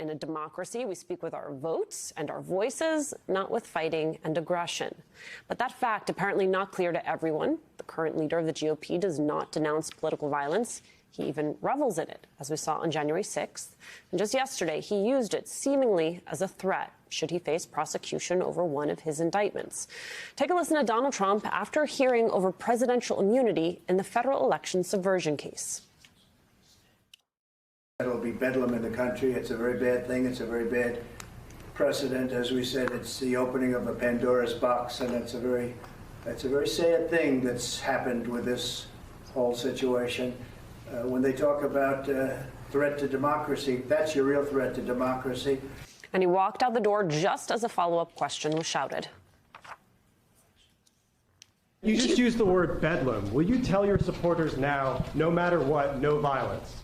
in a democracy, we speak with our votes and our voices, not with fighting and aggression. But that fact apparently not clear to everyone. The current leader of the GOP does not denounce political violence. He even revels in it, as we saw on January 6th. And just yesterday, he used it seemingly as a threat should he face prosecution over one of his indictments. Take a listen to Donald Trump after a hearing over presidential immunity in the federal election subversion case. It'll be bedlam in the country. It's a very bad thing. It's a very bad precedent. As we said, it's the opening of a Pandora's box, and it's a very sad thing that's happened with this whole situation. When they talk about threat to democracy, that's your real threat to democracy. And he walked out the door just as a follow-up question was shouted. You just used the word bedlam. Will you tell your supporters now, no matter what, no violence?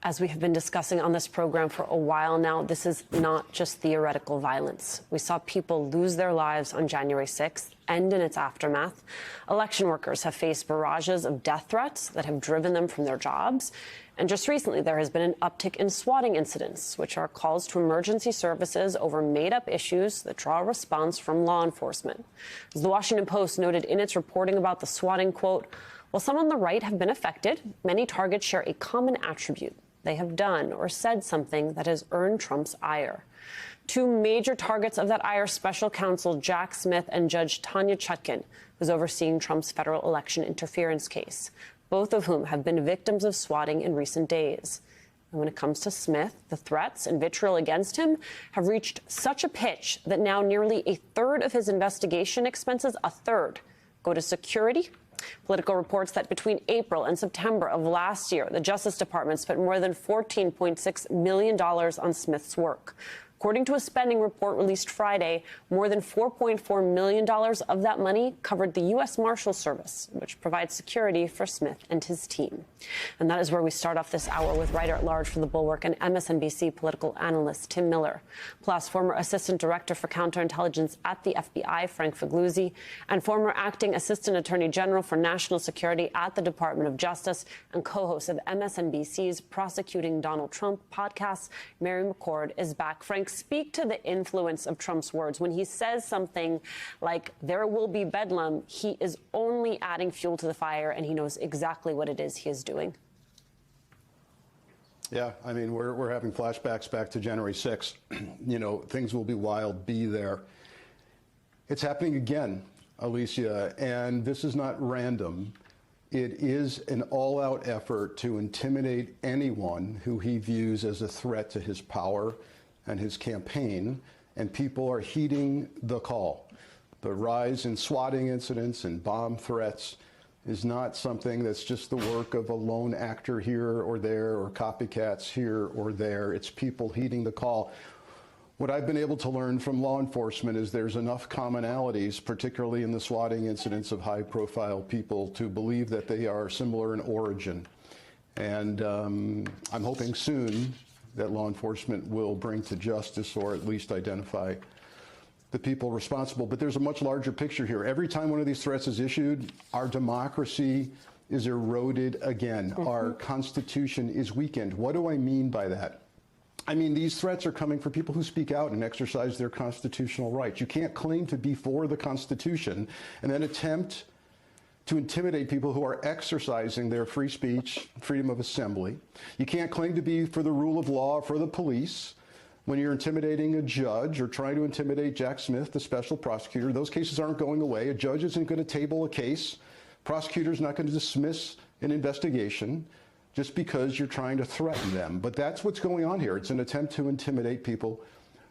As we have been discussing on this program for a while now, this is not just theoretical violence. We saw people lose their lives on January 6th and in its aftermath. Election workers have faced barrages of death threats that have driven them from their jobs. And just recently, there has been an uptick in swatting incidents, which are calls to emergency services over made-up issues that draw a response from law enforcement. As the Washington Post noted in its reporting about the swatting, quote, "While some on the right have been affected, many targets share a common attribute. They have done or said something that has earned Trump's ire." Two major targets of that ire, special counsel Jack Smith and Judge Tanya Chutkan, who's overseeing Trump's federal election interference case, both of whom have been victims of swatting in recent days. And when it comes to Smith, the threats and vitriol against him have reached such a pitch that now nearly a third of his investigation expenses, a third, go to security. Political reports that between April and September of last year, the Justice Department spent more than $14.6 million on Smith's work. According to a spending report released Friday, more than $4.4 million of that money covered the U.S. Marshal Service, which provides security for Smith and his team. And that is where we start off this hour with writer-at-large for The Bulwark and MSNBC political analyst Tim Miller, plus former Assistant Director for Counterintelligence at the FBI, Frank Figliuzzi, and former Acting Assistant Attorney General for National Security at the Department of Justice and co-host of MSNBC's Prosecuting Donald Trump podcast, Mary McCord, is back. Frank, speak to the influence of Trump's words. When he says something like there will be bedlam, he is only adding fuel to the fire, and he knows exactly what it is he is doing. Yeah, I mean, we're having flashbacks back to January 6th. You know, things will be wild, be there. It's happening again, Alicia, and this is not random. It is an all-out effort to intimidate anyone who he views as a threat to his power and his campaign, and people are heeding the call. The rise in swatting incidents and bomb threats is not something that's just the work of a lone actor here or there or copycats here or there. It's people heeding the call. What I've been able to learn from law enforcement is there's enough commonalities, particularly in the swatting incidents of high-profile people, to believe that they are similar in origin. And I'm hoping soon that law enforcement will bring to justice or at least identify the people responsible. But there's a much larger picture here. Every time one of these threats is issued, our democracy is eroded again. Our Constitution is weakened. What do I mean by that? I mean, these threats are coming for people who speak out and exercise their constitutional rights. You can't claim to be for the Constitution and then attempt to intimidate people who are exercising their free speech, freedom of assembly. You can't claim to be for the rule of law, for the police, when you're intimidating a judge or trying to intimidate Jack Smith, the special prosecutor. Those cases aren't going away. A judge isn't going to table a case. Prosecutor's not going to dismiss an investigation just because you're trying to threaten them. But that's what's going on here. It's an attempt to intimidate people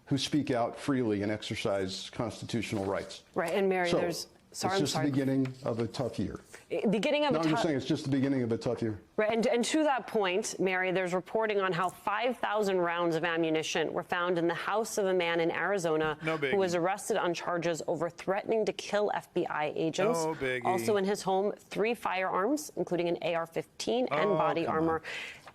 who speak out freely and exercise constitutional rights. Right, and Mary, It's just the beginning of a tough year. Beginning of no, I'm just saying it's just the beginning of a tough year. Right, and to that point, Mary, there's reporting on how 5,000 rounds of ammunition were found in the house of a man in Arizona who was arrested on charges over threatening to kill FBI agents. No biggie. Also in his home, 3 firearms, including an AR-15 and body armor.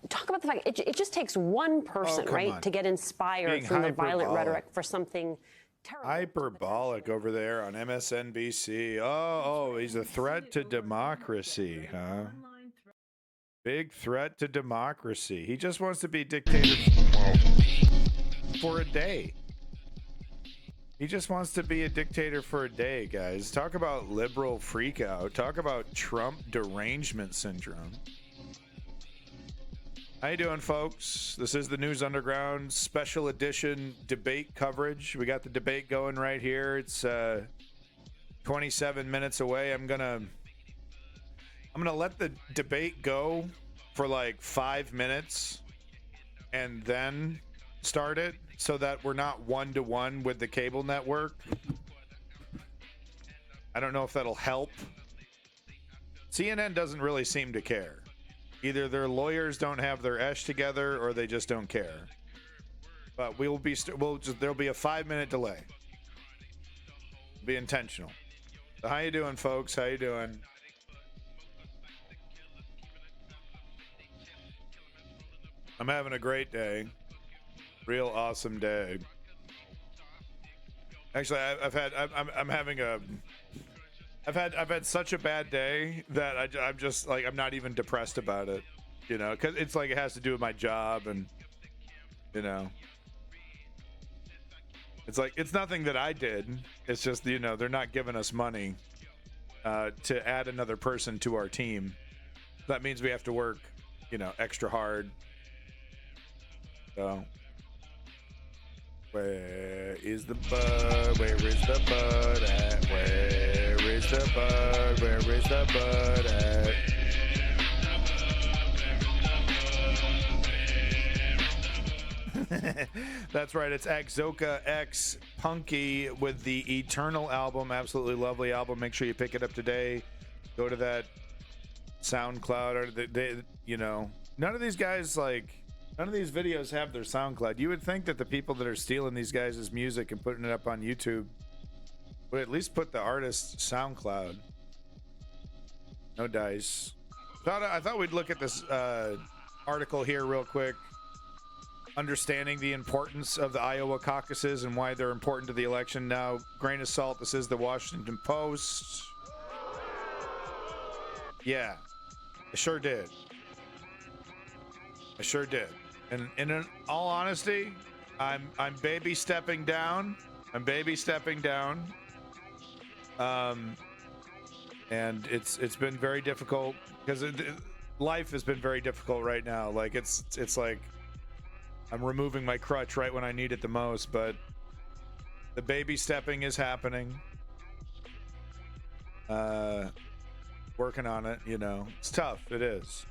Talk about the fact it just takes one person, right, to get inspired from the violent rhetoric for something terrible. Hyperbolic over there on MSNBC. Oh, he's a threat to democracy, huh? Big threat to democracy. He just wants to be dictator. for a day. He just wants to be a dictator for a day, guys. Talk about liberal freakout. Talk about Trump derangement syndrome. How you doing, folks? This is the News Underground special edition debate coverage. We got the debate going right here. It's 27 minutes away. I'm gonna let the debate go for like 5 minutes and then start it so that we're not one-to-one with the cable network. I don't know if that'll help. CNN doesn't really seem to care. Either their lawyers don't have their esh together or they just don't care. But there'll be a 5-minute delay. Be intentional. So how you doing, folks? How you doing? I'm having a great day. Real awesome day. Actually, I've had such a bad day that I'm just like, I'm not even depressed about it, you know, because it's like it has to do with my job, and you know, it's like it's nothing that I did. It's just, you know, they're not giving us money to add another person to our team. That means we have to work, you know, extra hard. So, where is the bud? Where is the bud at? Where is the bud? Where is the bud at? That's right. It's Exoka X Punky with the Eternal album. Absolutely lovely album. Make sure you pick it up today. Go to that SoundCloud. Or they, you know, none of these guys, like, none of these videos have their SoundCloud. You would think that the people that are stealing these guys' music and putting it up on YouTube would at least put the artist's SoundCloud. No dice. I thought we'd look at this article here real quick. Understanding the importance of the Iowa caucuses and why they're important to the election. Now, grain of salt, this is the Washington Post. Yeah, I sure did. I sure did. And in all honesty, I'm baby stepping down. I'm baby stepping down. And it's been very difficult because life has been very difficult right now. Like it's like I'm removing my crutch right when I need it the most, but the baby stepping is happening. Working on it, you know. It's tough. It is.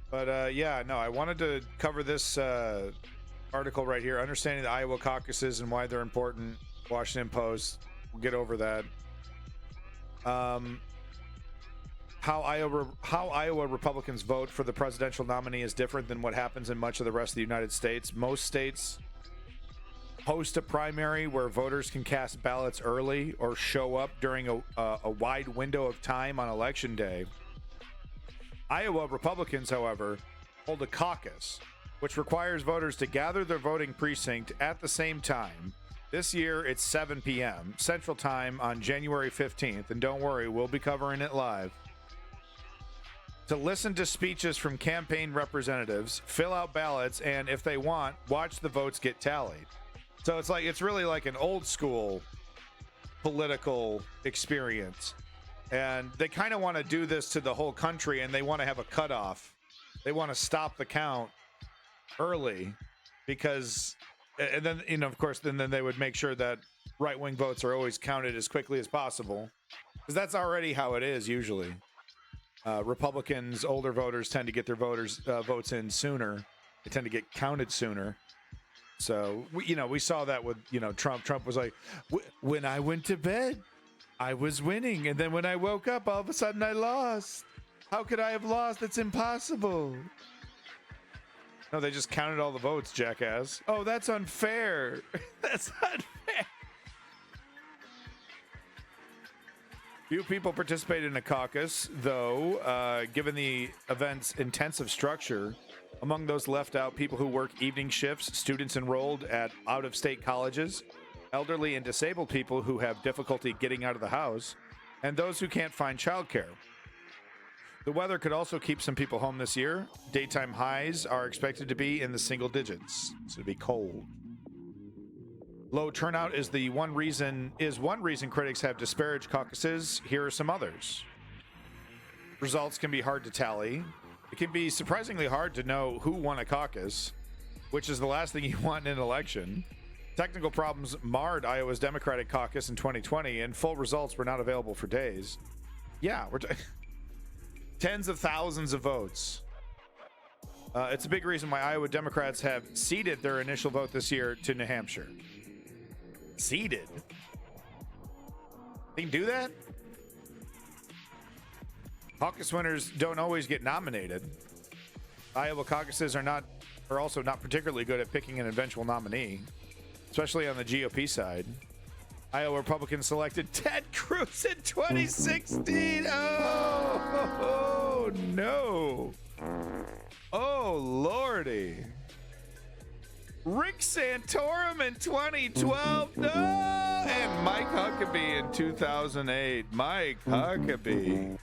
But yeah, no, I wanted to cover this article right here, understanding the Iowa caucuses and why they're important. Washington Post. We'll get over that. How Iowa Republicans vote for the presidential nominee is different than what happens in much of the rest of the United States. Most states host a primary where voters can cast ballots early or show up during a wide window of time on election day. Iowa Republicans, however, hold a caucus, which requires voters to gather their voting precinct at the same time. This year, it's 7 p.m. Central Time on January 15th, and don't worry, we'll be covering it live. To listen to speeches from campaign representatives, fill out ballots, and if they want, watch the votes get tallied. So it's really like an old school political experience. And they kind of want to do this to the whole country, and they want to have a cutoff. They want to stop the count early because, and then, you know, of course, then they would make sure that right-wing votes are always counted as quickly as possible, because that's already how it is usually. Republicans, older voters tend to get their votes in sooner. They tend to get counted sooner. So, we saw that with, Trump. Trump was like, when I went to bed, I was winning. And then when I woke up, all of a sudden I lost. How could I have lost? It's impossible. No, they just counted all the votes, jackass. Oh, that's unfair. That's unfair. Few people participate in a caucus, though, given the event's intensive structure. Among those left out, people who work evening shifts, students enrolled at out-of-state colleges, elderly and disabled people who have difficulty getting out of the house, and those who can't find childcare. The weather could also keep some people home this year. Daytime highs are expected to be in the single digits. It's going to be cold. Low turnout is one reason critics have disparaged caucuses. Here are some others. Results can be hard to tally. It can be surprisingly hard to know who won a caucus, which is the last thing you want in an election. Technical problems marred Iowa's Democratic caucus in 2020, and full results were not available for days. Yeah, we're tens of thousands of votes. It's a big reason why Iowa Democrats have ceded their initial vote this year to New Hampshire. Ceded? They can do that? Caucus winners don't always get nominated. Iowa caucuses are also not particularly good at picking an eventual nominee, especially on the GOP side. Iowa Republicans selected Ted Cruz in 2016. Oh, no. Oh, Lordy. Rick Santorum in 2012. No. And Mike Huckabee in 2008. Mike Huckabee.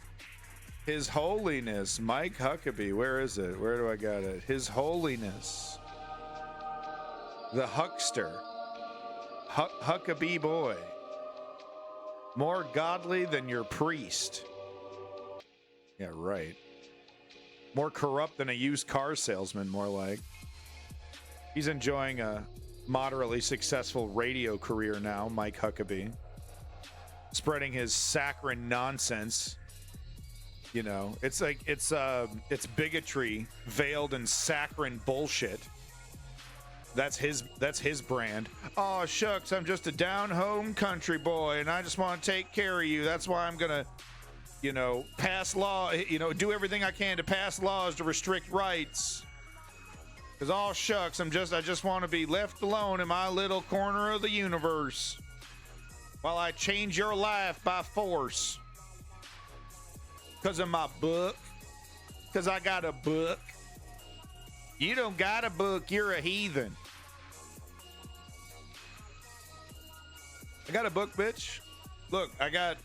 His Holiness, Mike Huckabee. Where is it? Where do I got it? His Holiness, the Huckster, Huckabee boy. More godly than your priest. Yeah, right. More corrupt than a used car salesman, more like. He's enjoying a moderately successful radio career now, Mike Huckabee. Spreading his saccharine nonsense. You know, it's like it's bigotry veiled in saccharine bullshit. That's his brand. Oh shucks, I'm just a down home country boy and I just want to take care of you. That's why I'm gonna, pass law, do everything I can to pass laws to restrict rights. Cause all shucks, I just want to be left alone in my little corner of the universe while I change your life by force. Because of my book. Because I got a book. You don't got a book. You're a heathen. I got a book, bitch. Look, I got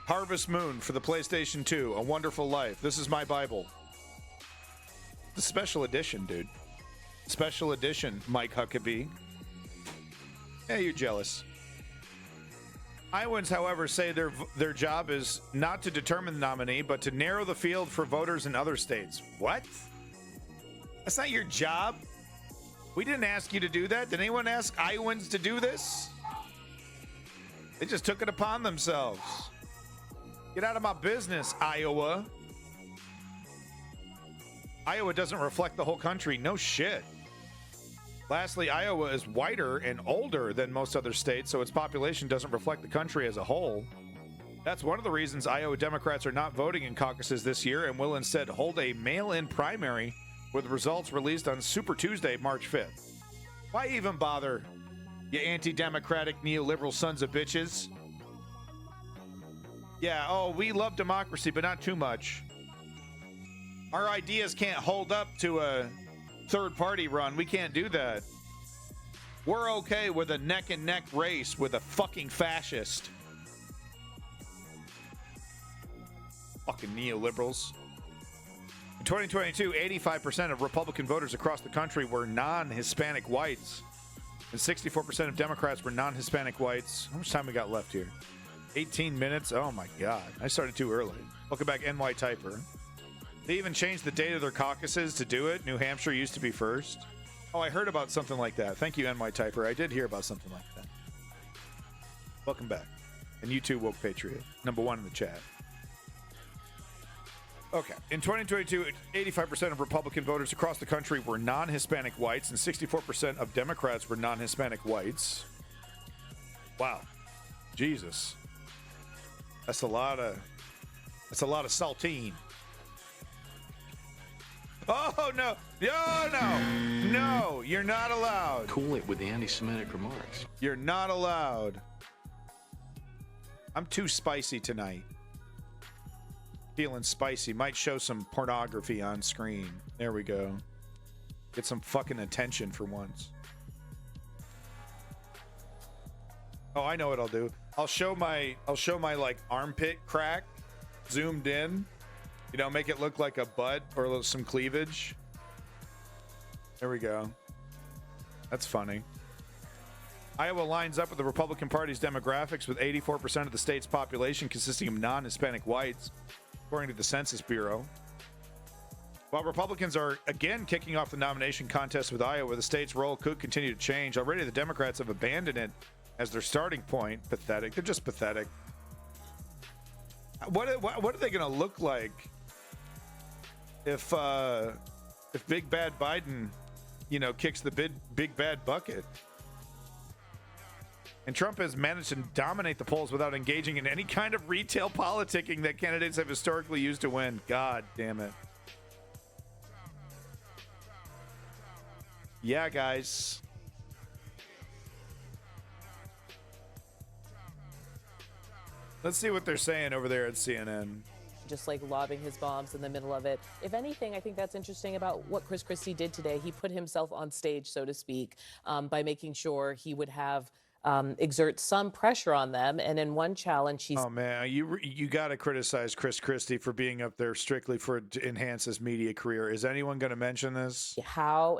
Harvest Moon for the PlayStation 2. A Wonderful Life. This is my Bible. The special edition, dude. Special edition, Mike Huckabee. Yeah, you're jealous. Iowans, however, say their job is not to determine the nominee, but to narrow the field for voters in other states. What? That's not your job. We didn't ask you to do that. Did anyone ask Iowans to do this? They just took it upon themselves. Get out of my business, Iowa. Iowa doesn't reflect the whole country. No shit. Lastly, Iowa is whiter and older than most other states, so its population doesn't reflect the country as a whole. That's one of the reasons Iowa Democrats are not voting in caucuses this year and will instead hold a mail-in primary with results released on Super Tuesday, March 5th. Why even bother, you anti-democratic neoliberal sons of bitches? Yeah, we love democracy, but not too much. Our ideas can't hold up to a third-party run. We can't do that. We're okay with a neck-and-neck race with a fucking fascist. Fucking neoliberals. In 2022, 85% of Republican voters across the country were non-Hispanic whites, and 64% of Democrats were non-Hispanic whites. How much time we got left here? 18 minutes? Oh my God. I started too early. Welcome back, NY Typer. They even changed the date of their caucuses to do it. New Hampshire used to be first. Oh, I heard about something like that. Thank you, NY Typer. I did hear about something like that. Welcome back. And you too, Woke Patriot. Number one in the chat. Okay. In 2022, 85% of Republican voters across the country were non-Hispanic whites, and 64% of Democrats were non-Hispanic whites. Wow. Jesus. That's a lot of saltine. Oh, no. No, you're not allowed. Cool it with the anti-Semitic remarks. You're not allowed. I'm too spicy tonight. Feeling spicy. Might show some pornography on screen. There we go. Get some fucking attention for once. Oh, I know what I'll do. I'll show my like armpit crack zoomed in You know, make it look like a butt or a little, some cleavage. There we go. That's funny. Iowa lines up with the Republican Party's demographics with 84% of the state's population consisting of non-Hispanic whites, according to the Census Bureau. While Republicans are again kicking off the nomination contest with Iowa, the state's role could continue to change. Already the Democrats have abandoned it as their starting point. Pathetic. They're just pathetic. What are they going to look like if Big Bad Biden, you know, kicks the big bad bucket? And Trump has managed to dominate the polls without engaging in any kind of retail politicking that candidates have historically used to win. God damn it. Yeah, guys. Let's see what they're saying over there at CNN. Just like lobbing his bombs in the middle of it. If anything, I think that's interesting about what Chris Christie did today. He put himself on stage, so to speak, by making sure he would have exert some pressure on them. And in one challenge, he Oh man, you got to criticize Chris Christie for being up there strictly to enhance his media career. Is anyone going to mention this? how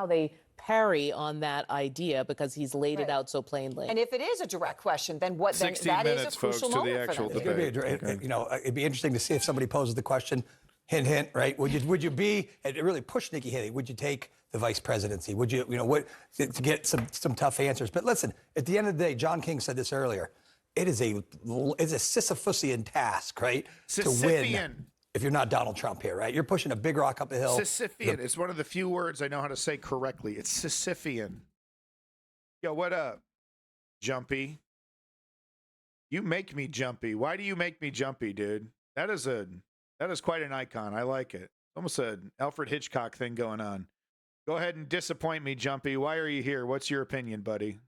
they parry on that idea, because he's laid it out so plainly. And if it is a direct question, then what? Then 60 that minutes, is a crucial folks, to the moment actual for them. debate. Okay. You know, it'd be interesting to see if somebody poses the question, hint, hint, right? Would you be, and really push Nikki Haley, would you take the vice presidency? Would you, what, to get some tough answers? But listen, at the end of the day, John King said this earlier, it's a Sisyphusian task, right? To win. If you're not Donald Trump here, right? You're pushing a big rock up the hill. Sisyphean. It's one of the few words I know how to say correctly. It's Sisyphean. Yo, what up, Jumpy? You make me jumpy. Why do you make me jumpy, dude? That is quite an icon. I like it. Almost an Alfred Hitchcock thing going on. Go ahead and disappoint me, Jumpy. Why are you here? What's your opinion, buddy?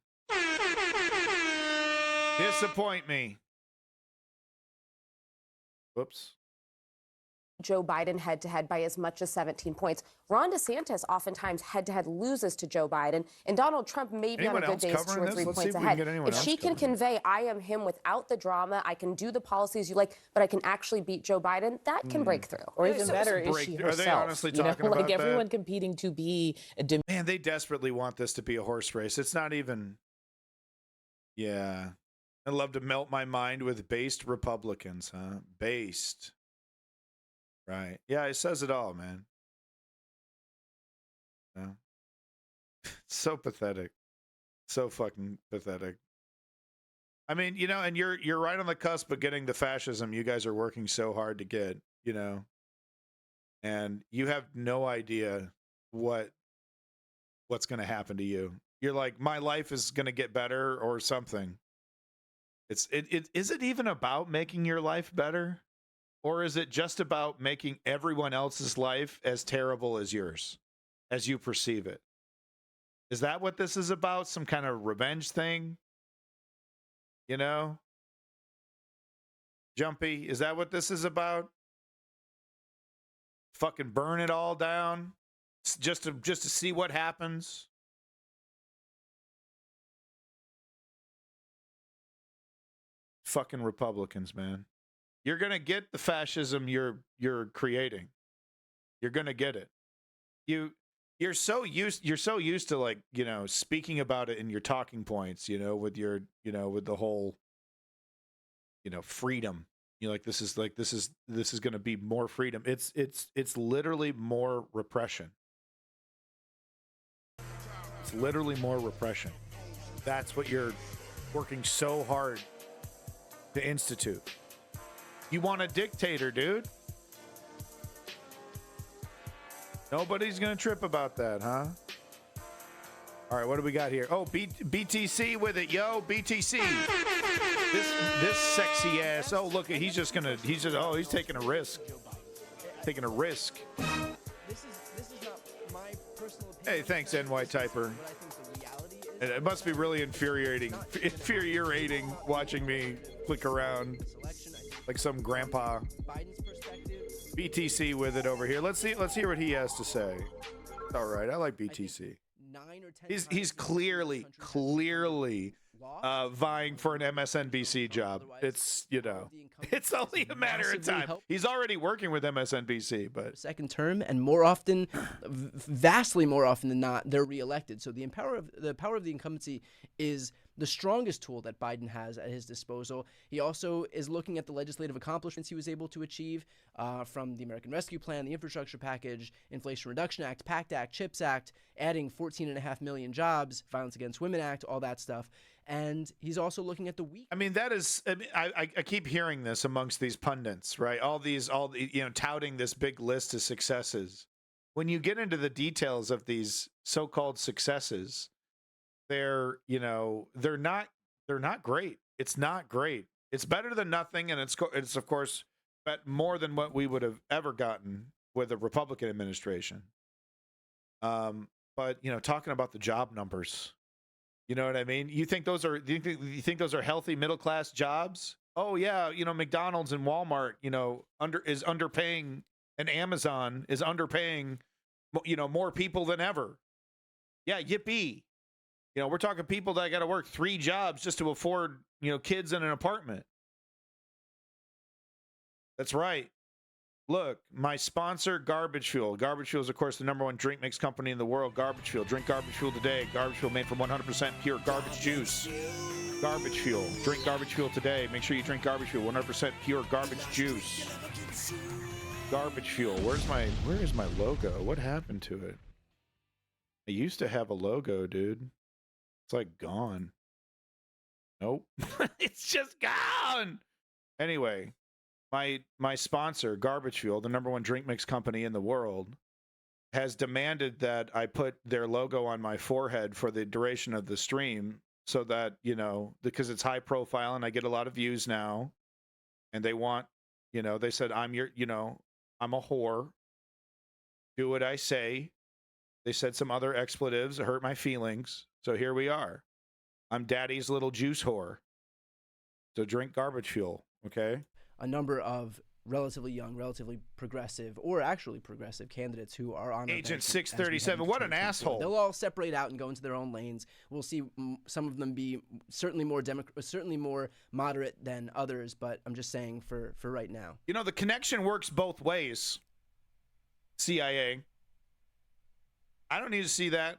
Disappoint me. Whoops. Joe Biden head-to-head by as much as 17 points. Ron DeSantis oftentimes head-to-head loses to Joe Biden, and Donald Trump may be on a good day 2 or 3 points ahead. If she can convey, I am him without the drama, I can do the policies you like, but I can actually beat Joe Biden, that can break through. Or even better, is she herself? Are they honestly talking about like everyone that? competing to be a Man, they desperately want this to be a horse race. It's not even. Yeah. I'd love to melt my mind with based Republicans, huh? Based. Right. Yeah, it says it all, man. Yeah. So pathetic. So fucking pathetic. I mean, you know, and you're right on the cusp of getting the fascism you guys are working so hard to get, you know. And you have no idea what's going to happen to you. You're like, my life is going to get better or something. Is it even about making your life better? Or is it just about making everyone else's life as terrible as yours, as you perceive it? Is that what this is about? Some kind of revenge thing? You know? Jumpy, is that what this is about? Fucking burn it all down just to see what happens? Fucking Republicans, man. You're going to get the fascism you're creating. You're going to get it. You're so used to, like, you know, speaking about it in your talking points, you know, with your, you know, with the whole, you know, freedom. You're like, this is going to be more freedom. It's literally more repression. It's literally more repression. That's what you're working so hard to institute. You want a dictator, dude. Nobody's going to trip about that, huh? All right, what do we got here? Oh, BTC with it, yo, BTC. This sexy ass. Oh, look, he's taking a risk. Taking a risk. This is not my personal opinion. Hey, thanks, NY Typer. It must be really infuriating watching me click around like some grandpa. BTC with it over here. Let's hear what he has to say. All right, I like BTC. 9 or 10 He's clearly vying for an MSNBC job. It's, you know, it's only a matter of time. He's already working with MSNBC, but second term, and more often, vastly more often than not, they're reelected. So the power of the incumbency is the strongest tool that Biden has at his disposal. He also is looking at the legislative accomplishments he was able to achieve from the American Rescue Plan, the Infrastructure Package, Inflation Reduction Act, PACT Act, CHIPS Act, adding 14.5 million jobs, Violence Against Women Act, all that stuff. And he's also looking at the weak. I mean, that is, I keep hearing this amongst these pundits, right? All touting this big list of successes. When you get into the details of these so-called successes, they're not great. It's not great. It's better than nothing, and it's of course more than what we would have ever gotten with a Republican administration. But talking about the job numbers, you know what I mean? You think those are healthy middle class jobs? Oh yeah, McDonald's and Walmart, is underpaying, and Amazon is underpaying, more people than ever. Yeah, yippee. We're talking people that got to work 3 jobs just to afford, kids in an apartment. That's right. Look, my sponsor, Garbage Fuel. Garbage Fuel is, of course, the #1 drink mix company in the world. Garbage Fuel. Drink Garbage Fuel today. Garbage Fuel made from 100% pure garbage juice. Garbage Fuel. Drink Garbage Fuel today. Make sure you drink Garbage Fuel. 100% pure garbage juice. Garbage Fuel. Where is my logo? What happened to it? I used to have a logo, dude. It's like gone. Nope. It's just gone. Anyway, my sponsor, Garbage Fuel, the #1 drink mix company in the world, has demanded that I put their logo on my forehead for the duration of the stream so that, because it's high profile and I get a lot of views now, and they want, they said, I'm a whore. Do what I say. They said some other expletives that hurt my feelings. So here we are. I'm daddy's little juice whore. So drink Garbage Fuel, okay? A number of relatively young, relatively progressive, or actually progressive candidates who are on Agent 637. What an asshole! They'll all separate out and go into their own lanes. We'll see some of them be certainly more moderate than others. But I'm just saying for right now. The connection works both ways. CIA. I don't need to see that.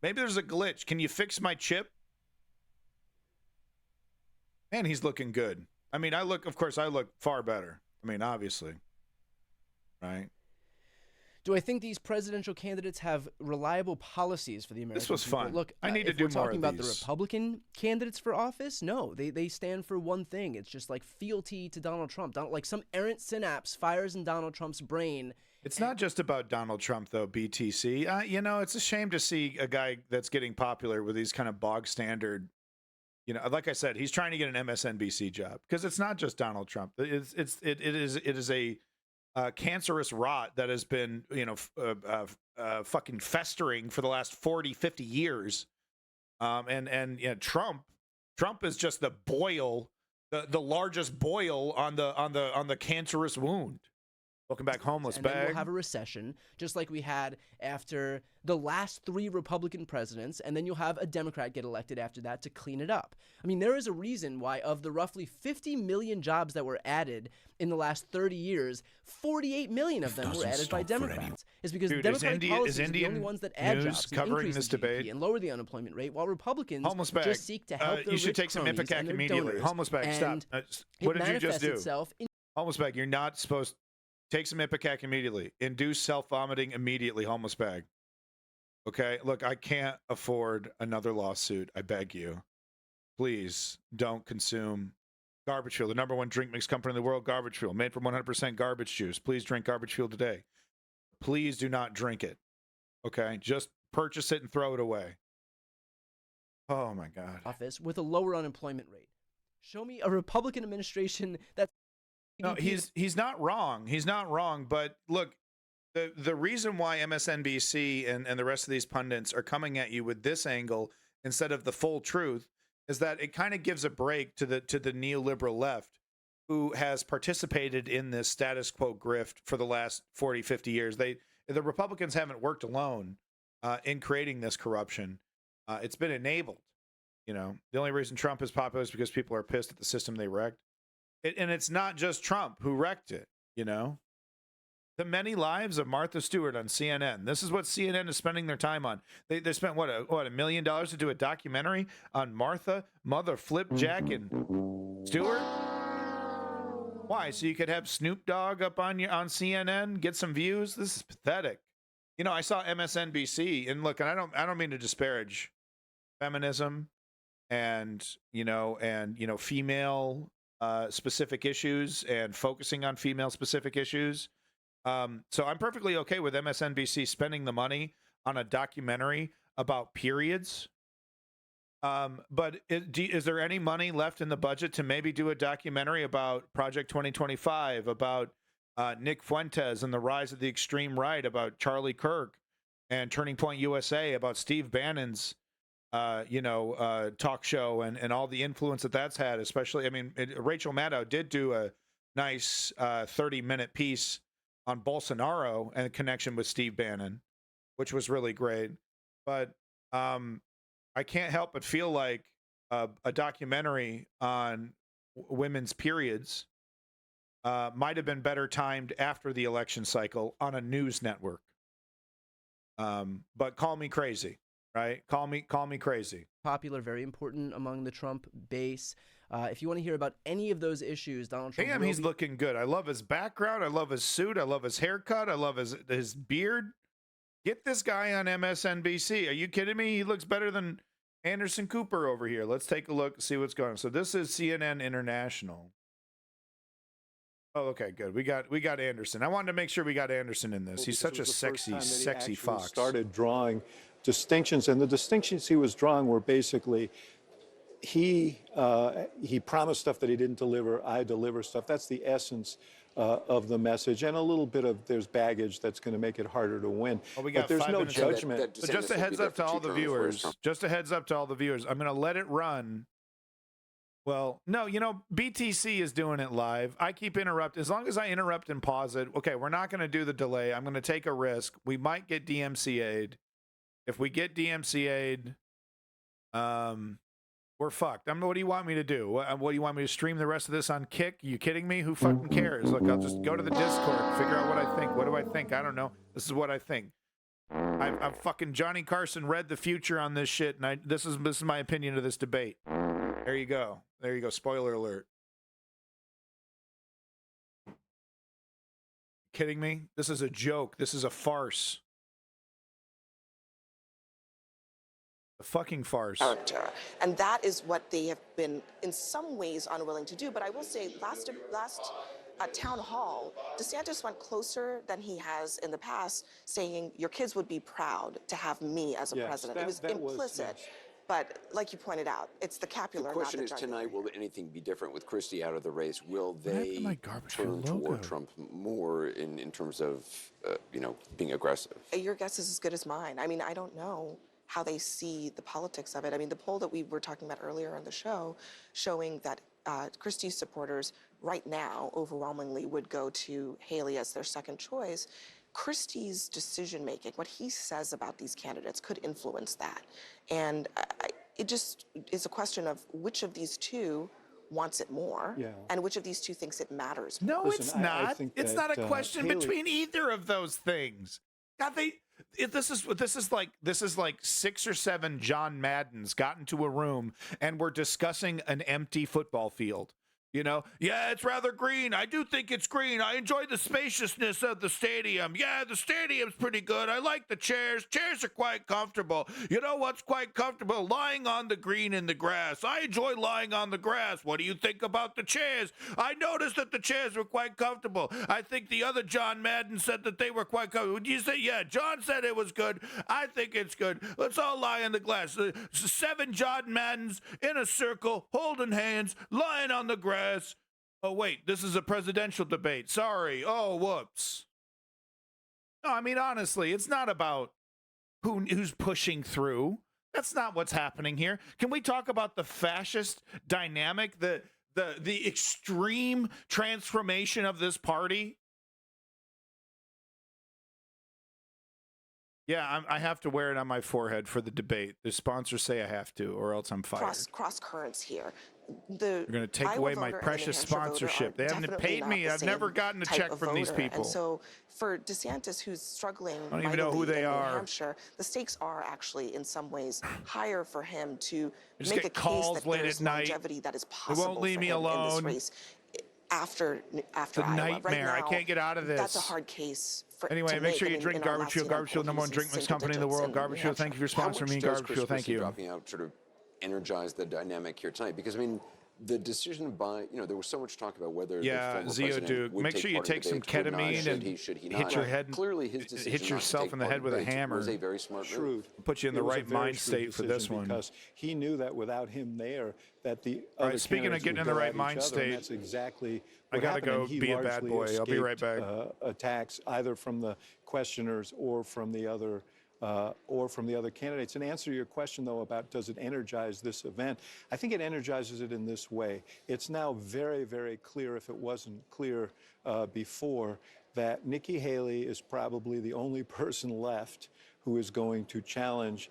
Maybe there's a glitch. Can you fix my chip? Man, he's looking good. I mean, I look far better. I mean, obviously. Right? Do I think these presidential candidates have reliable policies for the American people? This was fun. Look, I need to do more of these. If we're talking about the Republican candidates for office, no. They stand for one thing. It's just like fealty to Donald Trump. Like some errant synapse fires in Donald Trump's brain. It's not just about Donald Trump, though, BTC. It's a shame to see a guy that's getting popular with these kind of bog standard, like I said, he's trying to get an MSNBC job because it's not just Donald Trump. It is a cancerous rot that has been, fucking festering for the last 40, 50 years. Trump is just the boil, the largest boil on the cancerous wound. Welcome back, homeless bag. And then we'll have a recession, just like we had after the last 3 Republican presidents, and then you'll have a Democrat get elected after that to clean it up. I mean, there is a reason why of the roughly 50 million jobs that were added in the last 30 years, 48 million of them were added by Democrats. It's because Democratic policies are the only ones that add jobs and increase this debate and lower the unemployment rate, while Republicans just seek to help their you should rich take some cronies Ipecac and their immediately. donors. Homeless bag, stop. What did you just do? Homeless bag, you're not supposed to. Take some Ipecac immediately. Induce self-vomiting immediately, homeless bag. Okay? Look, I can't afford another lawsuit. I beg you. Please don't consume Garbage Fuel, the #1 drink mix company in the world, Garbage Fuel, made from 100% garbage juice. Please drink Garbage Fuel today. Please do not drink it. Okay? Just purchase it and throw it away. Oh, my God. Office with a lower unemployment rate. Show me a Republican administration that's No, he's not wrong. He's not wrong. But look, the reason why MSNBC and the rest of these pundits are coming at you with this angle instead of the full truth is that it kind of gives a break to the neoliberal left, who has participated in this status quo grift for the last 40, 50 years. The Republicans haven't worked alone. in creating this corruption. It's been enabled. You know, the only reason Trump is popular is because people are pissed at the system they wrecked. And it's not just Trump who wrecked it, you know. The many lives of Martha Stewart on CNN. This is what CNN is spending their time on. They spent, $1 million to do a documentary on Martha, Mother Flipjack, and Stewart? Why? So you could have Snoop Dogg up on CNN, get some views? This is pathetic. You know, I saw MSNBC, and look, and I don't mean to disparage feminism and female specific issues and focusing on female specific issues. So I'm perfectly okay with MSNBC spending the money on a documentary about periods. But is there any money left in the budget to maybe do a documentary about Project 2025, about Nick Fuentes and the rise of the extreme right, about Charlie Kirk and Turning Point USA, about Steve Bannon's talk show and all the influence that's had, especially, I mean, Rachel Maddow did do a nice 30-minute piece on Bolsonaro and connection with Steve Bannon, which was really great. But I can't help but feel like a documentary on women's periods might have been better timed after the election cycle on a news network. But call me crazy. Right? Call me crazy. Popular, very important among the Trump base. If you want to hear about any of those issues, Donald Trump. Damn, he's looking good. I love his background. I love his suit. I love his haircut. I love his beard. Get this guy on MSNBC. Are you kidding me? He looks better than Anderson Cooper over here. Let's take a look, see what's going on. So this is CNN International. Oh, okay, good. We got Anderson. I wanted to make sure we got Anderson in this. He's such a sexy fox. Started drawing distinctions, and the distinctions he was drawing were basically he promised stuff that he didn't deliver. I deliver stuff. That's the essence of the message, and a little bit of there's baggage that's going to make it harder to win. Well, we got but there's 5 no minutes. judgment. So just a heads up to all the viewers. Just a heads up to all the viewers. I'm going to let it run. Well, no, BTC is doing it live. I keep interrupting. As long as I interrupt and pause it, okay, we're not going to do the delay. I'm going to take a risk. We might get DMCA'd. If we get DMCA'd, we're fucked. What do you want me to do? What do you want me to stream the rest of this on Kick? You kidding me? Who fucking cares? Look, I'll just go to the Discord, figure out what I think. What do I think? I don't know. This is what I think. I'm fucking Johnny Carson read the future on this shit, and this is my opinion of this debate. There you go. There you go. Spoiler alert. Kidding me? This is a joke. This is a farce. A fucking farce. Character. And that is what they have been in some ways unwilling to do. But I will say last town hall, DeSantis went closer than he has in the past, saying your kids would be proud to have me as a president. It was implicit. But like you pointed out, it's the Capular. The question not the is tonight, will anything be different with Christie out of the race? Will they turn toward Trump more in terms of, being aggressive? Your guess is as good as mine. I mean, I don't know how they see the politics of it. I mean, the poll that we were talking about earlier on the show showing that Christie's supporters right now overwhelmingly would go to Haley as their second choice. Christie's decision-making, what he says about these candidates could influence that. And it just is a question of which of these two wants it more and which of these two thinks it matters more. No, it's not. It's not a question between either of those things. God, this is like 6 or 7 John Maddens got into a room and were discussing an empty football field. Yeah, it's rather green. I do think it's green. I enjoy the spaciousness of the stadium. Yeah, the stadium's pretty good. I like the chairs. Chairs are quite comfortable. You know what's quite comfortable? Lying on the green in the grass. I enjoy lying on the grass. What do you think about the chairs? I noticed that the chairs were quite comfortable. I think the other John Madden said that they were quite comfortable. Would you say, yeah, John said it was good. I think it's good. Let's all lie on the glass. 7 John Maddens in a circle, holding hands, lying on the grass. Oh, wait, this is a presidential debate. Sorry. Oh, whoops. No, I mean, honestly, it's not about who's pushing through. That's not what's happening here. Can we talk about the fascist dynamic, the extreme transformation of this party? Yeah, I have to wear it on my forehead for the debate. The sponsors say I have to, or else I'm fired. Cross currents here. You're going to take away my precious sponsorship. They haven't paid me. I've never gotten a check from these people. And so for DeSantis, who's struggling, I don't even know who they are. New Hampshire, the stakes are actually in some ways higher for him to just make a get calls case that late there's at night. longevity that is possible. They won't leave me in alone. this race after the Iowa. nightmare. Right now, I can't get out of this. That's a hard case. Anyway, make sure you drink Garbage Shield. Garbage Shield, number one drink mix company in the world. Garbage Shield, thank you for sponsoring me. Garbage Shield, thank you. Dropping out sort of energized the dynamic here tonight because I mean. The decision by, there was so much talk about whether the former Zio would make sure you take some ketamine and hit your head. Clearly, his decision hit yourself in the head with a hammer. Was a very smart move. Put you in the right mind state for this one. Because he knew that without him there, that the All right, speaking of getting in the right mind state, that's exactly I gotta go be a bad boy. I'll be right back. Attacks either from the questioners or from the other. Candidates. And answer your question, though, about does it energize this event, I think it energizes it in this way. It's now very, very clear, if it wasn't clear before, that Nikki Haley is probably the only person left who is going to challenge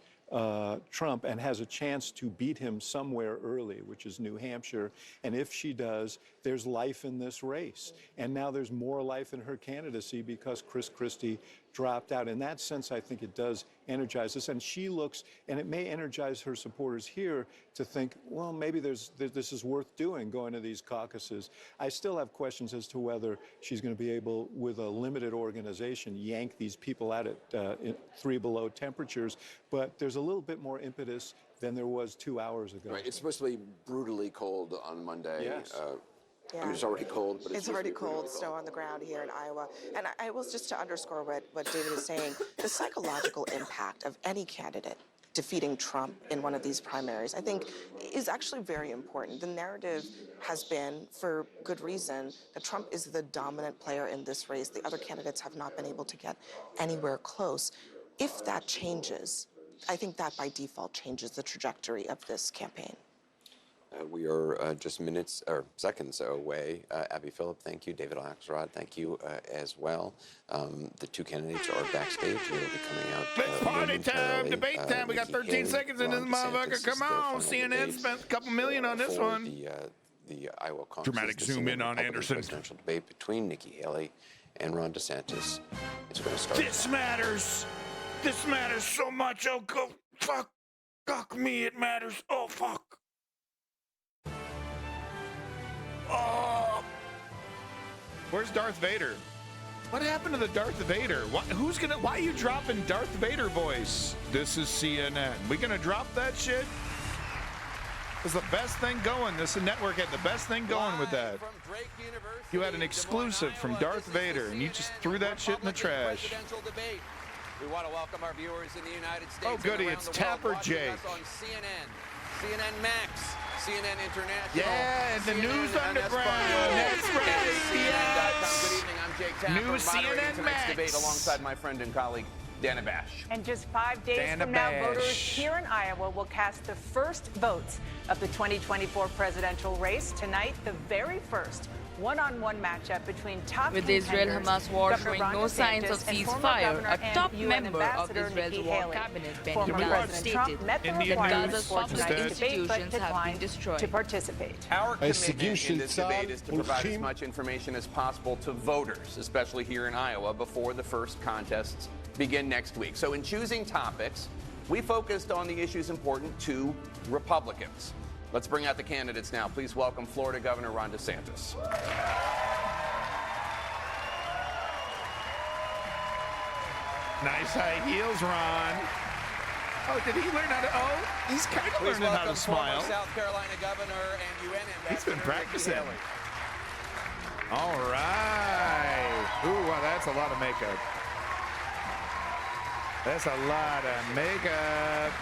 Trump and has a chance to beat him somewhere early, which is New Hampshire. And if she does, there's life in this race. And now there's more life in her candidacy because Chris Christie dropped out. In that sense, I think it does energize us. And she looks, and it may energize her supporters here to think, well, maybe this is worth doing, going to these caucuses. I still have questions as to whether she's going to be able, with a limited organization, yank these people out at 3 below temperatures. But there's a little bit more impetus than there was 2 hours ago. Right. It's supposed to be brutally cold on Monday. Yes. I mean, it's already cold, but it's already cold, snow on the ground here in Iowa. And I was just to underscore what David is saying, the psychological impact of any candidate defeating Trump in one of these primaries, I think, is actually very important. The narrative has been, for good reason, that Trump is the dominant player in this race. The other candidates have not been able to get anywhere close. If that changes, I think that by default changes the trajectory of this campaign. We are just minutes or seconds away. Abby Phillip, thank you. David Axelrod, thank you as well. The two candidates are backstage. They will be coming out. It's party time, debate time. We got 13 seconds in this motherfucker. Come on, CNN spent a couple million on this one. The Iowa caucus. Dramatic zoom in on Anderson. Presidential debate between Nikki Haley and Ron DeSantis is going to start. This matters. This matters so much. Oh, go fuck me. It matters. Oh, fuck. Oh. Where's Darth Vader? What happened to the Darth Vader? Why are you dropping Darth Vader voice? This is CNN. We gonna drop that shit? It's the best thing going. This network had the best thing going with that. You had an exclusive from Darth Vader, and you just threw that shit in the trash. We want to welcome our viewers in the United States. Oh, goody, it's Tapper Jake. On CNN, CNN Max, CNN International. Yeah, and the CNN News Underground. That's right. CNN.com. Good evening, I'm Jake Tapper. New CNN tonight's Max. debate alongside my friend and colleague, Dana Bash. And just 5 days Dana from now, Bash. voters here in Iowa will cast the first votes of the 2024 presidential race. Tonight, the very first one-on-one matchup between top With the Israel-Hamas war Governor showing Ron no signs of DeSantis and former ceasefire, Governor a top and UN member of Ambassador Israel's Nikki war Haley. cabinet, Former Benny Gantz, President Trump stated met the that requirements Gaza's for public tonight's debate, but institutions have been declined destroyed. to participate. Our commitment in this debate is to provide as much information as possible to voters, especially here in Iowa, before the first contests begin next week. So in choosing topics, we focused on the issues important to Republicans. Let's bring out the candidates now. Please welcome Florida Governor Ron DeSantis. Nice high heels, Ron. Oh, did he learn how to? Oh, he's kind of learning how to smile. South Carolina Governor and UN Ambassador. He's been practicing. Nikki Haley. All right. Ooh, wow, that's a lot of makeup. That's a lot of makeup.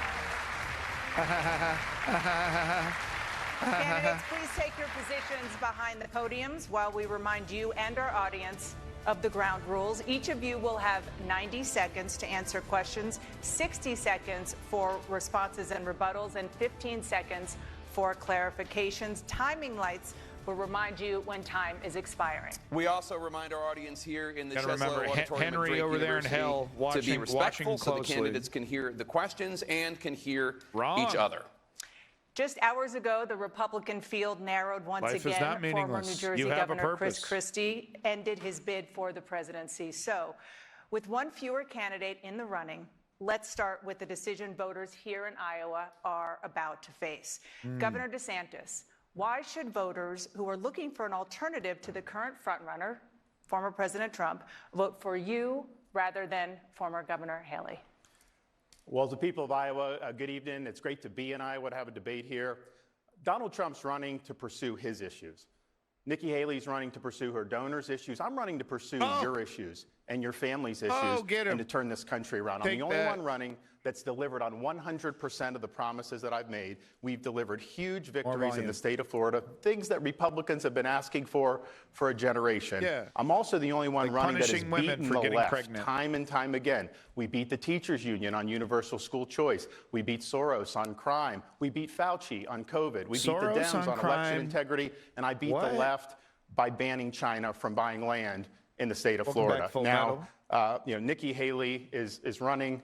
Candidates, please take your positions behind the podiums while we remind you and our audience of the ground rules. Each of you will have 90 seconds to answer questions, 60 seconds for responses and rebuttals, and 15 seconds for clarifications. Timing lights We'll remind you when time is expiring. We also remind our audience here in the Gotta Cheslow remember, Auditorium at Henry Drake over there in University hell to be watching respectful so the closely. candidates can hear the questions and can hear Wrong. each other. Just hours ago, the Republican field narrowed once Life is again. not Former New meaningless. Jersey You have a Governor Chris purpose. Christie ended his bid for the presidency. So, with one fewer candidate in the running, let's start with the decision voters here in Iowa are about to face. Governor DeSantis, why should voters who are looking for an alternative to the current frontrunner, former President Trump, vote for you rather than former Governor Haley? Well, as the people of Iowa, good evening. It's great to be in Iowa to have a debate here. Donald Trump's running to pursue his issues. Nikki Haley's running to pursue her donors' issues. I'm running to pursue your issues and your family's issues and to turn this country around. I'm the only one running that's delivered on 100% of the promises that I've made. We've delivered huge victories in the state of Florida, things that Republicans have been asking for a generation. Yeah. I'm also the only one running that has punishing women beaten for the getting left pregnant. time and time again. We beat the teachers union on universal school choice. We beat Soros on crime. We beat Fauci on COVID. We beat the Soros Dems on crime? election integrity. And I beat the left by banning China from buying land in the state of Florida. Now, Nikki Haley is running.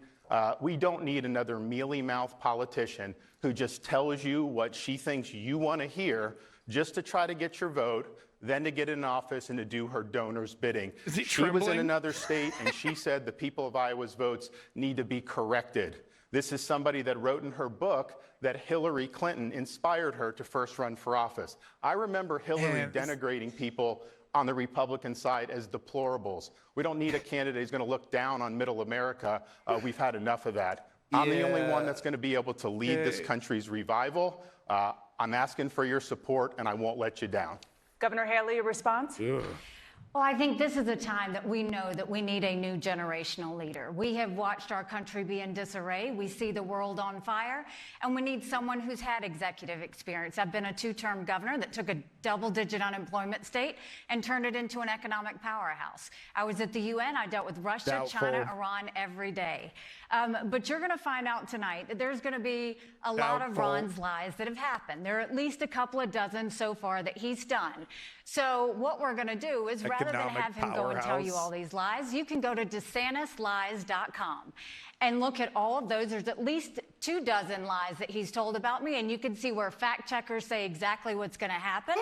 We don't need another mealy-mouthed politician who just tells you what she thinks you want to hear just to try to get your vote, then to get in office and to do her donors' bidding. She was in another state, and she said the people of Iowa's votes need to be corrected. This is somebody that wrote in her book that Hillary Clinton inspired her to first run for office. I remember Hillary denigrating people on the Republican side as deplorables. We don't need a candidate who's going to look down on middle America. We've had enough of that. I'm the only one that's going to be able to lead this country's revival. I'm asking for your support, and I won't let you down. Governor Haley, a response? Well, I think this is a time that we know that we need a new generational leader. We have watched our country be in disarray. We see the world on fire, and we need someone who's had executive experience. I've been a two-term governor that took a double-digit unemployment state and turned it into an economic powerhouse. I was at the UN. I dealt with Russia, China, Iran every day. But you're going to find out tonight that there's going to be a lot of Ron's lies that have happened. There are at least a couple of dozen so far that he's done. So what we're going to do is rather than have him go and tell you all these lies, you can go to DeSantisLies.com and look at all of those. There's at least 24 lies that he's told about me, and you can see where fact checkers say exactly what's going to happen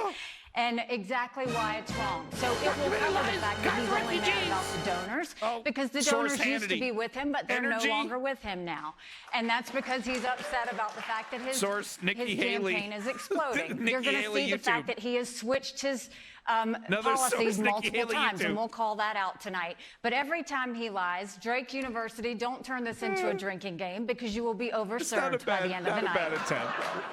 and exactly why it's wrong. So it will cover the fact that he's only mad about the donors because the donors used to be with him, but they're no longer with him now. And that's because he's upset about the fact that his campaign is exploding. You're going to see the fact that he has switched his policies multiple times, and we'll call that out tonight. But every time he lies, Drake University, don't turn this into a drinking game because you will be overserved by the end of the night.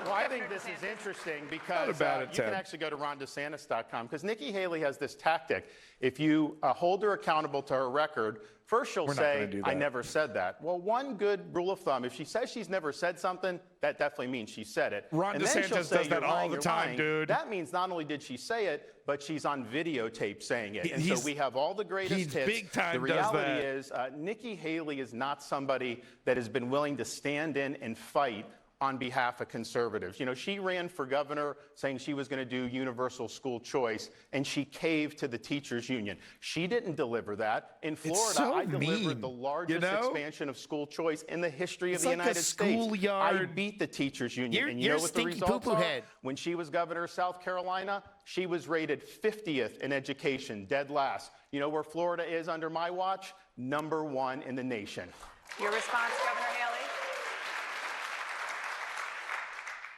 Well, I think this is interesting because you can actually go to RonDeSantis.com because Nikki Haley has this tactic. If you hold her accountable to her record, first she'll say, I never said that. Well, one good rule of thumb, if she says she's never said something, that definitely means she said it. Ron DeSantis does that all the time, dude. That means not only did she say it, but she's on videotape saying it. And so we have all the greatest hits. Big time the reality is Nikki Haley is not somebody that has been willing to stand in and fight on behalf of conservatives. You know, she ran for governor saying she was going to do universal school choice, and she caved to the teachers union. She didn't deliver that. In Florida, I delivered the largest expansion of school choice in the history of the United States. I beat the teachers union. And you know what the results are? When she was governor of South Carolina, she was rated 50th in education, dead last. You know where Florida is under my watch? #1 in the nation. Your response, Governor Haley?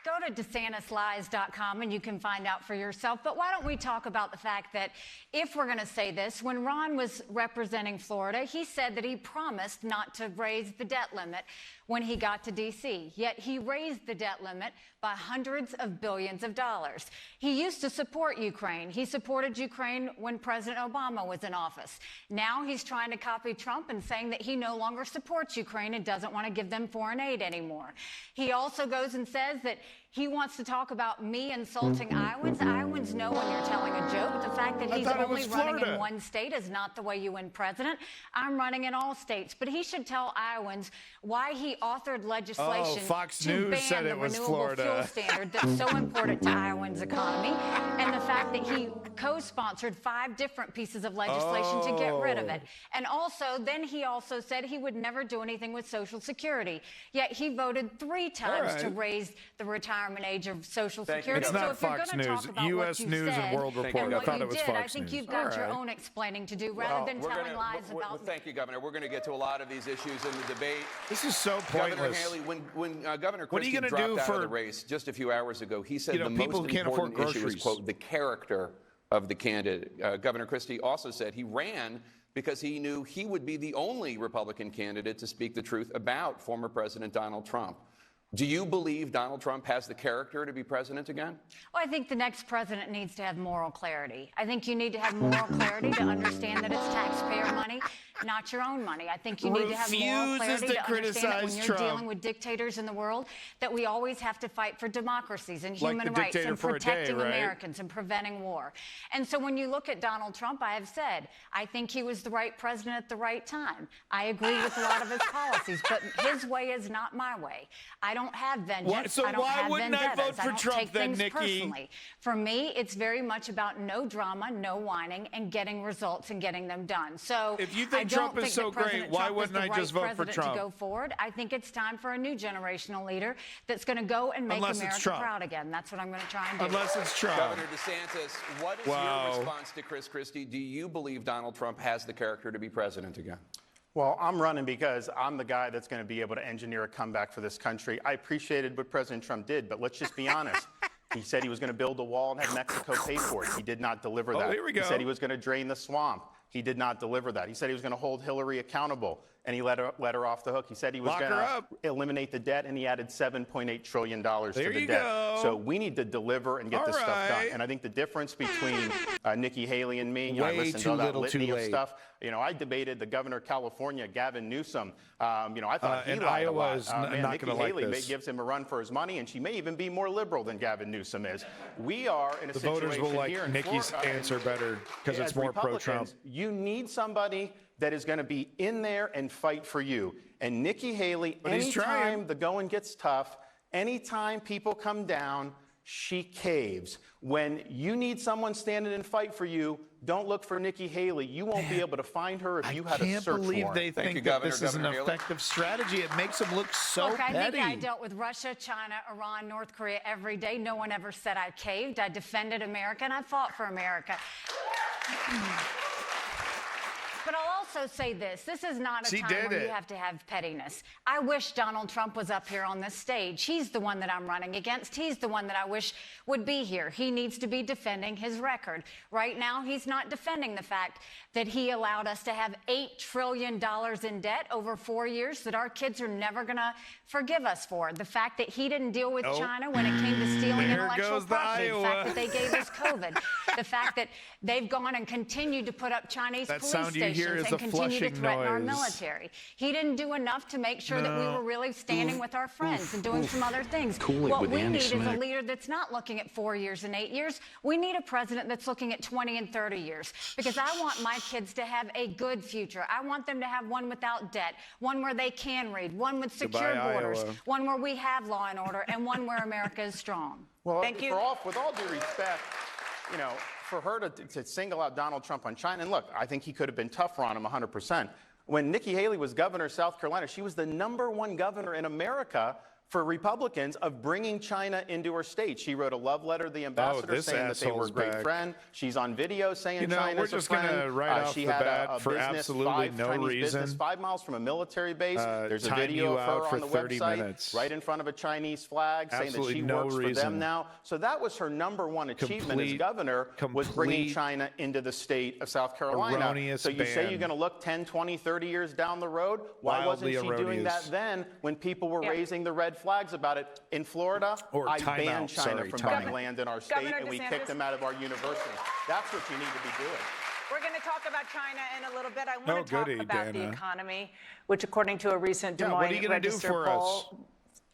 Go to DeSantisLies.com and you can find out for yourself. But why don't we talk about the fact that if we're going to say this, when Ron was representing Florida, he said that he promised not to raise the debt limit when he got to D.C. Yet he raised the debt limit by hundreds of billions of dollars. He used to support Ukraine. He supported Ukraine when President Obama was in office. Now he's trying to copy Trump and saying that he no longer supports Ukraine and doesn't want to give them foreign aid anymore. He also goes and says that he wants to talk about me insulting Iowans. Iowans know when you're telling a joke. The fact that he's only running in one state is not the way you win president. I'm running in all states. But he should tell Iowans why he authored legislation to ban the renewable fuel standard that's so important to Iowans' economy, and the fact that he co-sponsored 5 different pieces of legislation to get rid of it. And also, then he also said he would never do anything with Social Security. Yet he voted 3 times to raise the retirement age of Social Security. It's not Fox News. U.S. News and World Report. I thought it was Fox News. I think you've got your own explaining to do rather than telling lies about me. Thank you, Governor. We're going to get to a lot of these issues in the debate. This is so pointless. Governor Haley, when Governor Christie dropped out of the race just a few hours ago, he said the most important issue is, quote, the character of the candidate. Governor Christie also said he ran because he knew he would be the only Republican candidate to speak the truth about former President Donald Trump. Do you believe Donald Trump has the character to be president again? Well, I think the next president needs to have moral clarity. I think you need to have moral clarity to understand that it's taxpayer money, not your own money. I think you need to have moral clarity to understand that when you're dealing with dictators in the world, that we always have to fight for democracies and human rights and protecting Americans and preventing war. And so when you look at Donald Trump, I have said, I think he was the right president at the right time. I agree with a lot of his policies, but his way is not my way. I don't have vengeance. So I don't why have wouldn't I vote for don't Trump take then, things Nikki? Personally. For me, it's very much about no drama, no whining, and getting results and getting them done. So if you think Trump is so great, why wouldn't I just vote for Trump? To go forward, I think it's time for a new generational leader that's going to go and make America proud again. That's what I'm going to try and do. Unless it's Trump. Governor DeSantis, what is your response to Chris Christie? Do you believe Donald Trump has the character to be president again? Well, I'm running because I'm the guy that's going to be able to engineer a comeback for this country. I appreciated what President Trump did, but let's just be honest. He said he was going to build a wall and have Mexico pay for it. He did not deliver that. Here we go. He said he was going to drain the swamp. He did not deliver that. He said he was going to hold Hillary accountable, and he let her off the hook. He said he was going to eliminate the debt, and he added $7.8 trillion to the debt. So we need to deliver and get this stuff done. And I think the difference between Nikki Haley and me, I listened to that litany of stuff. I debated the governor of California, Gavin Newsom. I thought he lied a lot. Nikki Haley gives him a run for his money, and she may even be more liberal than Gavin Newsom is. We are in a situation here. The voters will like Nikki's answer better because it's more pro-Trump. You need somebody that is going to be in there and fight for you. And Nikki Haley, anytime the going gets tough, anytime people come down, she caves. When you need someone standing and fight for you, don't look for Nikki Haley. You won't be able to find her if you had a search warrant. I can't believe they think that this is an effective strategy. It makes them look so petty. I think I dealt with Russia, China, Iran, North Korea every day. No one ever said I caved. I defended America, and I fought for America. But I'll also say this. This is not a time where you have to have pettiness. I wish Donald Trump was up here on this stage. He's the one that I'm running against. He's the one that I wish would be here. He needs to be defending his record. Right now, he's not defending the fact that he allowed us to have $8 trillion in debt over 4 years that our kids are never going to forgive us for. The fact that he didn't deal with China when it came to stealing intellectual property. The fact that they gave us COVID. The fact that they've gone and continued to put up Chinese police stations and continue to threaten our military. He didn't do enough to make sure that we were really standing with our friends and doing some other things. What we need is a leader that's not looking at 4 years and 8 years. We need a president that's looking at 20 and 30 years, because I want my kids to have a good future. I want them to have one without debt, one where they can read, one with secure borders, one where we have law and order, and one where America is strong. Well, with all due respect, for her to single out Donald Trump on China, and look, I think he could have been tougher on him 100%. When Nikki Haley was governor of South Carolina, she was the #1 governor in America for Republicans of bringing China into her state. She wrote a love letter to the ambassador saying that they were a great friend. She's on video saying China's we're just going to write off the bat for absolutely no reason. 5 miles from a military base. There's a video of her on the website right in front of a Chinese flag saying that she works for them now. So that was her #1 achievement as governor, was bringing China into the state of South Carolina. So you say you're going to look 10, 20, 30 years down the road? Why wasn't she doing that then when people were raising the red flags about it? In Florida, I banned China from buying land in our state, and we kicked them out of our university. That's what you need to be doing. We're going to talk about China in a little bit. I want to talk about the economy, which, according to a recent Des Moines Register poll,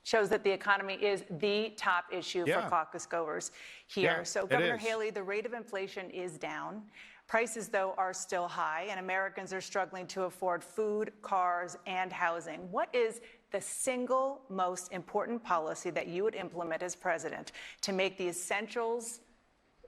shows that the economy is the top issue for caucus goers here. Yeah, so, Governor Haley, the rate of inflation is down. Prices, though, are still high, and Americans are struggling to afford food, cars, and housing. What is the single most important policy that you would implement as president to make the essentials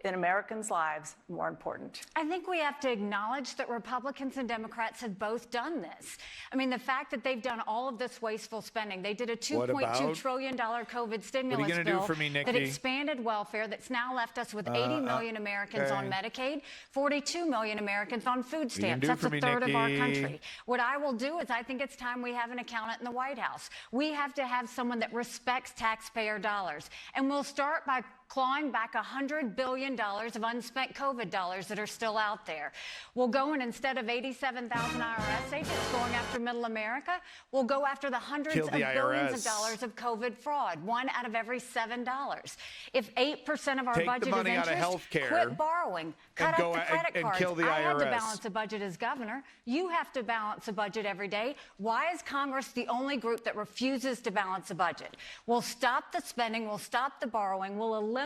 in Americans' lives more important? I think we have to acknowledge that Republicans and Democrats have both done this. I mean, the fact that they've done all of this wasteful spending. They did a $2.2 trillion COVID stimulus bill that expanded welfare, that's now left us with 80 million Americans on Medicaid, 42 million Americans on food stamps. That's a third of our country. What I will do is I think it's time we have an accountant in the White House. We have to have someone that respects taxpayer dollars. And we'll start by clawing back $100 billion of unspent COVID dollars that are still out there. We'll go, and instead of 87,000 IRS agents going after middle America, we'll go after the hundreds of billions of dollars of COVID fraud, $1 out of every $7. If 8% of our budget is interest, quit borrowing, cut up the credit cards. I had to balance a budget as governor. You have to balance a budget every day. Why is Congress the only group that refuses to balance a budget? We'll stop the spending, we'll stop the borrowing, we'll eliminate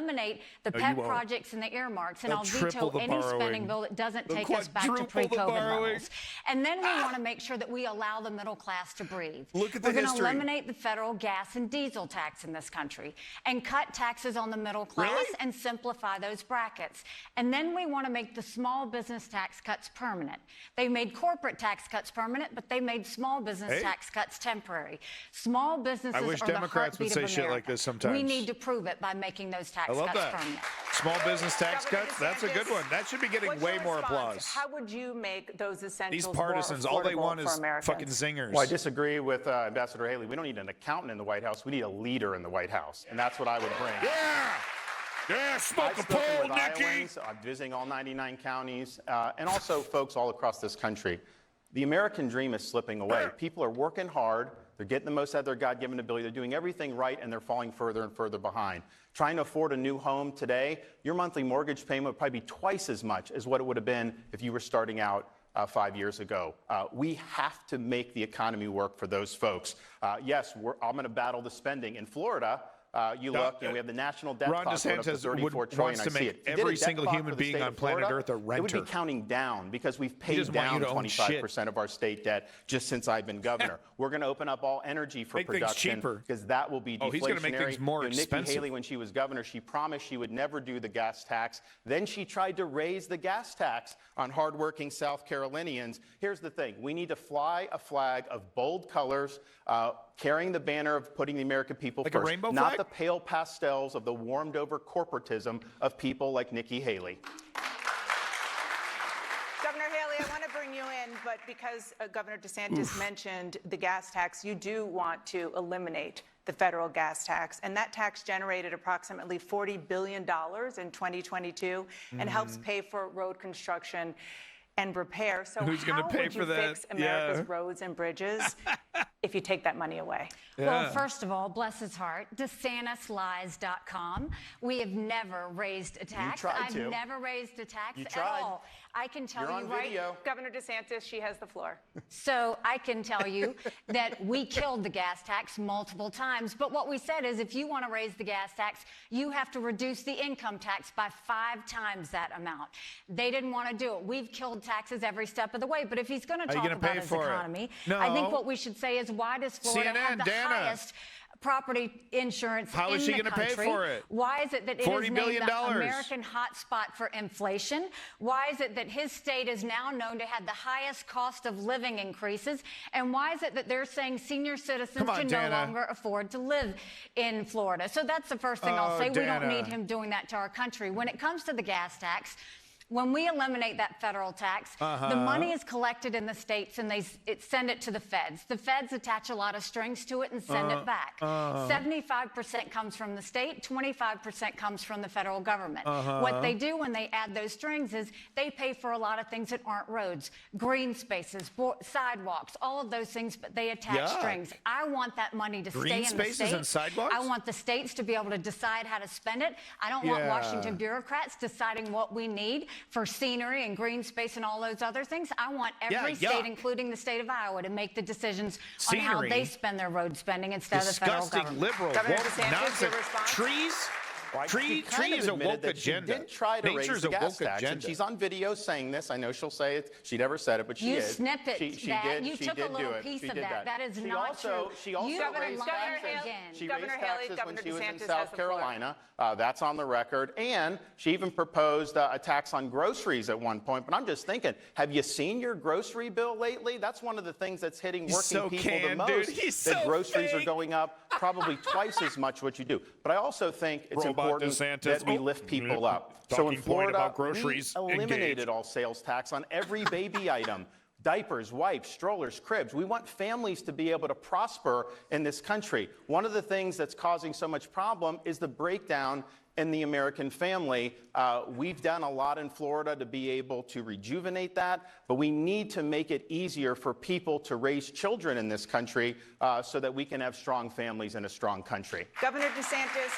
the pet projects and the earmarks, and I'll veto any spending bill that doesn't take us back to pre-COVID levels. And then we want to make sure that we allow the middle class to breathe. Look at the history. We're going to eliminate the federal gas and diesel tax in this country and cut taxes on the middle class and simplify those brackets. And then we want to make the small business tax cuts permanent. They made corporate tax cuts permanent, but they made small business tax cuts temporary. Small businesses are the heartbeat of America. Shit like this sometimes. We need to prove it by making those tax cuts permanent. Small business tax cuts, that's a good one. That should be getting way more applause. How would you make those essentials These partisans, all they want is fucking zingers. Well, I disagree with Ambassador Haley. We don't need an accountant in the White House. We need a leader in the White House, and that's what I would bring. Yeah, smoke a pole, Nikki. Iowans. I'm visiting all 99 counties, and also folks all across this country. The American dream is slipping away. People are working hard. They're getting the most out of their God-given ability. They're doing everything right, and they're falling further and further behind. Trying to afford a new home today, your monthly mortgage payment would probably be twice as much as what it would have been if you were starting out 5 years ago. We have to make the economy work for those folks. Yes, I'm going to battle the spending. In Florida, you look, we have the national debt Ron DeSantis wants to make every single human being on planet Earth a renter. It would be counting down because we've paid down 25% of our state debt just since I've been governor. We're going to open up all energy for production because that will be deflationary. He's going to make things more expensive. Nikki Haley, when she was governor, she promised she would never do the gas tax. Then she tried to raise the gas tax on hardworking South Carolinians. Here's the thing. We need to fly a flag of bold colors, carrying the banner of putting the American people first, a rainbow flag? Not the pale pastels of the warmed-over corporatism of people like Nikki Haley. Governor Haley, I want to bring you in, but because Governor DeSantis mentioned the gas tax, you do want to eliminate the federal gas tax, and that tax generated approximately $40 billion in 2022 and helps pay for road construction and repair. So who's going to pay for that? Fix America's roads and bridges if you take that money away? Well, first of all, bless his heart, DeSantisLies.com. We have never raised a tax. I've never raised a tax at all. I can tell you Governor DeSantis, she has the floor. So I can tell you that we killed the gas tax multiple times. But what we said is if you want to raise the gas tax, you have to reduce the income tax by 5 times that amount. They didn't want to do it. We've killed taxes every step of the way. But if he's going to talk about his economy, I think what we should say is why does Florida have the highest property insurance in the country? How is she going to pay for it? Why is it that it is named the American hotspot for inflation? Why is it that his state is now known to have the highest cost of living increases? And why is it that they're saying senior citizens can no longer afford to live in Florida? So that's the first thing I'll say. We don't need him doing that to our country. When it comes to the gas tax, when we eliminate that federal tax, the money is collected in the states and they send it to the feds. The feds attach a lot of strings to it and send it back. 75% comes from the state, 25% comes from the federal government. What they do when they add those strings is they pay for a lot of things that aren't roads, green spaces, sidewalks, all of those things, but they attach strings. I want that money to stay in the states. And sidewalks? I want the states to be able to decide how to spend it. I don't want Washington bureaucrats deciding what we need. for scenery and green space and all those other things. I want every state, including the state of Iowa, to make the decisions on how they spend their road spending instead of the federal government. Liberal, nonsense. Trees? Trees are woke agenda. She did try to raise the gas tax, and she's on video saying this. I know she'll say it. She never said it, but she is. You snippet she that. did. You she took did a little do it. piece she of did that. That is she not also, true. She also raised taxes. She raised taxes when she was in South Carolina. That's on the record. And she even proposed a tax on groceries at one point. But I'm just thinking, have you seen your grocery bill lately? That's one of the things that's hitting working people the most. That groceries are going up probably twice as much what you do. But I also think it's important that we lift people up. So in Florida, we eliminated all sales tax on every baby item. Diapers, wipes, strollers, cribs. We want families to be able to prosper in this country. One of the things that's causing so much problem is the breakdown in the American family. We've done a lot in Florida to be able to rejuvenate that, but we need to make it easier for people to raise children in this country so that we can have strong families in a strong country. Governor DeSantis.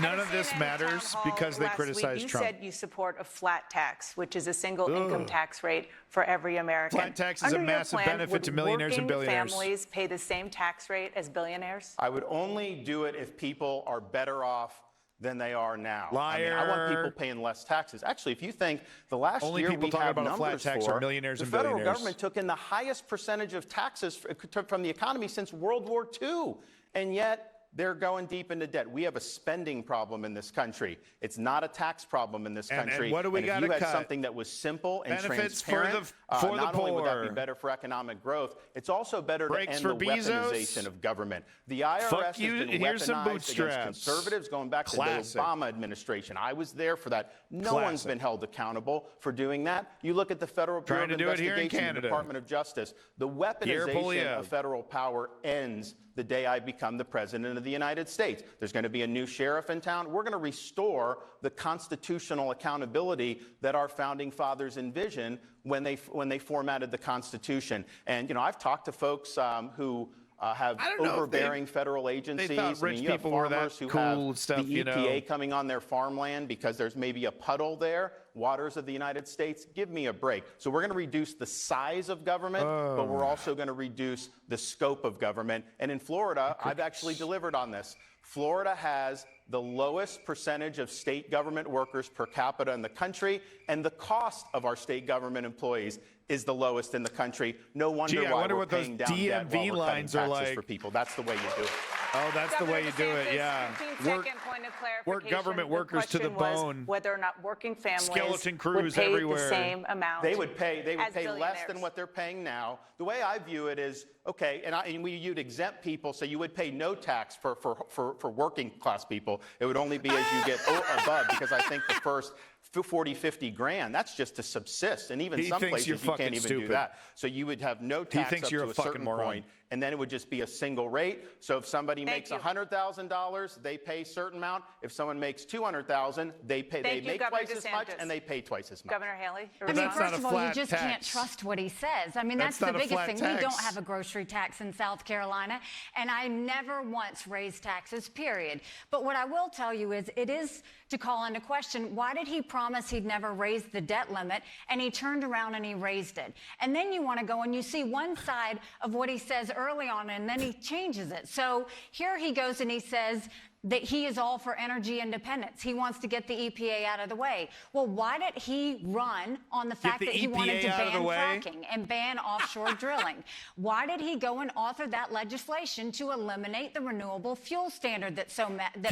None of this matters because they criticize Trump. You said you support a flat tax, which is a single income tax rate for every American. Flat tax is a massive benefit to millionaires and billionaires. Would families pay the same tax rate as billionaires? I would only do it if people are better off than they are now. Liar. I want people paying less taxes. Actually, if you think the last year we have numbers for, millionaires the and federal billionaires. government took in the highest percentage of taxes from the economy since World War II, and yet they're going deep into debt. We have a spending problem in this country. It's not a tax problem in this country. And what do we got to cut? If you had something that was simple and benefits transparent, for not the only would that poor. be better for economic growth, it's also better to end the Bezos. weaponization of government. The IRS has been weaponized against conservatives going back to the Obama administration. I was there for that. No one's been held accountable for doing that. You look at the Federal Bureau of Investigation, the Department of Justice. The weaponization of federal power ends the day I become the president of the United States. There's going to be a new sheriff in town. We're going to restore the constitutional accountability that our founding fathers envisioned when they formatted the Constitution. And, you know, I've talked to folks who have overbearing federal agencies. They thought rich people were that cool stuff, the EPA coming on their farmland because there's maybe a puddle there. Waters of the United States, give me a break. So we're going to reduce the size of government, but we're also going to reduce the scope of government. And in Florida, I've actually delivered on this. Florida has the lowest percentage of state government workers per capita in the country, and the cost of our state government employees is the lowest in the country. No wonder why we're paying down debt while we're cutting taxes for people. That's the way you do it. Oh, that's the way you do it, yeah. Point of clarification. Work government workers to the bone. Whether or not working families skeleton crews would pay everywhere. The same amount. They would pay less than what they're paying now. The way I view it is, okay, you'd exempt people, so you would pay no tax for working class people. It would only be as you get above, because I think the first 40, 50 grand, that's just to subsist. And even some places you can't even do that. So you would have no tax up to a certain point, and then it would just be a single rate. So if somebody makes $100,000, they pay a certain amount. If someone makes $200,000, they make twice as much, and they pay twice as much. Governor Haley? I mean, first of all, you just can't trust what he says. I mean, that's the biggest thing. We don't have a grocery tax in South Carolina, and I never once raised taxes, period. But what I will tell you is it is to call into question, why did he promise he'd never raise the debt limit, and he turned around and he raised it? And then you want to go and you see one side of what he says early on, and then he changes it. So here he goes and he says that he is all for energy independence. He wants to get the EPA out of the way. Well, why did he run on the fact that he wanted to ban fracking and ban offshore drilling? Why did he go and author that legislation to eliminate the renewable fuel standard that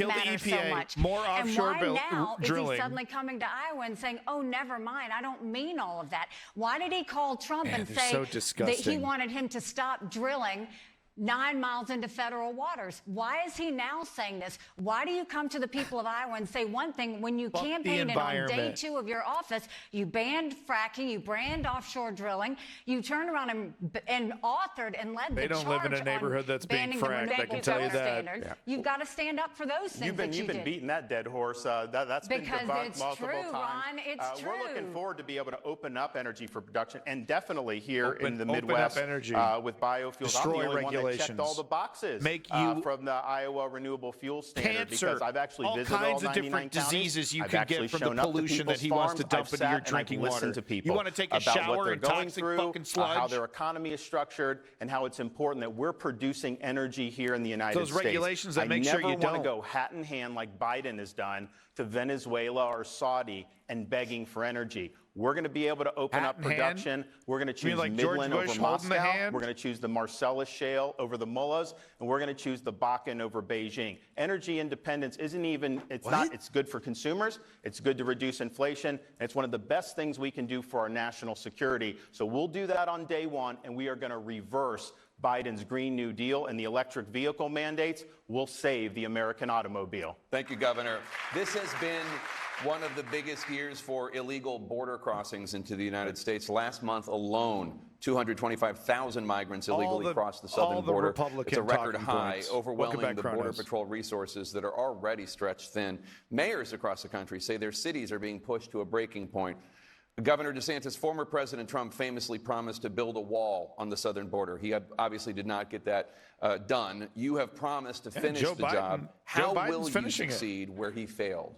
matters so much? More offshore and why now drilling. is he suddenly coming to Iowa and saying, oh, never mind, I don't mean all of that? Why did he call Trump and say that he wanted him to stop drilling 9 miles into federal waters? Why is he now saying this? Why do you come to the people of Iowa and say one thing when you campaigned and on day 2 of your office, you banned fracking, you banned offshore drilling, you turned around and authored and led the charge. They don't live in a neighborhood that's being fracked, I can tell you that. Yeah. You've got to stand up for those things. You've been beating that dead horse. That's been debunked multiple times. Ron, it's true. We're looking forward to be able to open up energy for production, and definitely here in the Midwest with biofuels. I'm the only one regulations. checked all the boxes make you from the Iowa Renewable Fuel Standard cancer, because I've actually all visited kinds all of 99 different counties. diseases you I've can get actually from the shown up to pollution that people's he wants to farms. dump I've into your sat and I've drinking water. listened to people You want to take a about what shower they're in going toxic through, fucking sludge? how their economy is structured, and how it's important that we're producing energy here in the United States. Those regulations that make sure you I never want to don't. go hat in hand like Biden has done to Venezuela or Saudi and begging for energy. We're going to be able to open up production. We're going to choose like George Midland Bush over holding the Moscow. hand? We're going to choose the Marcellus Shale over the mullahs, and we're going to choose the Bakken over Beijing. Energy independence isn't even, it's good for consumers, it's good to reduce inflation, and it's one of the best things we can do for our national security. So we'll do that on day one, and we are going to reverse Biden's Green New Deal and the electric vehicle mandates. Will save the American automobile. Thank you, Governor. This has been one of the biggest years for illegal border crossings into the United States. Last month alone, 225,000 migrants illegally crossed the southern border. It's a record high, overwhelming the Border Patrol resources that are already stretched thin. Mayors across the country say their cities are being pushed to a breaking point. Governor DeSantis, former President Trump famously promised to build a wall on the southern border. He obviously did not get that done. You have promised to finish the job. How will you succeed where he failed?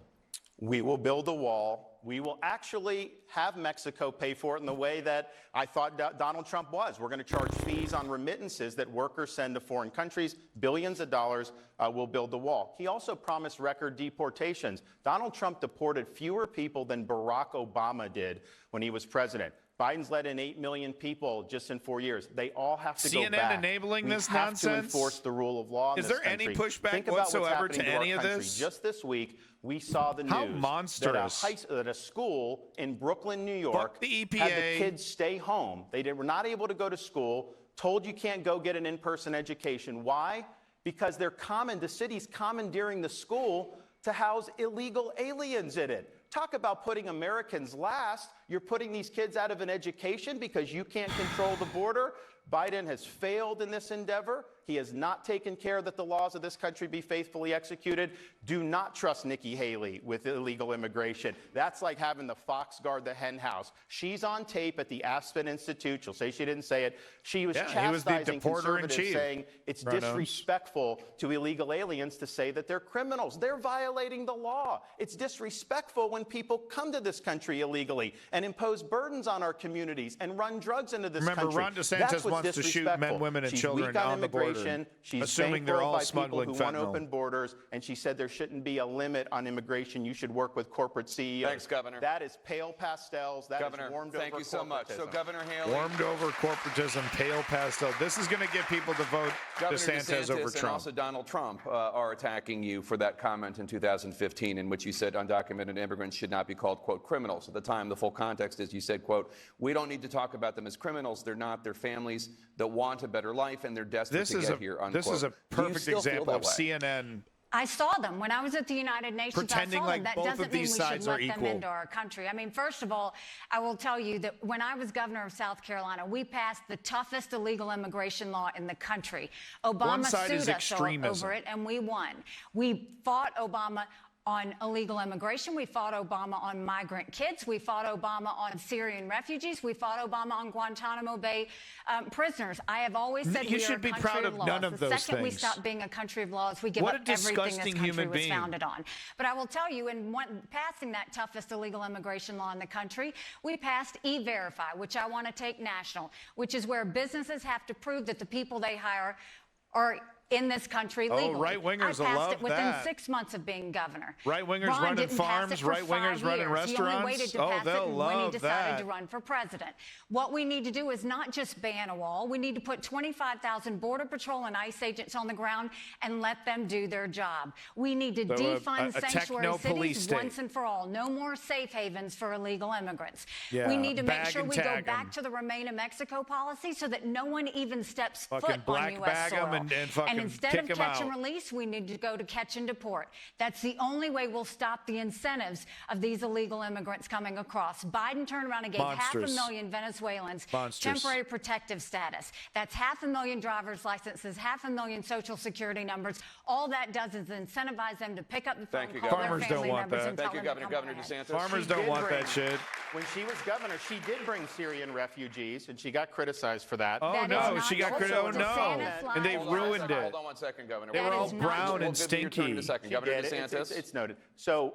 We will build a wall. We will actually have Mexico pay for it in the way that I thought Donald Trump was. We're going to charge fees on remittances that workers send to foreign countries, billions of dollars. We'll build the wall. He also promised record deportations. Donald Trump deported fewer people than Barack Obama did when he was president. Biden's let in 8 million people just in 4 years. They all have to go back. CNN enabling this we have nonsense? to enforce the rule of law in Is this there any country. pushback Think about whatsoever what's to happening any our of country. this? Just this week, we saw the How news monstrous. that a school in Brooklyn, New York, Fuck the EPA. had the kids stay home. They were not able to go to school, told you can't go get an in-person education. Why? Because the city's commandeering the school to house illegal aliens in it. Talk about putting Americans last. You're putting these kids out of an education because you can't control the border. Biden has failed in this endeavor. He has not taken care that the laws of this country be faithfully executed. Do not trust Nikki Haley with illegal immigration. That's like having the fox guard the hen house. She's on tape at the Aspen Institute. She'll say she didn't say it. She was chastising conservatives, saying it's disrespectful to illegal aliens to say that they're criminals. They're violating the law. It's disrespectful when people come to this country illegally and impose burdens on our communities and run drugs into this country. Remember, Ron DeSantis wants to shoot men, women, and children on the border. She's assuming they're all smuggling people who want fentanyl. open borders, and she said there shouldn't be a limit on immigration. You should work with corporate CEOs. Thanks, Governor. That is pale pastels. That Governor, is warmed thank over you so much. So, Governor Haley, warmed over corporatism, pale pastel. This is going to get people to vote Governor DeSantis over and Trump. also Donald Trump are attacking you for that comment in 2015 in which you said undocumented immigrants should not be called, quote, criminals. At the time, the full context is you said, quote, we don't need to talk about them as criminals. They're not. They're families that want a better life, and they're desperate to get here, unquote. This is a perfect example of CNN. I saw them when I was at the United Nations. Pretending I saw like them. That both doesn't of mean these we sides should are let them equal. into our country. I mean, first of all, I will tell you that when I was governor of South Carolina, we passed the toughest illegal immigration law in the country. Obama sued us over it, and we won. We fought Obama on illegal immigration. We fought Obama on migrant kids. We fought Obama on Syrian refugees. We fought Obama on Guantanamo Bay prisoners. I have always said we are a country of laws. None of those the second we things. stop being a country of laws, we give What up a everything this disgusting country human was being. founded on. But I will tell you, in passing that toughest illegal immigration law in the country, we passed E-Verify, which I want to take national, which is where businesses have to prove that the people they hire are in this country legally. right-wingers will I passed love it within that. 6 months of being governor. Right-wingers Ron running didn't pass farms, it for right-wingers 5 running years. restaurants. He only waited to Oh, pass it they'll when he love decided that. to run for president. What we need to do is not just ban a wall. We need to put 25,000 Border Patrol and ICE agents on the ground and let them do their job. We need to defund sanctuary techno-police cities state. once and for all. No more safe havens for illegal immigrants. Yeah, we need to make bag sure and we go tag 'em. back to the Remain in Mexico policy so that no one even steps Fucking foot on black U.S. bag 'em soil. and fucking And instead of catch and release, we need to go to catch and deport. That's the only way we'll stop the incentives of these illegal immigrants coming across. Biden turned around and gave 500,000 Venezuelans temporary protective status. That's 500,000 driver's licenses, 500,000 Social Security numbers. All that does is incentivize them to pick up the phone, call their family members, and tell them to come Governor ahead. DeSantis. Farmers don't want that shit. When she was governor, she did bring Syrian refugees, and she got criticized for that. Oh, no, she got criticized. Oh, no. And they ruined it. Hold on 1 second, Governor. They were all brown and stinky. Governor DeSantis. It's noted. So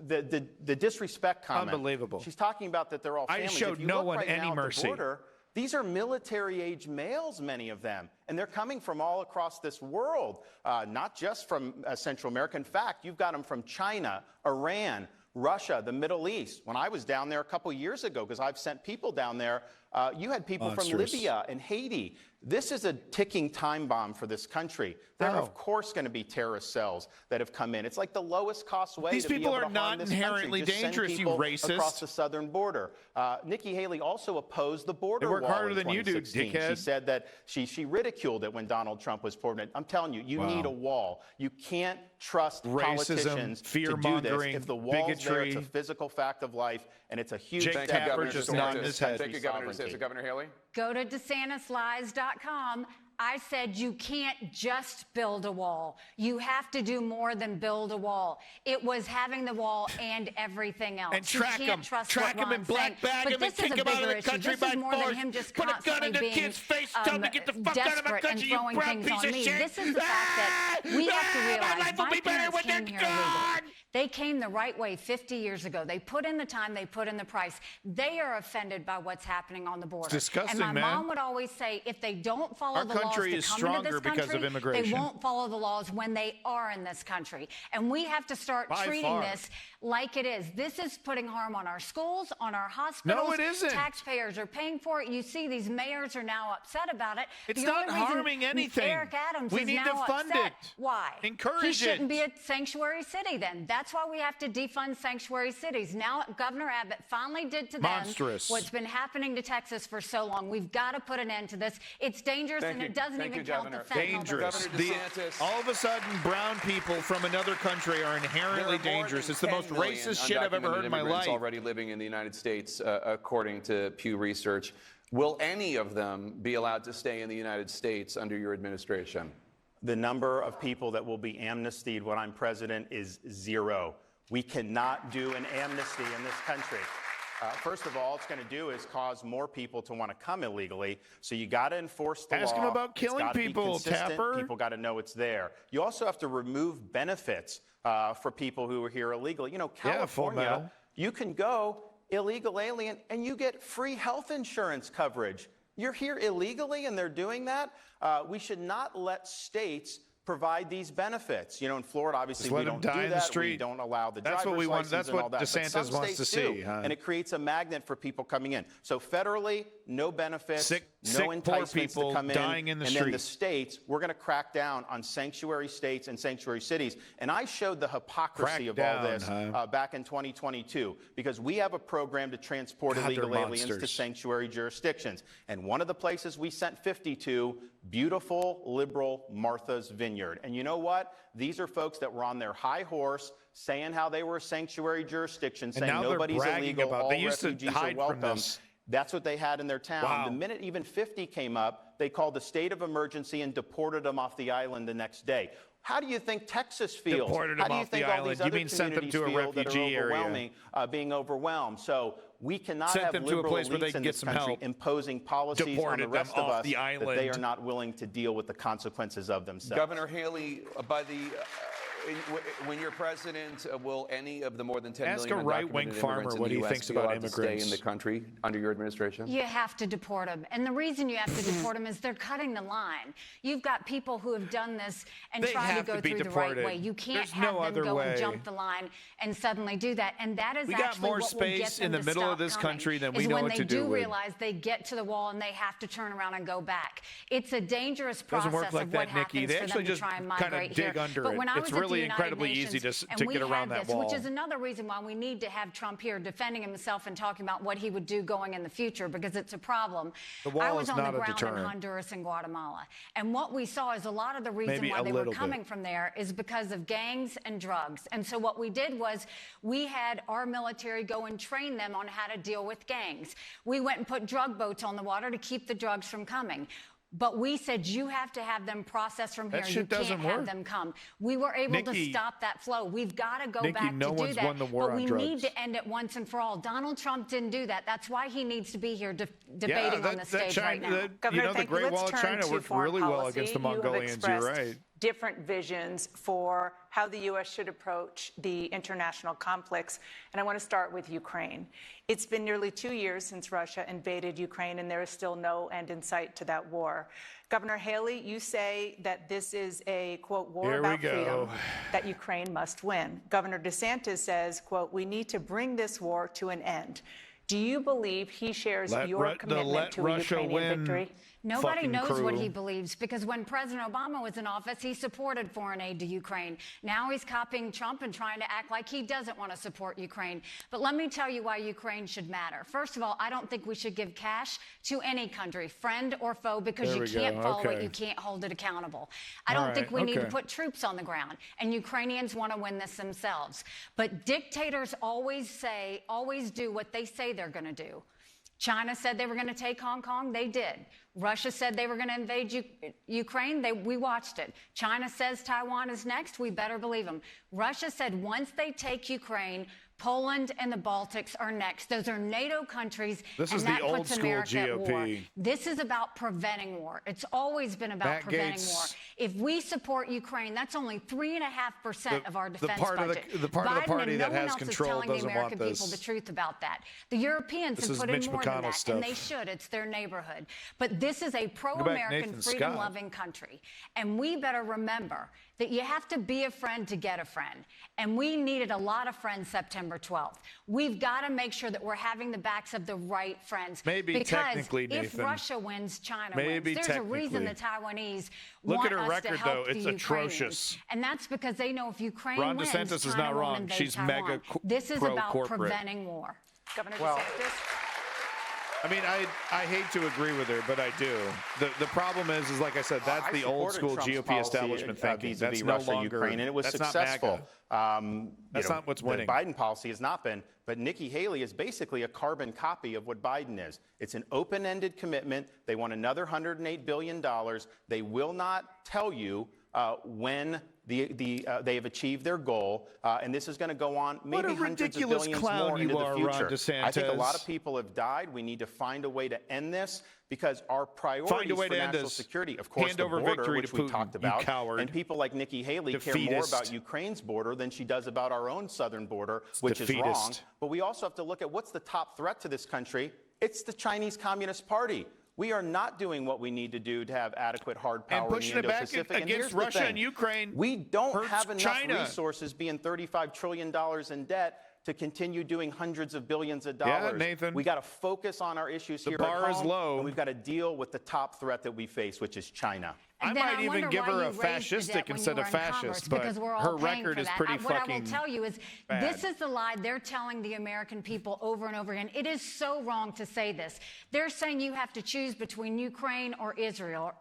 the disrespect comment. Unbelievable. She's talking about that they're all families. I showed no one any mercy. These are military-age males, many of them, and they're coming from all across this world, not just from Central America. In fact, you've got them from China, Iran, Russia, the Middle East. When I was down there a couple years ago, because I've sent people down there, you had people from Libya and Haiti. This is a ticking time bomb for this country. There are, of course, going to be terrorist cells that have come in. It's like the lowest cost way These to be people able to are not harm this inherently country. Just send dangerous, you people racist. Across the southern border. Nikki Haley also opposed the border wall. They work harder in than you do, 2016. dickhead. She said that she ridiculed it when Donald Trump was president. I'm telling you, you need a wall. You can't trust politicians to do this. If the wall's there, it's a physical fact of life, and it's a huge Jake Tapper just nodding his head. Thank you, Governor DeSantis. Governor Haley? Go to DeSantisLies.com. I said you can't just build a wall. You have to do more than build a wall. It was having the wall and everything else. And track them, and black bag them, and kick them out of the country by force. Put a gun in the kid's face, tell them to get the fuck out of my country, you brown piece of shit. This is the fact that we have to realize my life will be better when they're gone. They came the right way 50 years ago. They put in the time, they put in the price. They are offended by what's happening on the border. It's disgusting, and my mom would always say, if they don't follow the laws to come into this country, they won't follow the laws when they are in this country. And we have to start treating this like it is. This is putting harm on our schools, on our hospitals. No, it isn't. Taxpayers are paying for it. You see these mayors are now upset about it. It's not harming anything. Eric Adams we is need now to fund upset. it. Why? Encourage it. He shouldn't be a sanctuary city then. That's why we have to defund sanctuary cities. Now Governor Abbott finally did to them what's been happening to Texas for so long. We've got to put an end to this. It's dangerous, and it doesn't even count the fentanyl. Dangerous. All of a sudden, brown people from another country are inherently dangerous. It's the most racist shit I've ever heard in my life. Already living in the United States, according to Pew Research. Will any of them be allowed to stay in the United States under your administration? The number of people that will be amnestied when I'm president is 0. We cannot do an amnesty in this country. First of all, it's going to do is cause more people to want to come illegally. So you got to enforce the law. Ask him about killing people, Tapper. People got to know it's there. You also have to remove benefits for people who are here illegally. You know, California, you can go illegal alien and you get free health insurance coverage. You're here illegally and they're doing that. We should not let states provide these benefits. You know, in Florida, obviously, we don't do that. We don't allow the driver's license. That's what DeSantis wants to see. And it creates a magnet for people coming in. So federally, no benefits, no enticements to come in. Dying in the and then the states, we're going to crack down on sanctuary states and sanctuary cities. And I showed the hypocrisy of all this back in 2022, because we have a program to transport illegal aliens to sanctuary jurisdictions. And one of the places we sent 50 to, beautiful, liberal Martha's Vineyard. And you know what? These are folks that were on their high horse, saying how they were a sanctuary jurisdiction, saying nobody's illegal, all refugees are welcome. That's what they had in their town. The minute even 50 came up, they called a state of emergency and deported them off the island the next day. How do you think Texas feels? Deported How them do you off think the all island? these You other mean sent them communities to a feel that are refugee overwhelming, being overwhelmed? So we cannot Sent have them to a liberal place where they elites can in get this some country help. imposing policies on Deported the rest them of off us the that they island. are not willing to deal with the consequences of themselves. Governor Haley, by the when you're president, will any of the more than 10 Ask million a right-wing undocumented farmer immigrants in what the he US thinks be about allowed to stay immigrants. in the country under your administration? You have to deport them. And the reason you have to deport them is they're cutting the line. You've got people who have done this and tried to go through the right way. You can't have them go and jump the line and suddenly do that. And that is actually what will get them in the middle of this country than we know what to do when they do with. realize they get to the wall and they have to turn around and go back. It's a dangerous Doesn't process work like of what that, Nikki. happens They for actually them to just try and kinda migrate dig here. under But it. when I It's was really really United incredibly Nations, easy and to we get around had that this, wall. which is another reason why we need to have Trump here defending himself and talking about what he would do going in the future, because it's a problem. The wall I was is on not the a ground in deterrent. Honduras and Guatemala, and what we saw is a lot of the reason Maybe why a they were little coming bit. from there is because of gangs and drugs. And so what we did was we had our military go and train them on how to deal with gangs. We went and put drug boats on the water to keep the drugs from coming. But we said, you have to have them processed from here. That shit You can't doesn't have work. them come. We were able to Nikki- stop that flow. We've got to go Nikki, back no to do one's that. won the war but on we drugs. need to end it once and for all. Donald Trump didn't do that. That's why he needs to be here debating on the stage right now. Governor, the Great Wall of China worked really well against the You have Mongolians. You're expressed right. different visions for how the U.S. should approach the international conflicts. And I want to start with Ukraine. It's been nearly 2 years since Russia invaded Ukraine, and there is still no end in sight to that war. Governor Haley, you say that this is a, quote, war Here we about go. freedom that Ukraine must win. Governor DeSantis says, quote, we need to bring this war to an end. Do you believe he shares your commitment to a Ukrainian victory? Nobody knows what he believes, because when President Obama was in office, he supported foreign aid to Ukraine. Now he's copying Trump and trying to act like he doesn't want to support Ukraine. But let me tell you why Ukraine should matter. First of all, I don't think we should give cash to any country, friend or foe, because There you we can't go. follow it, Okay. you can't hold it accountable. I All don't think right. we need to Okay. put troops on the ground, and Ukrainians want to win this themselves. But dictators always do what they say they're going to do. China said they were going to take Hong Kong. They did. Russia said they were going to invade Ukraine. We watched it. China says Taiwan is next. We better believe them. Russia said once they take Ukraine, Poland and the Baltics are next. Those are NATO countries. This and is that the old puts school America at war. GOP. This is about preventing war. It's always been about Matt preventing Gaetz. war. If we support Ukraine, that's only 3.5% of our the defense part of the- budget. the part of the Biden party and that no one has else control is telling the doesn't want American people this. the truth about that. The Europeans This have is put in Mitch more than McConnell that, stuff. and they should. It's their neighborhood. But this is a Nathan pro-American, Scott. freedom-loving country. And we better remember that you have to be a friend to get a friend. And we needed a lot of friends September 12th. We've got to make sure that we're having the backs of the right friends. Maybe because technically, if Nathan. Russia wins, China Maybe wins. There's a reason the technically. Taiwanese Look want at her us record, to help though. the It's Ukrainians. atrocious. And that's because they know if Ukraine Ron wins, DeSantis is China not won't wrong. invade She's Taiwan. mega This is about pro-corporate. preventing war. Governor Well- DeSantis? I mean, I hate to agree with her, but I do. The problem is like I said, that's I the old supported school Trump's GOP policy, establishment thinking. vis-a-vis That's no Russia, longer Ukraine, and it was that's successful. Not MAGA. That's not what's winning. The Biden policy has not been, but Nikki Haley is basically a carbon copy of what Biden is. It's an open-ended commitment. They want another $108 billion. They will not tell you when they have achieved their goal, and this is going to go on maybe What a hundreds of ridiculous billions clown more you into are, the Ron future. I think a lot DeSantis. of people have died. We need to find a way to end this because our priorities Find a way for to end national this. security, of course, Hand the over border, victory which to we Putin, talked you about, coward. and people like Nikki Haley care more Defeatist. about Ukraine's border than she does about our own southern border, which is wrong. defeatist. But we also have to look at what's the top threat to this country. It's the Chinese Communist Party. We are not doing what we need to do to have adequate hard power And pushing in it the back Indo-Pacific. And against here's the Russia thing. and Ukraine We don't hurts have enough China. resources being $35 trillion in debt to continue doing hundreds of billions of dollars. Nathan. We got to focus on our issues The here bar at is home, low. and we've got to deal with the top threat that we face, which is China. I And then might even wonder give why her you a raised the debt fascistic when instead you of were in fascist, Congress, but because we're all her paying record for is that. pretty What I fucking will tell you is bad. this is the lie they're telling the American people over and over again. It is so wrong to say this. They're saying you have to choose between Ukraine or Israel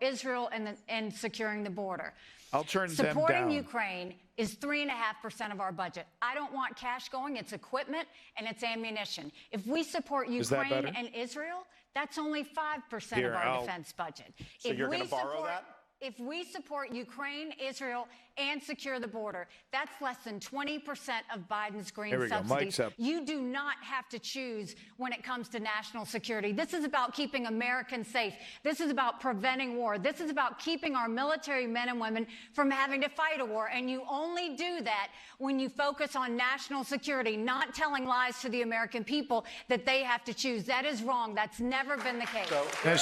and securing the border. I'll turn them Supporting down. Ukraine is 3.5% of our budget. I don't want cash going. It's equipment and it's ammunition. If we support Is that Ukraine better? and Israel, that's only 5% Here, of our I'll- defense budget. So If you're we gonna borrow support- that? If we support Ukraine, Israel, and secure the border, that's less than 20% of Biden's green Here we go. subsidies. Mike's up. You do not have to choose when it comes to national security. This is about keeping Americans safe. This is about preventing war. This is about keeping our military men and women from having to fight a war. And you only do that when you focus on national security, not telling lies to the American people that they have to choose. That is wrong. That's never been the case. Yeah,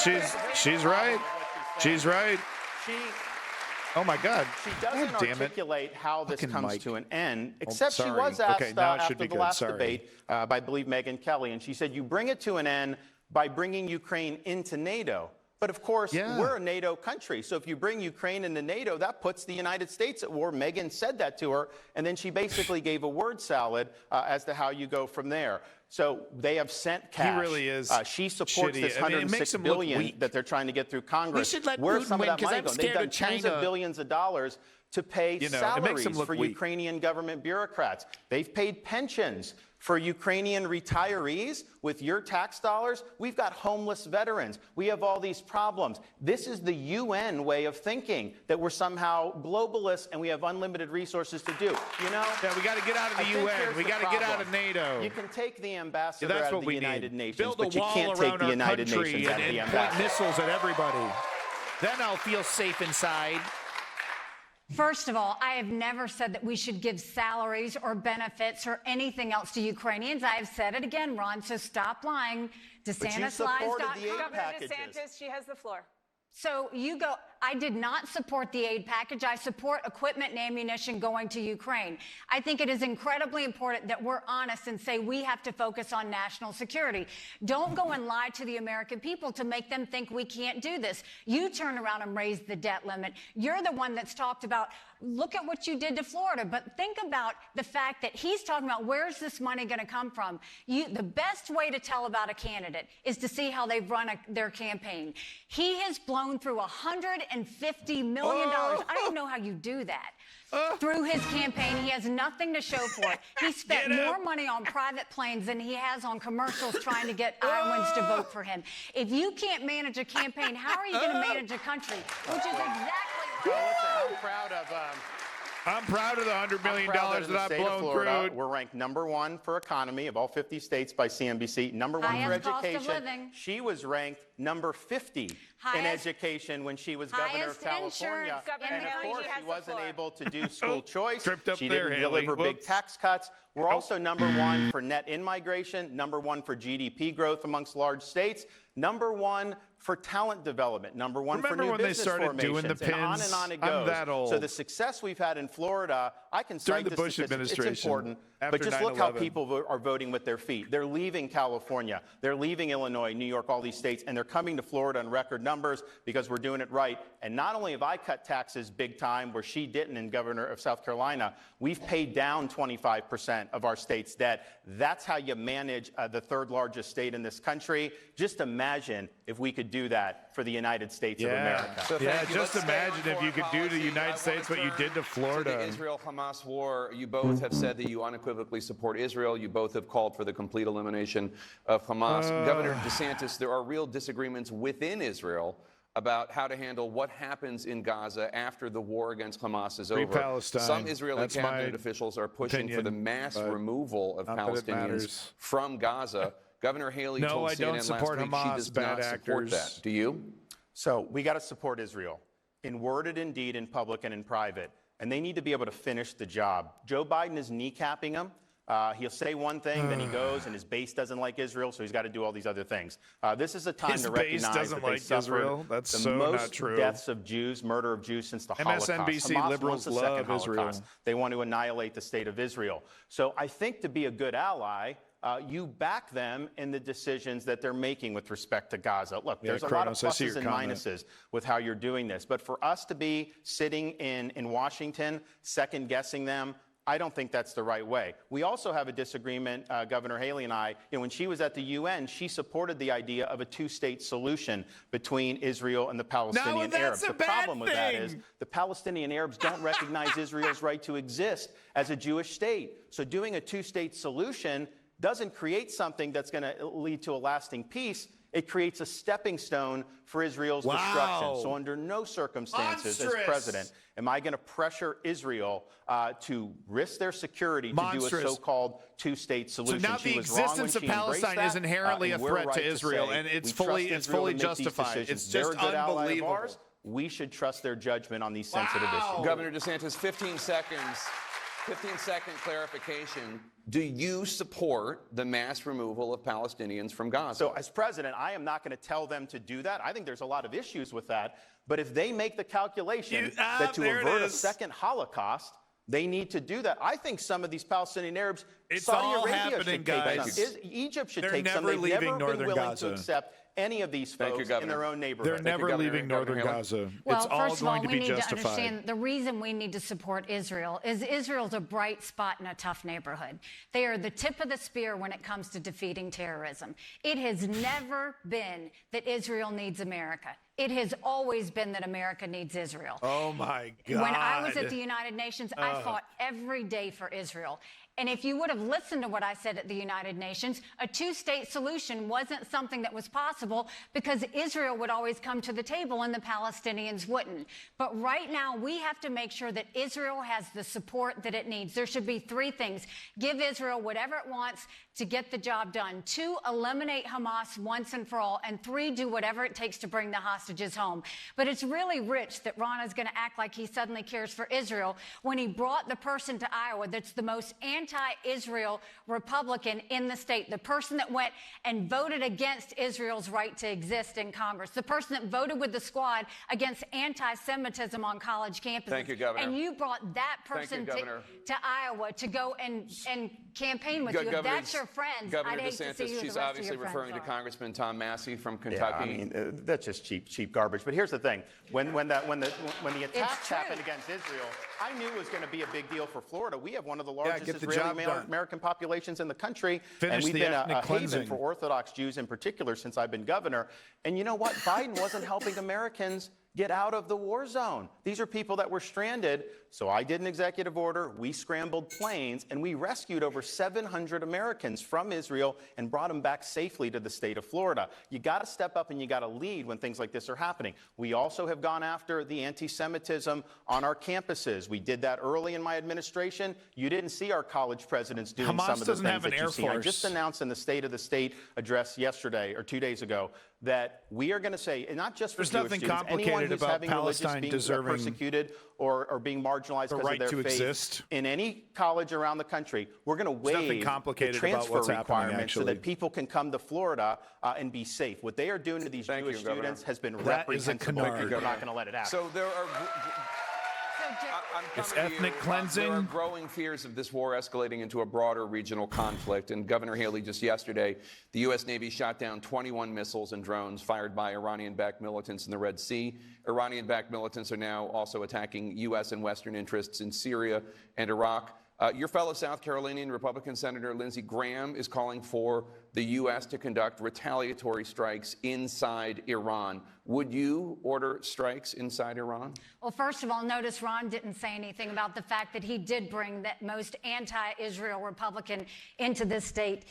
she's right. She's right. Oh my God! She doesn't God damn it. articulate how this Fucking comes Mike. to an end, Oh, except she sorry. was asked Okay, now it after should be the good. last Sorry. debate by, I believe, Megyn Kelly, and she said, you bring it to an end by bringing Ukraine into NATO. But of course, we're a NATO country. So if you bring Ukraine into NATO, that puts the United States at war. Megyn said that to her. And then she basically gave a word salad as to how you go from there. So they have sent cash. He really is. She supports shitty. this $106 billion that they're trying to get through Congress. We should let Where's Putin some win, of that money 'cause I'm going? They've scared done of tens China. of billions of dollars to pay It makes salaries them look for weak. Ukrainian government bureaucrats. They've paid pensions for Ukrainian retirees with your tax dollars. We've got homeless veterans. We have all these problems. This is the UN way of thinking, that we're somehow globalists and we have unlimited resources to do. You know? Yeah, we got to get out of the UN. We got to get out of NATO. You can take the ambassador that's out what of the we United need. Nations, Build but a you wall can't around take the our United country Nations out of the and point ambassador. missiles at everybody. Then I'll feel safe inside. First of all, I have never said that we should give salaries or benefits or anything else to Ukrainians. I have said it again, Ron, so stop lying. DeSantisLies.com. Governor DeSantis, she has the floor. So you go, I did not support the aid package. I support equipment and ammunition going to Ukraine. I think it is incredibly important that we're honest and say we have to focus on national security. Don't go and lie to the American people to make them think we can't do this. You turn around and raise the debt limit. You're the one that's talked about, look at what you did to Florida. But think about the fact that he's talking about where's this money going to come from. The best way to tell about a candidate is to see how they've run their campaign. He has blown through $150 million. I don't know how you do that. Through his campaign, he has nothing to show for it. He spent more money on private planes than he has on commercials trying to get Iowans to vote for him. If you can't manage a campaign, how are you going to manage a country? Which is exactly. Well, listen, I'm proud of the $100 million that I've blown through. We're ranked #1 for economy of all 50 states by CNBC. #1 for Highest cost of education. living. She was ranked number 50 in Highest- education when she was governor of highest California. insurance. Governor And of Haley, course, she has she the wasn't floor. able to do school choice. Tripped up She there, didn't Haley. deliver big Whoops. tax cuts. We're also #1 for net in-migration, #1 for GDP growth amongst large states, #1 for talent development, #1 for Remember new when they business started doing the formations, and on it goes. I'm that old. So the success we've had in Florida, I can During cite the the Bush statistics. administration, It's important, after but just look how 9/11. people are voting with their feet. They're leaving California, they're leaving Illinois, New York, all these states, and they're coming to Florida in record numbers because we're doing it right. And not only have I cut taxes big time, where she didn't, in governor of South Carolina, we've paid down 25% of our state's debt. That's how you manage the third largest state in this country. Just imagine if we could do that for the United States of America. So just imagine if you could do to the United States what you did to Florida. The Israel-Hamas war, you both have said that you unequivocally support Israel. You both have called for the complete elimination of Hamas. Governor DeSantis, there are real disagreements within Israel about how to handle what happens in Gaza after the war against Hamas is Free over. Palestine. Some Israeli That's cabinet my officials are pushing for opinion, the mass but removal of not that it Palestinians matters. from Gaza. Governor Haley No, told I CNN don't support last week Hamas, she does bad not support actors. that. Do you? So we got to support Israel in word and in deed, in public and in private. And they need to be able to finish the job. Joe Biden is kneecapping them. He'll say one thing, then he goes, and his base doesn't like Israel, so he's got to do all these other things. This is a time His to base recognize doesn't that they like suffered Israel? That's the so not most true. deaths of Jews, murder of Jews since the Holocaust. MSNBC Hamas liberals wants a second love Israel. Holocaust. They want to annihilate the state of Israel. So I think to be a good ally, you back them in the decisions that they're making with respect to Gaza. Look, Yeah, there's a lot of Kronos, I see pluses your and comment. minuses with how you're doing this. But for us to be sitting in Washington, second-guessing them, I don't think that's the right way. We also have a disagreement, Governor Haley and I. When she was at the UN, she supported the idea of a two-state solution between Israel and the Palestinian Arabs. The problem with that is the Palestinian Arabs don't recognize Israel's right to exist as a Jewish state. So doing a two-state solution doesn't create something that's going to lead to a lasting peace. It creates a stepping stone for Israel's destruction. So under no circumstances, as president, am I going to pressure Israel to risk their security to do a so-called two-state solution. So now the existence of Palestine is inherently a threat to Israel, and it's fully justified. It's just unbelievable. We should trust their judgment on these sensitive issues. Governor DeSantis, 15 seconds. 15-second clarification. Do you support the mass removal of Palestinians from Gaza? So as president, I am not going to tell them to do that. I think there's a lot of issues with that. But if they make the calculation that to avert a second Holocaust, they need to do that. I think some of these Palestinian Arabs, It's Saudi all Arabia happening, should take guys. some. Egypt should They're take some. never They've leaving never been northern willing Gaza. to accept any of these folks in their own neighborhood. They're never leaving northern Gaza. Well, it's all first of all, going to we be need justified. to understand the reason we need to support Israel is Israel's a bright spot in a tough neighborhood. They are the tip of the spear when it comes to defeating terrorism. It has never been that Israel needs America. It has always been that America needs Israel. Oh, my God. When I was at the United Nations, I fought every day for Israel. And if you would have listened to what I said at the United Nations, a two-state solution wasn't something that was possible because Israel would always come to the table and the Palestinians wouldn't. But right now, we have to make sure that Israel has the support that it needs. There should be three things. Give Israel whatever it wants to get the job done. 2, eliminate Hamas once and for all. And 3, do whatever it takes to bring the hostages home. But it's really rich that Ron is going to act like he suddenly cares for Israel when he brought the person to Iowa that's the most anti-Israel Republican in the state, the person that went and voted against Israel's right to exist in Congress, the person that voted with the squad against anti-Semitism on college campuses. Thank you, Governor. And you brought that person to Iowa to go and campaign with you. If that's your friends, Governor I'd hate to see DeSantis, who she's the rest obviously of your referring friends to are. Congressman Tom Massey from Yeah, Kentucky. I mean, that's just cheap garbage. But here's the thing: when the attacks happened against Israel, I knew it was going to be a big deal for Florida. We have one of the largest Israeli American populations in the country, and we've been a haven for Orthodox Jews in particular since I've been governor. And you know what? Biden wasn't helping Americans get out of the war zone. These are people that were stranded. So I did an executive order. We scrambled planes, and we rescued over 700 Americans from Israel and brought them back safely to the state of Florida. You got to step up and you got to lead when things like this are happening. We also have gone after the anti-Semitism on our campuses. We did that early in my administration. You didn't see our college presidents doing Hamas some of the doesn't things have an that Air you've seen. I Force. just announced in the State of the State address yesterday or 2 days ago that we are going to say, and not just for There's Jewish nothing students, anyone complicated who's about having religious Palestine being deserving persecuted or being marginalized the because right of their to faith exist. in any college around the country, we're going to waive the complicated about transfer what's happening, requirements so actually. that people can come to Florida and be safe. What they are doing to these Jewish students has been reprehensible. We're not going to let it happen. So there are. It's ethnic cleansing. There are growing fears of this war escalating into a broader regional conflict. And Governor Haley, just yesterday, the U.S. Navy shot down 21 missiles and drones fired by Iranian-backed militants in the Red Sea. Iranian-backed militants are now also attacking U.S. and Western interests in Syria and Iraq. Your fellow South Carolinian Republican Senator Lindsey Graham is calling for the U.S. to conduct retaliatory strikes inside Iran. Would you order strikes inside Iran? Well, first of all, notice Ron didn't say anything about the fact that he did bring that most anti-Israel Republican into this state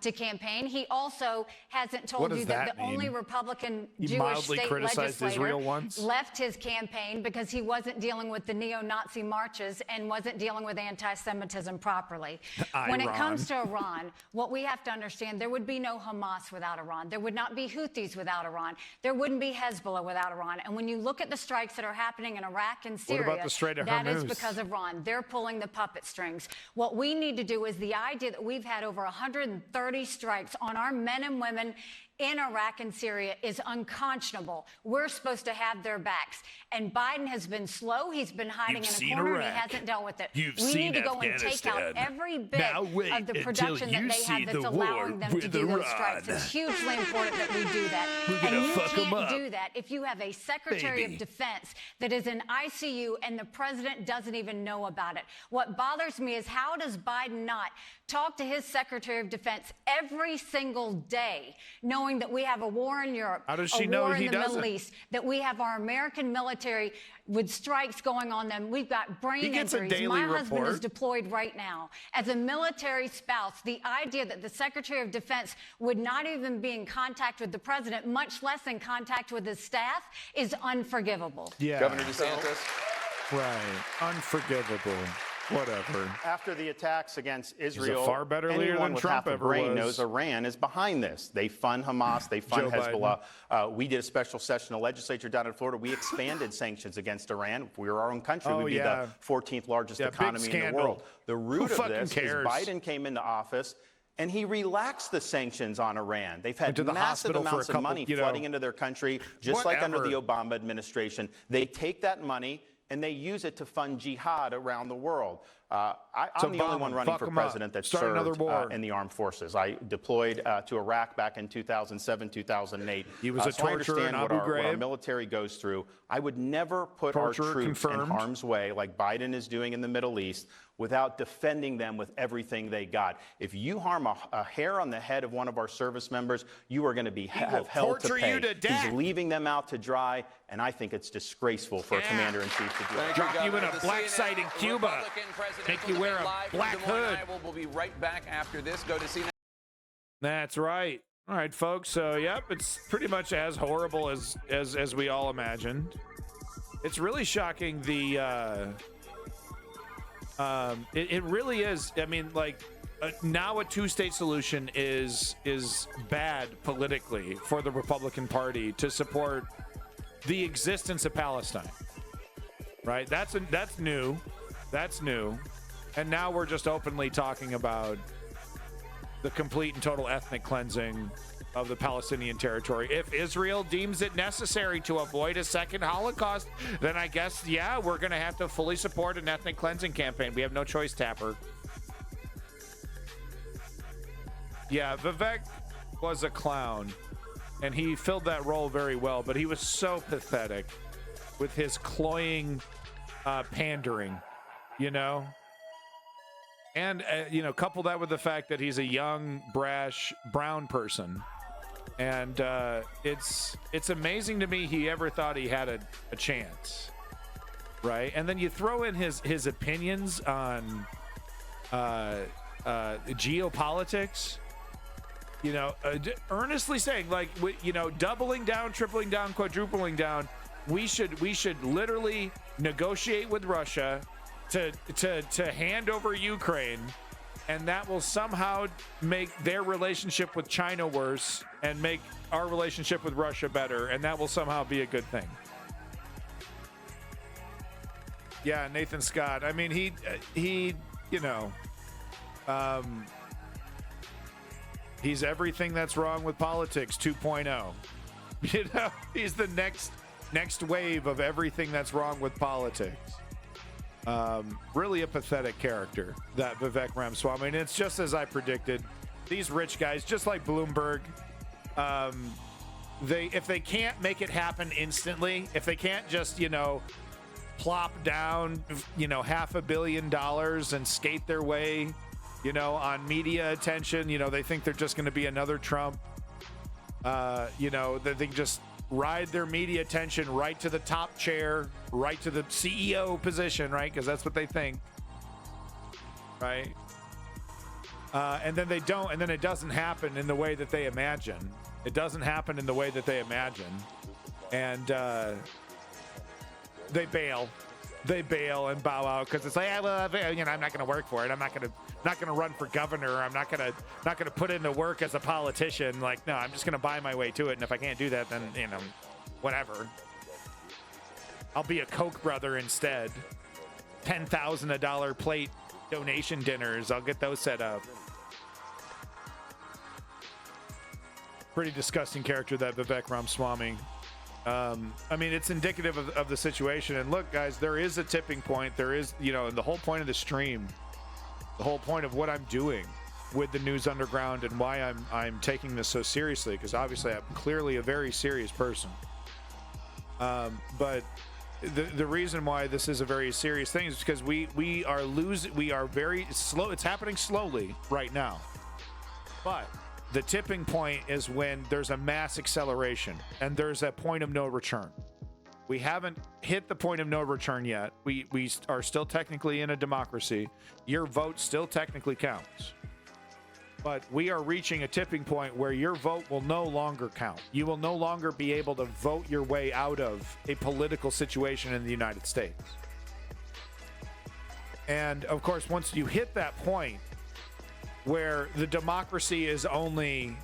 to campaign. He also hasn't told you that the only Republican Jewish state legislator left his campaign because he wasn't dealing with the neo-Nazi marches and wasn't dealing with anti-Semitism properly. When it comes to Iran, what we have to understand, there would be no Hamas without Iran. There would not be Houthis without Iran. There wouldn't be Hezbollah without Iran. And when you look at the strikes that are happening in Iraq and Syria, that is because of Iran. They're pulling the puppet strings. What we need to do is the idea that we've had over 130 strikes on our men and women in Iraq and Syria is unconscionable. We're supposed to have their backs. And Biden has been slow. He's been hiding in a corner and he hasn't dealt with it. We need to go and take out every bit of the production that they have that's allowing them to do those strikes. It's hugely important that we do that. And you can't do that if you have a Secretary of Defense that is in ICU and the president doesn't even know about it. What bothers me is how does Biden not talk to his Secretary of Defense every single day, knowing that we have a war in Europe, How does she a know war he in the doesn't? Middle East, that we have our American military with strikes going on them. We've got brain He gets a injuries. daily My husband report. is deployed right now. As a military spouse, the idea that the Secretary of Defense would not even be in contact with the president, much less in contact with his staff, is unforgivable. Yeah. Governor DeSantis? Right. Unforgivable. Whatever. After the attacks against Israel, far better leader anyone than with Trump half a ever brain was. knows Iran is behind this. They fund Hamas, they fund Joe Hezbollah. We did a special session in the legislature down in Florida. We expanded sanctions against Iran. If we were our own country, Oh, we'd be yeah. the 14th largest Yeah, big economy in the scandal. world. The root of fucking this cares? is Biden came into office and he relaxed the sanctions on Iran. They've had Went to the massive hospital for a amounts of couple, money you know, flooding into their country, just like under the whatever. Obama administration. They take that money and they use it to fund jihad around the world. I'm the only one running for president that served in the armed forces. I deployed to Iraq back in 2007, 2008. He was a torturer in Abu Ghraib. What our military goes through. I would never put our troops in harm's way like Biden is doing in the Middle East without defending them with everything they got. If you harm a hair on the head of one of our service members, you are going to have hell to pay. He's leaving them out to dry, and I think it's disgraceful for a commander-in-chief to do that. Drop you in a black site in Cuba. Make you wear a black hood. We'll be right back after this. Go to CNN. That's right. All right, folks. So, yep, it's pretty much as horrible as we all imagined. It's really shocking. It really is. I mean, like, now a two-state solution is bad politically for the Republican Party to support the existence of Palestine. Right? That's new. That's new. And now we're just openly talking about the complete and total ethnic cleansing of the Palestinian territory. If Israel deems it necessary to avoid a second Holocaust, then I guess, yeah, we're going to have to fully support an ethnic cleansing campaign. We have no choice, Tapper. Yeah, Vivek was a clown, and he filled that role very well, but he was so pathetic with his cloying pandering, you know? And, couple that with the fact that he's a young, brash, brown person. And it's amazing to me he ever thought he had a chance, right? And then you throw in his opinions on geopolitics, earnestly saying, like, doubling down, tripling down, quadrupling down. We should literally negotiate with Russia to hand over Ukraine, and that will somehow make their relationship with China worse and make our relationship with Russia better, and that will somehow be a good thing. Yeah, Nathan Scott. I mean, he's everything that's wrong with politics 2.0. He's the next wave of everything that's wrong with politics. Really a pathetic character, that Vivek Ramaswamy. And it's just as I predicted. These rich guys, just like Bloomberg, if they can't make it happen instantly, if they can't just, plop down, $500 million and skate their way, on media attention, they think they're just going to be another Trump. They can just ride their media attention right to the top chair, right to the CEO position, right? Because that's what they think, right? And then they don't, and then it doesn't happen in the way that they imagine. It doesn't happen in the way that they imagine. And they bail and bow out because it's like, I'm not going to work for it. I'm not going to run for governor. I'm not going to put in the work as a politician. Like, no, I'm just going to buy my way to it. And if I can't do that, then, whatever. I'll be a Koch brother instead. $10,000 plate donation dinners. I'll get those set up. Pretty disgusting character, that Vivek Ramaswamy. I mean, it's indicative of the situation. And look, guys, there is a tipping point. There is, and the whole point of the stream, the whole point of what I'm doing with the News Underground and why I'm taking this so seriously, because obviously I'm clearly a very serious person. But the reason why this is a very serious thing is because we are very slow. It's happening slowly right now. But the tipping point is when there's a mass acceleration and there's a point of no return. We haven't hit the point of no return yet. We are still technically in a democracy. Your vote still technically counts. But we are reaching a tipping point where your vote will no longer count. You will no longer be able to vote your way out of a political situation in the United States. And of course, once you hit that point, where the democracy is only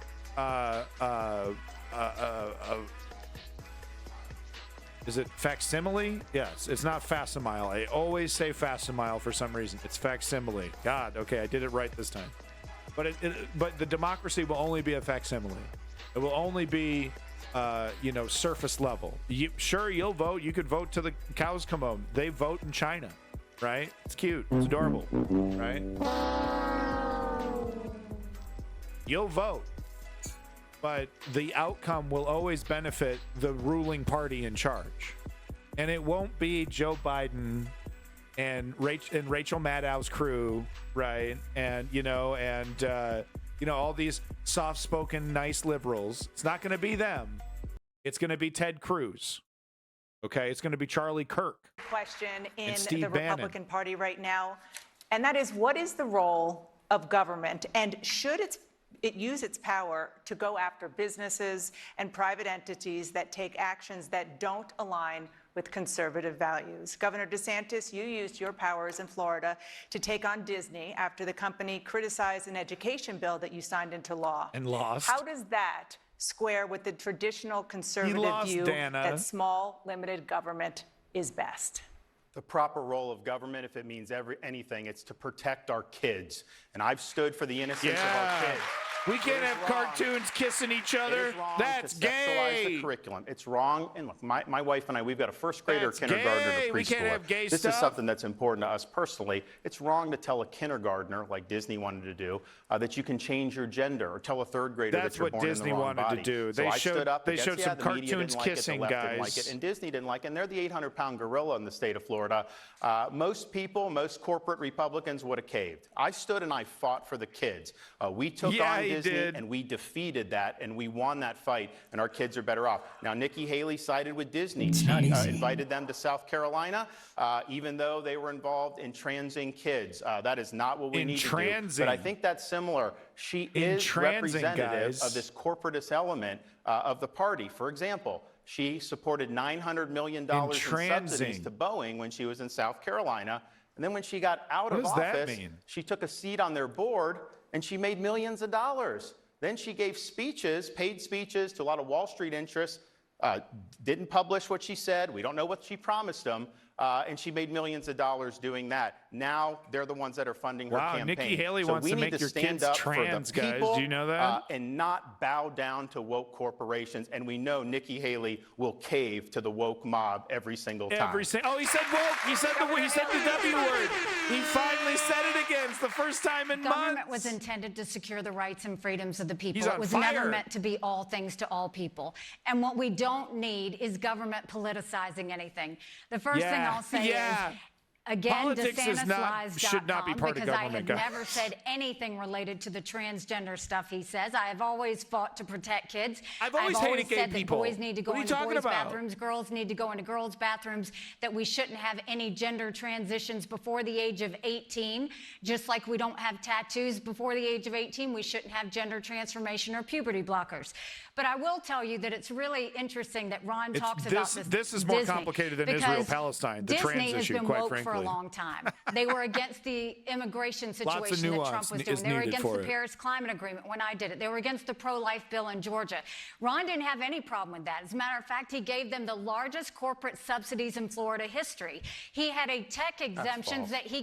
is it facsimile? Yes, it's not facsimile. I always say facsimile for some reason. It's facsimile. God, okay, I did it right this time. But but the democracy will only be a facsimile. It will only be surface level. Sure, you'll vote. You could vote till the cows come home. They vote in China. right? It's cute. It's adorable, right? You'll vote, but the outcome will always benefit the ruling party in charge. And it won't be Joe Biden and Rachel Maddow's crew, right? And, all these soft-spoken, nice liberals. It's not going to be them. It's going to be Ted Cruz. Okay? It's going to be Charlie Kirk. Question in Steve the Bannon. Republican Party right now, and that is, what is the role of government, and should it use its power to go after businesses and private entities that take actions that don't align with conservative values? Governor DeSantis, you used your powers in Florida to take on Disney after the company criticized an education bill that you signed into law. And lost. How does that square with the traditional conservative view that small, limited government is best? The proper role of government, if it means anything, it's to protect our kids. And I've stood for the innocence of our kids. We can't have cartoons kissing each other. It is wrong That's to sexualize gay. the curriculum. It's wrong. And look, my wife and I, we've got a first grader, kindergartner, gay. and a We can't preschooler. have gay This stuff. is something that's important to us personally. It's wrong to tell a kindergartner, like Disney wanted to do, that you can change your gender, or tell a third grader That's that you're what born Disney in the wrong wanted to body. do. So They I showed- stood up they against, showed some the media cartoons didn't like it, the kissing, left didn't like guys. it, and Disney didn't like it, and they're the 800-pound gorilla in the state of Florida. Most people, most corporate Republicans would have caved. I stood and I fought for the kids. We took on he Disney, did. and we defeated that, and we won that fight, and our kids are better off. Now, Nikki Haley sided with Disney. She invited them to South Carolina, even though they were involved in transing kids. That is not what we need to do. But I think that's similar. She is representative of this corporatist element of the party. For example, she supported $900 million in subsidies to Boeing when she was in South Carolina. And then when she got out of office, she took a seat on their board, and she made millions of dollars. Then she gave speeches, paid speeches to a lot of Wall Street interests, didn't publish what she said. We don't know what she promised them. And she made millions of dollars doing that. Now they're the ones that are funding her campaign. Nikki Haley so wants we to need make your stand kids up trans, for the guys. people, Do you know that? and not bow down to woke corporations. And we know Nikki Haley will cave to the woke mob every single time. He said woke. He said the W word. He finally said it again. It's the first time in months. Government was intended to secure the rights and freedoms of the people. He's on It was fire. never meant to be all things to all people. And what we don't need is government politicizing anything. The first thing I'll say is, again, Politics should not be DeSantis.com, part of because I government, had guys. never said anything related to the transgender stuff he says. I have always fought to protect kids. I've always hated gay said people. that boys need to go What are you into talking boys' about? bathrooms, girls need to go into girls' bathrooms, that we shouldn't have any gender transitions before the age of 18. Just like we don't have tattoos before the age of 18, we shouldn't have gender transformation or puberty blockers. But I will tell you that it's really interesting that Ron talks about this. This is more Disney, complicated than because Israel-Palestine, the trans Disney has issue, been quite woke frankly. for a long time. They were against the immigration Lots of situation that nuance Trump was is doing. They were needed against for the it. Paris Climate Agreement when I did it. They were against the pro-life bill in Georgia. Ron didn't have any problem with that. As a matter of fact, he gave them the largest corporate subsidies in Florida history. He had a tech exemptions that he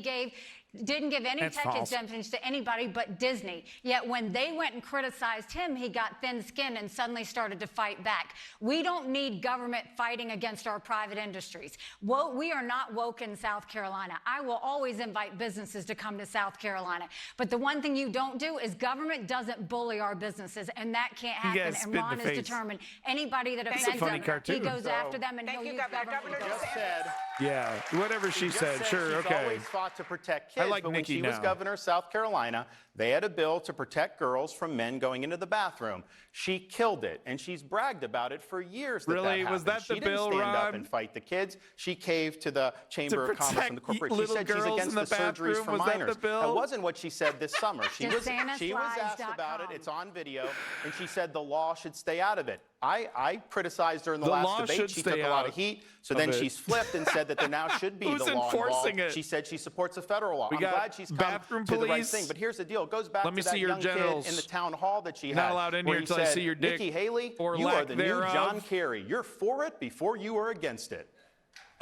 didn't give any tech exemptions to anybody but Disney. Yet when they went and criticized him, he got thin skin and suddenly started to fight back. We don't need government fighting against our private industries. We are not woke in South Carolina. I will always invite businesses to come to South Carolina. But the one thing you don't do is government doesn't bully our businesses, and that can't happen. And Ron is determined. Anybody that offends them, he goes after them, and he'll use government. Just said. Yeah, whatever she said. Sure, she's okay. always fought to protect kids. I like but when Nikki she was now. governor of South Carolina, they had a bill to protect girls from men going into the bathroom. She killed it, and she's bragged about it for years. Really? Was that the she bill, didn't stand up Ron? and fight the kids. She caved to the Chamber of Commerce and the protect corporate. She little said she's girls against in the the surgeries bathroom? for Was that minors. the bill? That wasn't what she said this summer. She was asked DeSantisLies.com. about it. It's on video, and she said the law should stay out of it. I criticized her in the The law last debate. should She stay took a lot out of heat. So of then it. she's flipped and said that there now should be Who's the law enforcing involved. it? She said she supports a federal law. We I'm got glad she's come bathroom to the right police. thing. But here's the deal. It goes back Let me to that see your young genitals. kid in the town hall that she Not had. allowed in where here he until I said, see your dick Nikki Haley, or you lack are the thereof." new John Kerry. You're for it before you are against it.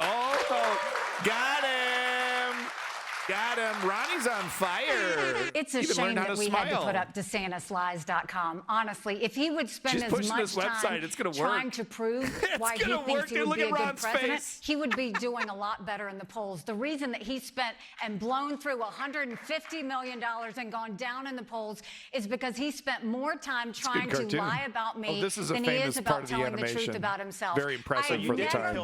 Oh, got him. Got him. Ronnie's on fire. It's a shame that we had to put up DeSantisLies.com. Honestly, if he would spend as much time trying to prove why he thinks he would be a good president, he would be doing a lot better in the polls. The reason that he spent and blown through $150 million and gone down in the polls is because he spent more time trying to lie about me than he is about telling the truth about himself. Very impressive for the time.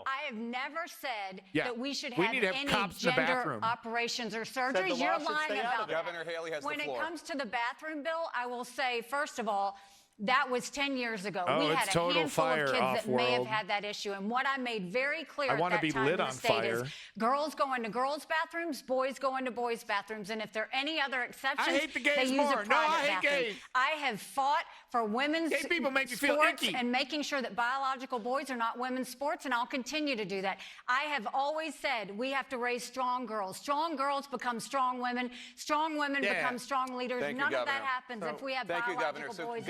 I have never said that we should have any gender operations or surgeries. You're lying about that. Governor Haley has the floor. When it comes to the bathroom bill, I will say, first of all, that was 10 years ago. We had a handful of kids that may have had that issue. And what I made very clear at that time in the state is girls go into girls' bathrooms, boys go into boys' bathrooms. And if there are any other exceptions, they use a private bathroom. I have fought for women's sports and making sure that biological boys are not women's sports, and I'll continue to do that. I have always said we have to raise strong girls. Strong girls become strong women. Strong women become strong leaders. None of that happens if we have biological boys.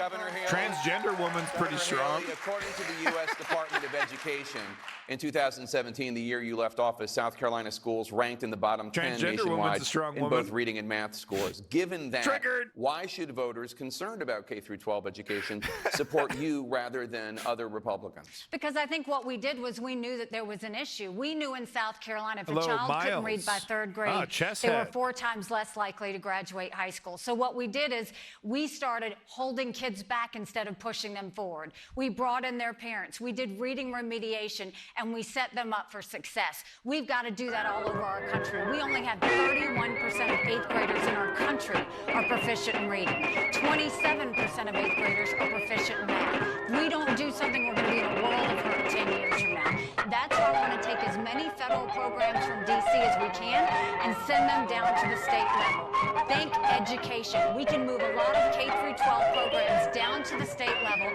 Transgender woman's pretty strong. According to the U.S. Department of Education, in 2017, the year you left office, South Carolina schools ranked in the bottom 10 nationwide in both reading and math scores. Given that, why should voters concerned about K-12 education support you rather than other Republicans? Because I think what we did was we knew that there was an issue. We knew in South Carolina if a child couldn't read by third grade, they were 4 times less likely to graduate high school. So what we did is we started holding kids back instead of pushing them forward. We brought in their parents. We did reading remediation, and we set them up for success. We've got to do that all over our country. We only have 31% of 8th graders in our country are proficient in reading. 27% of 8th graders are proficient in math. We don't do something, we're going to be in a world of hurt 10 years from now. That's why I want to take as many federal programs from D.C. as we can and send them down to the state level. Think education. We can move a lot of K-12 programs down to the state level,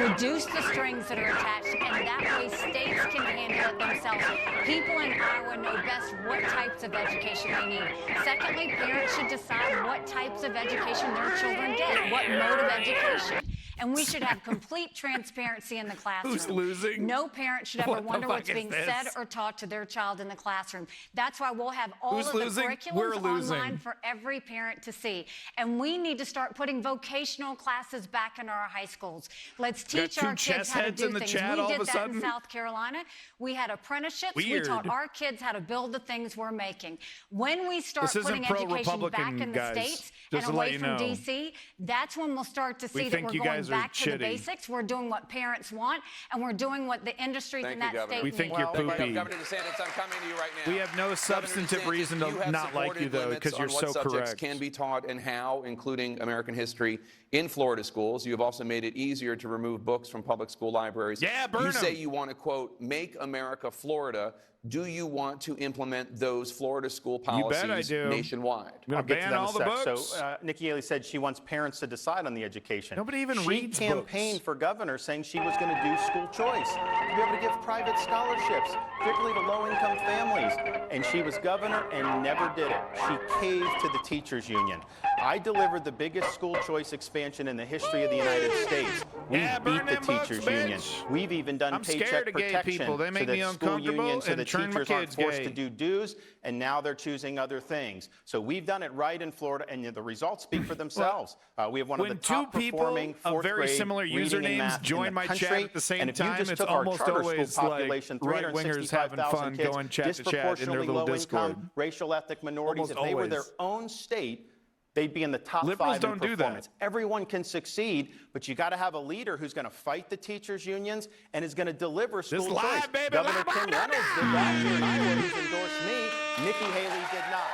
reduce the strings that are attached, and that way states can handle it themselves. People in Iowa know best what types of education they need. Secondly, parents should decide what types of education their children get, what mode of education. And we should have complete transparency in the classroom. Who's losing? No parent should ever wonder what's being said or taught to their child in the classroom. That's why we'll have all of the curriculums online for every parent to see. And we need to start putting vocational classes back in our high schools. Let's teach our kids how to do things. We did that in South Carolina. We had apprenticeships. We taught our kids how to build the things we're making. When we start putting education back in the states and away from D.C., that's when we'll start to see that we're going back to the basics. We're doing what parents want, and we're doing what the industries in that state need. We think you're poopy. Governor DeSantis, I'm coming to you right now. We have no substantive reason to not like you, though, because you're so correct. Subjects can be taught and how, including American history, in Florida schools. You have also made it easier to remove books from public school libraries. Yeah, burn You say you want to, quote, make America Florida. Do you want to implement those Florida school policies nationwide? I'll ban all the books. So Nikki Haley said she wants parents to decide on the education. Nobody even reads books. She campaigned for governor saying she was going to do school choice, to be able to give private scholarships, particularly to low-income families. And she was governor and never did it. She caved to the teachers union. I delivered the biggest school choice expansion in the history of the United States. We beat the teachers union. We've even done paycheck protection so that school unions, so that teachers aren't forced to do dues, and now they're choosing other things. So we've done it right in Florida, and the results speak for themselves. We have one of the top performing fourth grade reading and math in the country. At the same and if you time, just it's took our almost charter always school population, like right-wingers having fun kids, going chat to chat in their disproportionately little low Discord. income, racial ethnic minorities, Almost if they were their always. own state, they'd be in the top Liberals 5 don't in do that. performance. Everyone can succeed, but you got to have a leader who's going to fight the teachers' unions and is going to deliver school choice. Governor Kim Reynolds did that here in Iowa, who's endorsed me. Nikki Haley did not.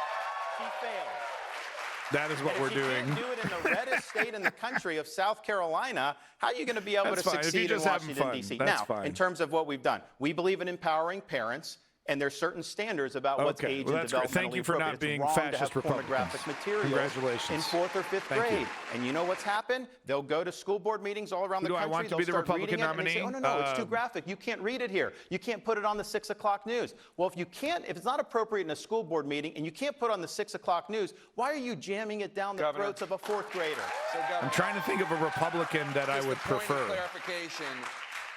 She failed. That is what we're doing. If you can't do it in the reddest state in the country of South Carolina, how are you going to be able to succeed in Washington, D.C.? Now, in terms of what we've done, we believe in empowering parents. And there's certain standards about what's age and developmentally Thank you for not being fascist Republicans. Pornographic material Congratulations. in 4th or 5th grade. And you know what's happened? They'll go to school board meetings all around the country. I want to They'll be the start Republican reading it, and they say, nominee? oh, no, it's too graphic. You can't read it here. You can't put it on the 6 o'clock news. Well, if it's not appropriate in a school board meeting and you can't put it on the 6 o'clock news, why are you jamming it down the throats of a 4th grader? I'm trying to think of a Republican that I would prefer. Clarification.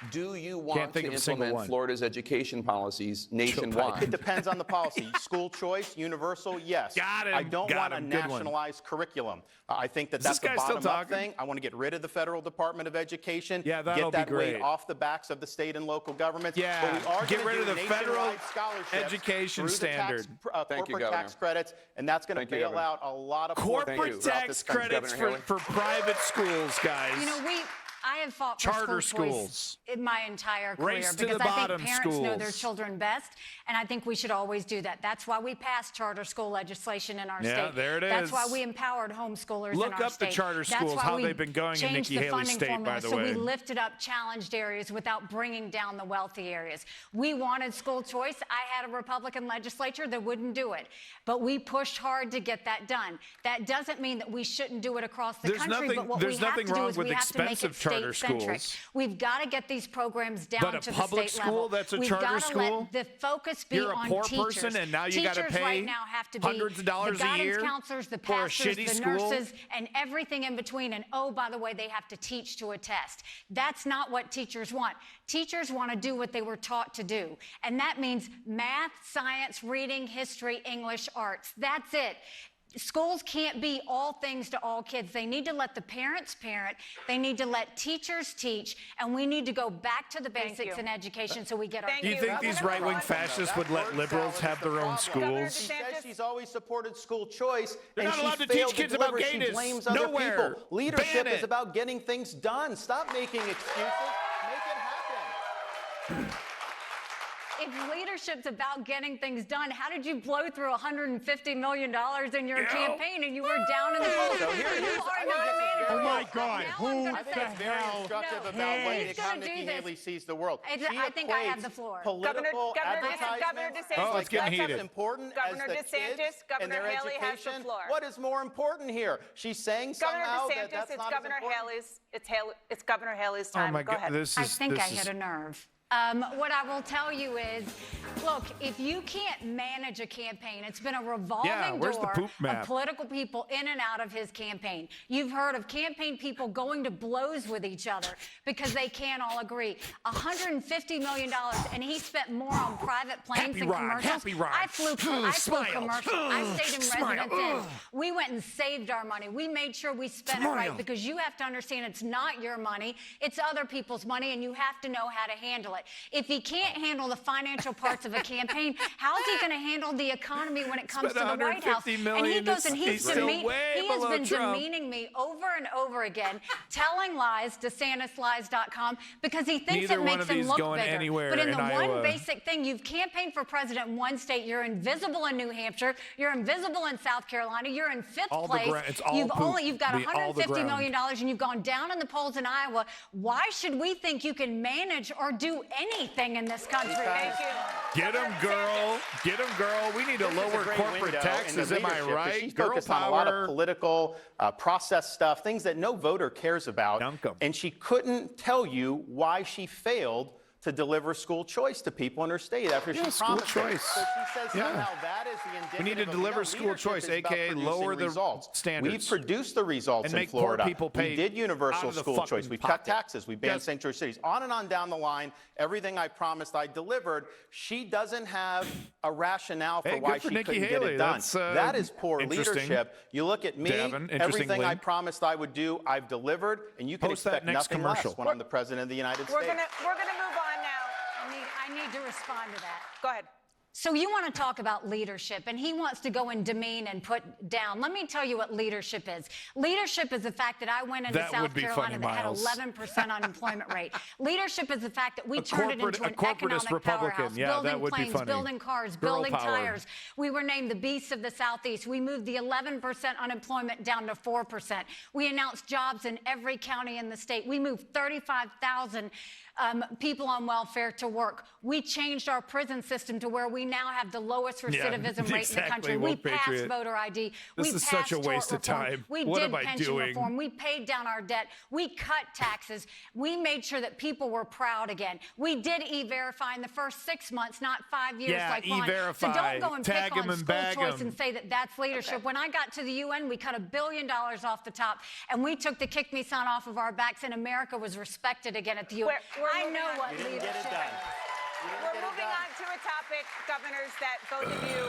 Do you want to implement Florida's education policies nationwide? It depends on the policy. School choice, universal, yes. Got him. I don't want a nationalized curriculum. I think that's the bottom-up thing. I want to get rid of the Federal Department of Education. Yeah, that'll get that be great. weight off the backs of the state and local governments. Yeah, but we are get rid of the federal scholarships education through the standard. Corporate tax credits, and that's going to bail out a lot of corporate tax credits for private schools, guys. You know, I have fought for charter school choice schools in my entire career Race to because the I bottom think parents know their schools. children best, and I think we should always do that. That's why we passed charter school legislation in our Yeah, state. there it That's is. why we empowered homeschoolers in our Look up the state. charter That's schools, why how we they've been going in changed Nikki the Haley's funding state, formula, by the so way. we lifted up challenged areas without bringing down the wealthy areas. We wanted school choice. I had a Republican legislature that wouldn't do it, but we pushed hard to get that done. That doesn't mean that we shouldn't do it across the country, but what we have to do is we have to make it state-centric. We've got to get these programs down But a to the public state school level. that's a We've charter got to school? let the focus be You're a on poor teachers. person and now you gotta Teachers pay right now have to be hundreds of dollars the a guidance year counselors, the for a pastors, shitty the school? nurses, and everything in between. And oh, by the way, they have to teach to a test. That's not what teachers want. Teachers want to do what they were taught to do, and that means math, science, reading, history, English, arts. That's it. Schools can't be all things to all kids. They need to let the parents parent. They need to let teachers teach. And we need to go back to the basics in education so we get our Do you think these right-wing fascists would let liberals have their own schools? She says she's always supported school choice, They're and not allowed she's to teach failed kids deliver. about She gayness. blames other Nowhere. people. Leadership Ban is it. about getting things done. Stop making excuses. Make it happen. If leadership's about getting things done, how did you blow through $150 million in your campaign and you were down in the polls? So here's You are not managing. Oh my God, Now who I'm gonna I think say- it's very instructive No, about he's how gonna do Nikki this. Haley sees the world. I think I have the floor. Political Governor advertisements, DeSantis. Oh, it's getting that's heated. as important Governor as the DeSantis, kids Governor and their Haley has the education. floor. What is more important here? She's saying Governor somehow DeSantis, that's it's not Governor as important. Haley's. It's Governor Haley's time. Oh my Go God, ahead. this I is. think I this hit is- a nerve. What I will tell you is, look, if you can't manage a campaign, it's been a revolving where's the door poop map? of political people in and out of his campaign. You've heard of campaign people going to blows with each other because they can't all agree. $150 million, and he spent more on private planes Happy and ride, commercials. happy ride. I flew Smile. commercial. I stayed in Smile. residence inns. We went and saved our money. We made sure we spent it right because you have to understand it's not your money, it's other people's money, and you have to know how to handle it. If he can't handle the financial parts of a campaign, how is he going to handle the economy when it comes to the White House? $150 And he million goes and is still way he has below been Trump. demeaning me over and over again, telling lies, DeSantisLies.com, because he thinks Neither it one makes of him these look going bigger. anywhere But in in the Iowa. one basic thing, you've campaigned for president in one state, you're invisible in New Hampshire, you're invisible in South Carolina, you're in fifth All the place. it's all You've poop. you've got All the $150 ground. million and you've gone down in the polls in Iowa. Why should we think you can manage or do anything in this country? Thank you. Get them, girl. Get them, girl. We need to This is a lower great corporate window taxes. into Am I leadership, 'cause right? She's Girl focused on a lot of power. political process stuff, things that no voter cares about. Dunk 'em. And she couldn't tell you why she failed to deliver school choice to people in her state after Yeah, she school promised choice. it. So she says Yeah. somehow that is the indicative We need to of, deliver school leadership choice, is about aka producing lower the results. standards. We've produced the results And in make poor Florida. people pay We did out universal of the school choice. fucking We've pocket. cut taxes. We banned Yes. sanctuary cities. On and on down the line, everything I promised I delivered. She doesn't have a rationale for Hey, why good for she Nikki couldn't Haley. get it done. That's, that is poor interesting. leadership. You look at me, Devin, interesting everything I link. promised I would do, I've delivered, and you can Post that expect next nothing commercial. less when I'm the president of the United We're States. gonna move on now. I need to respond to that. Go ahead. So you want to talk about leadership, and he wants to go and demean and put down. Let me tell you what leadership is. Leadership is the fact that I went into That South would be Carolina funny, that had Miles. 11% unemployment rate. Leadership is the fact that we A turned it into an corporatist economic Republican. powerhouse, Yeah, building that would be planes, funny. building cars, Girl building power. tires. We were named the beasts of the Southeast. We moved the 11% unemployment down to 4%. We announced jobs in every county in the state. We moved 35,000 people on welfare to work. We changed our prison system to where we we now have the lowest recidivism rate in the country. Woke We passed Patriot. voter ID. This we is passed such a waste tort of reform. time. We What did am I pension doing? reform. We paid down our debt. We cut taxes. We made sure that people were proud again. We did E-Verify in the first 6 months, not 5 years Yeah, like Ron. E-Verify. So don't go and Tag pick 'em on and school bag choice 'em. and say that that's leadership. When I got to the UN, we cut $1 billion off the top, and we took the kick me sign off of our backs, and America was respected again at the UN. I know what leadership is. We're moving on to a topic, governors, that both of you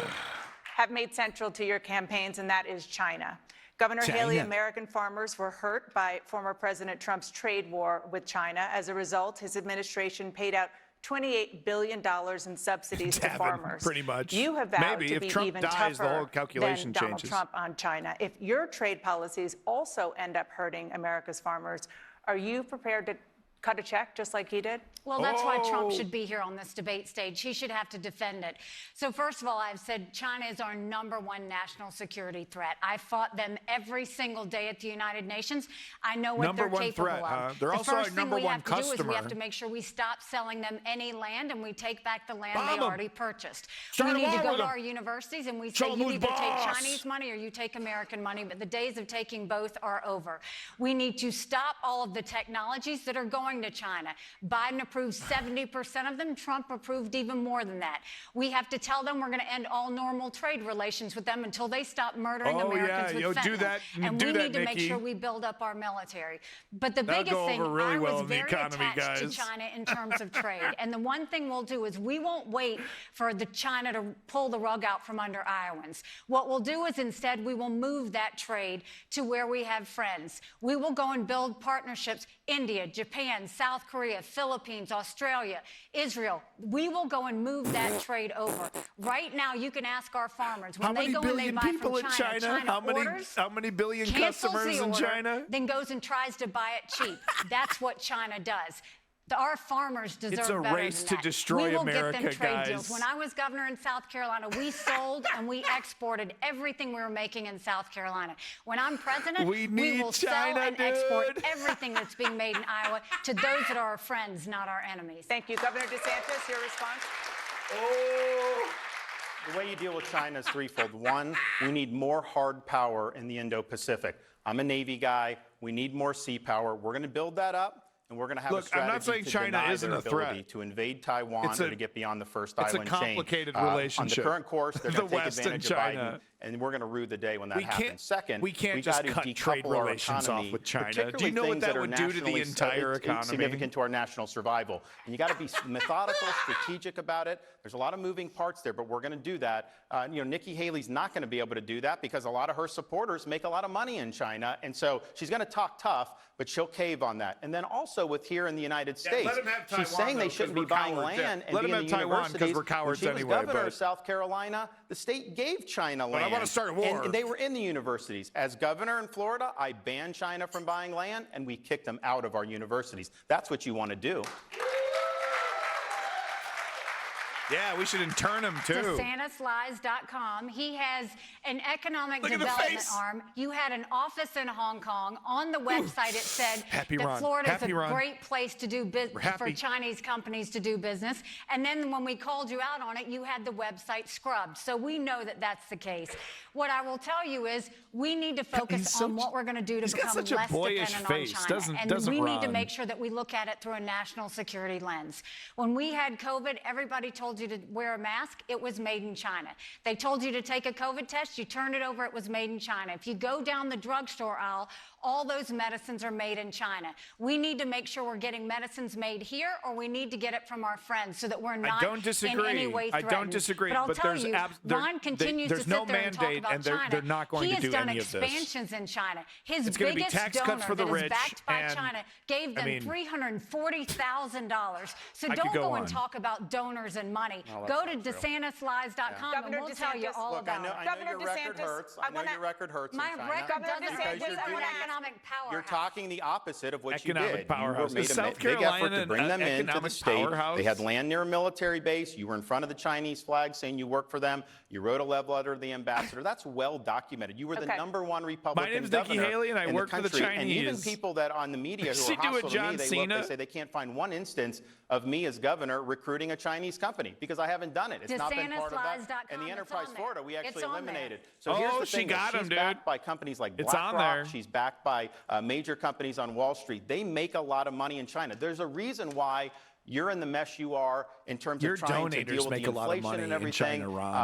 have made central to your campaigns, and that is China. Governor Haley, American farmers were hurt by former President Trump's trade war with China. As a result, his administration paid out $28 billion in subsidies to farmers. Pretty much. You have vowed Maybe to if be Trump even dies, the tougher whole calculation than Donald changes. Trump on China. If your trade policies also end up hurting America's farmers, are you prepared to cut a check just like he did? Well, that's why Trump should be here on this debate stage. He should have to defend it. So first of all, I've said China is our #1 national security threat. I fought them every single day at the United Nations. I know what they're capable threat, of. huh? They're the also our first thing #1 we have to do is we customer. have to make sure we stop selling them any land and we take back the land Bomb they 'em. already purchased. Start we a need to war go with to 'em. our universities and we Show say 'em you who's either take boss. Chinese money or you take American money, but the days of taking both are over. We need to stop all of the technologies that are going to China. Biden approved 70% of them. Trump approved even more than that. We have to tell them we're going to end all normal trade relations with them until they stop murdering Americans with fentanyl. Do that. And do we that, need to make Nikki. sure we build up our military. But the That'll biggest go thing, over really I well was in the very economy, attached to guys. China in terms of trade. And the one thing we'll do is we won't wait for the China to pull the rug out from under Iowans. What we'll do is instead we will move that trade to where we have friends. We will go and build partnerships. India, Japan, South Korea, Philippines, Australia, Israel. We will go and move that trade over. Right now, you can ask our farmers when they go and they buy from China. How many billion cancels customers the in order, China? then goes and tries to buy it cheap. That's what China does. Our farmers deserve It's a better race than to that. destroy we will America, get them trade guys. deals. When I was governor in South Carolina, we sold and we exported everything we were making in South Carolina. When I'm president, We we need will China, sell and export dude. everything that's being made in Iowa to those that are our friends, not our enemies. Thank you. Governor DeSantis, your response? The way you deal with China is threefold. One, we need more hard power in the Indo-Pacific. I'm a Navy guy. We need more sea power. We're going to build that up. And we're going to have a Look, strategy I'm not saying to China deny isn't their a threat. ability to invade Taiwan It's a- or to get beyond the first it's a island chain. complicated On relationship. the current course, they're The going to take West and advantage of China. Biden, and we're going to rue the day when that We can't- happens. Second, we can't we just got to cut trade decouple our relations off economy, with China. particularly Do you know what things that are would do to the nationally entire economy? significant to our national survival. And you got to be methodical, strategic about it. There's a lot of moving parts there, but we're going to do that. Nikki Haley's not going to be able to do that because a lot of her supporters make a lot of money in China, and so she's going to talk tough, but she'll cave on that. And then also with here in the United States, let 'em have she's Taiwan, saying though, they 'cause shouldn't be we're buying cowards, yeah. land and Let 'em being have in the Taiwan 'cause universities. we're cowards when she was anyway, governor but- of South Carolina, the state gave China But I land. wanna start a war. And they were in the universities. As governor in Florida, I banned China from buying land, and we kicked them out of our universities. That's what you want to do. Yeah, we should intern him too. DeSantisLies.com. He has an economic Look at the development face. arm. You had an office in Hong Kong. On the website, it said Happy that Ron. Florida is Happy a Ron. great place to do We're business for happy. Chinese companies to do business. And then when we called you out on it, you had the website scrubbed. So we know that that's the case. What I will tell you is we need to focus on what we're going to do to he's got become such a less boyish dependent face. on China. Doesn't and we need to Ron. make sure that we look at it through a national security lens. When we had COVID, everybody told you to wear a mask. It was made in China. They told you to take a COVID test. You turned it over. It was made in China. If you go down the drugstore aisle, all those medicines are made in China. We need to make sure we're getting medicines made here, or we need to get it from our friends so that we're not don't disagree. in any way I threatened. don't disagree, But I'll but tell there's you, Ron continues there's to no sit there and talk mandate, about and they're- China. they're not going he to do has done any of this. expansions in China. His It's gonna be biggest tax donor cuts for the that is rich, backed by and, China gave them I mean, $340,000. So I could don't go go and on. talk about donors and money. Oh, that's Go not to true. DeSantisLies.com and Governor we'll tell you DeSantis- all Look, about it. I know Governor your record DeSantis, hurts. I I know wanna- your record hurts My in China. record Governor doesn't hurt DeSantis, because I I'm an wanna ask- economic powerhouse. You're talking the opposite of what Economic you did. powerhouse. You made Is a South big effort Carolina to bring an them into the economic state. powerhouse? They had land near a military base. You were in front of the Chinese flag saying you work for them. You wrote a love letter to the ambassador. That's well documented. You were the Okay. #1 Republican name's Nikki governor Haley, and I in work for the country. And even Chinese. people that on the media who She are do a hostile to John me, they Cena? look, they say they can't find one instance of me as governor recruiting a Chinese company. me because I haven't done it. It's not been part of that. And the Enterprise Florida, we actually eliminated. So here's the thing. She's backed by companies like BlackRock. She's backed by major companies on Wall Street. They make a lot of money in China. There's a reason why you're in the mess you are in terms of trying to deal with the inflation and everything,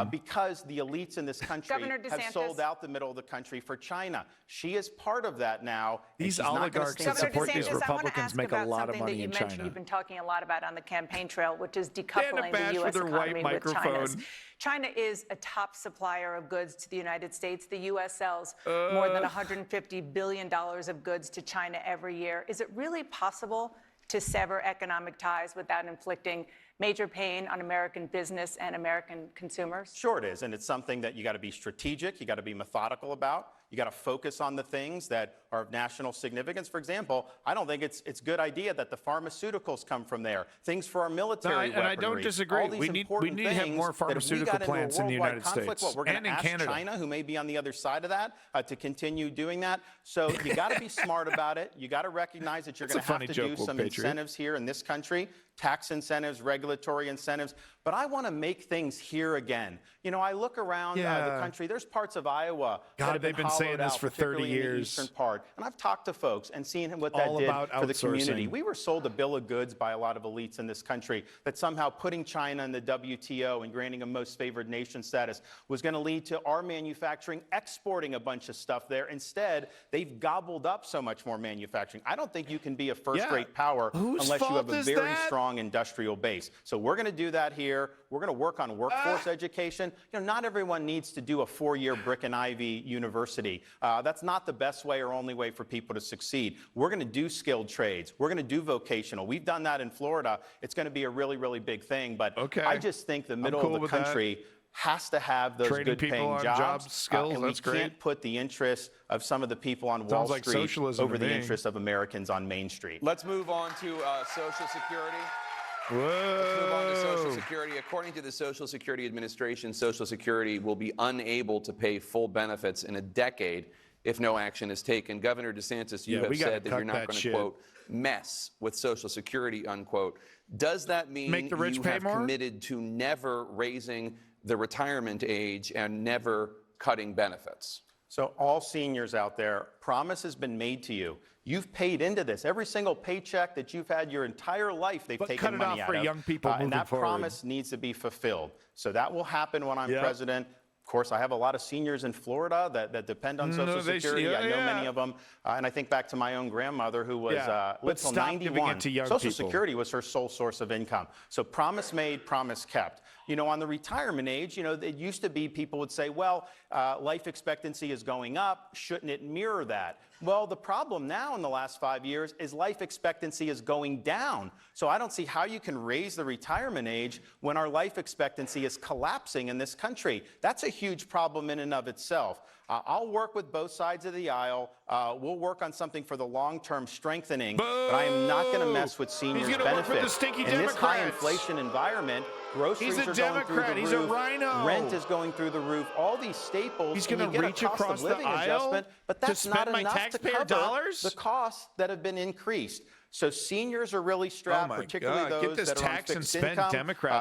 because the elites in this country have sold out the middle of the country for China. She is part of that now. These oligarchs that support these Republicans make a lot of money in China. You've been talking a lot about on the campaign trail, which is decoupling the U.S. economy with China's. China is a top supplier of goods to the United States. The U.S. sells more than $150 billion of goods to China every year. Is it really possible to sever economic ties without inflicting major pain on American business and American consumers? Sure it is, and it's something that you got to be strategic, you got to be methodical about. You got to focus on the things that are of national significance. For example, I don't think it's a good idea that the pharmaceuticals come from there. Things for our military weaponry. And I don't disagree. We need to have more pharmaceutical plants in the United States and in Canada. China, who may be on the other side of that, to continue doing that. So you got to be smart about it. You got to recognize that you're going to have to do some incentives here in this country, tax incentives, regulatory incentives. But I want to make things here again. You know, I look around the country. There's parts of Iowa that have been saying this for 30 years. In the eastern part. And I've talked to folks and seen what that did for the community. We were sold a bill of goods by a lot of elites in this country that somehow putting China in the WTO and granting a most favored nation status was going to lead to our manufacturing exporting a bunch of stuff there. Instead, they've gobbled up so much more manufacturing. I don't think you can be a first-rate power unless you have a very strong industrial base. So we're going to do that here. We're going to work on workforce education. You know, not everyone needs to do a 4-year brick and ivy university. That's not the best way or only way for people to succeed. We're going to do skilled trades. We're going to do vocational. We've done that in Florida. It's going to be a really, really big thing. But I just think the middle of the country has to have those good-paying jobs. Skills, and we can't put the interests of some of the people on Wall Street over the interests of Americans on Main Street. Let's move on to Social Security. Whoa. Let's move on to Social Security. According to the Social Security Administration, Social Security will be unable to pay full benefits in a decade if no action is taken. Governor DeSantis, you have said that you're not going to, quote, mess with Social Security, unquote. Does that mean make the rich you pay have more? Committed to never raising the retirement age and never cutting benefits? So all seniors out there, promise has been made to you. You've paid into this. Every single paycheck that you've had your entire life, they've taken money out of. For young people and that promise needs to be fulfilled. So that will happen when I'm president. Of course, I have a lot of seniors in Florida that depend on Social Security. I know many of them. And I think back to my own grandmother who was lived till 91. Social Security was her sole source of income. So promise made, promise kept. You know, on the retirement age, you know, it used to be people would say, well, life expectancy is going up. Shouldn't it mirror that? Well, the problem now in the last 5 years is life expectancy is going down. So I don't see how you can raise the retirement age when our life expectancy is collapsing in this country. That's a huge problem in and of itself. I'll work with both sides of the aisle. We'll work on something for the long-term strengthening, but I am not going to mess with seniors' benefits. In this high inflation environment, groceries are going through the roof. He's a rhino. Rent is going through the roof. All these staples. He's going to reach across the aisle but that's to spend not my enough taxpayer to cover dollars? The costs that have been increased. So seniors are really strapped, particularly those that are on fixed income,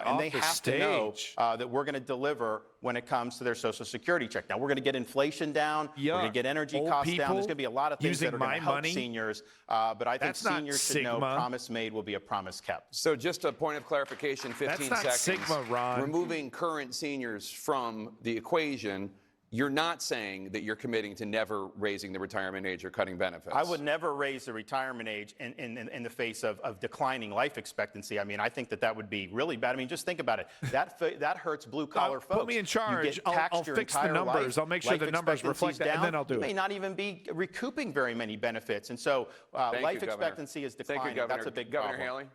and they have to know that we're going to deliver when it comes to their Social Security check. Now, we're going to get inflation down. We're going to get energy costs down. There's going to be a lot of things that are going to help seniors. But I think seniors should know promise made will be a promise kept. So just a point of clarification, 15 seconds. Sigma, Ron. Removing current seniors from the equation, you're not saying that you're committing to never raising the retirement age or cutting benefits. I would never raise the retirement age in the face of declining life expectancy. I mean, I think that would be really bad. I mean, just think about it. That hurts blue-collar folks. Put me in charge. I'll fix the numbers. I'll make sure the numbers reflect that, and then I'll do it. You may not even be recouping very many benefits. And so life expectancy is declining. That's a big problem. Governor Haley?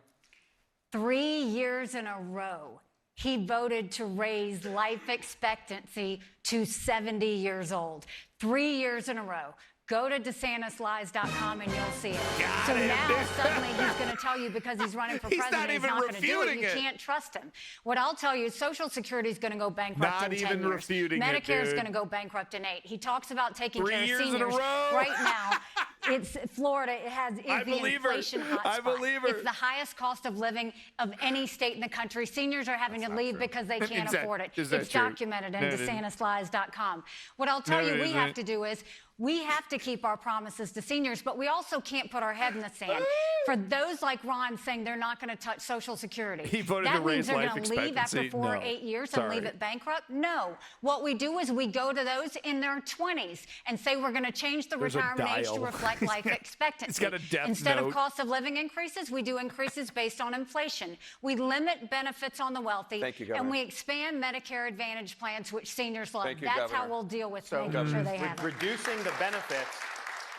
3 years in a row, he voted to raise life expectancy to 70 years old. 3 years in a row. Go to DeSantisLies.com and you'll see it. So now suddenly he's going to tell you because he's running for president, he's not going to do it. You can't trust him. What I'll tell you, Social Security is going to go bankrupt in 10 years. Medicare is going to go bankrupt in 8. He talks about taking care of seniors right now. It's Florida. It has the inflation hotspot. I believe her. It's the highest cost of living of any state in the country. Seniors are having to leave because they can't afford it. It's documented in DeSantisLies.com. What I'll tell you we have to do is we have to keep our promises to seniors, but we also can't put our head in the sand. For those like Ron saying they're not going to touch Social Security, he voted that to means raise they're life going to leave after expectancy. 4 or 8 years and leave it bankrupt? No. What we do is we go to those in their 20s and say we're going to change the retirement age to reflect life expectancy. It's got a death Instead note. of cost of living increases, we do increases based on inflation. We limit benefits on the wealthy. Thank you, Governor. And we expand Medicare Advantage plans, which seniors love. Thank you, That's Governor. how we'll deal with So, making sure they have it. reducing the benefits,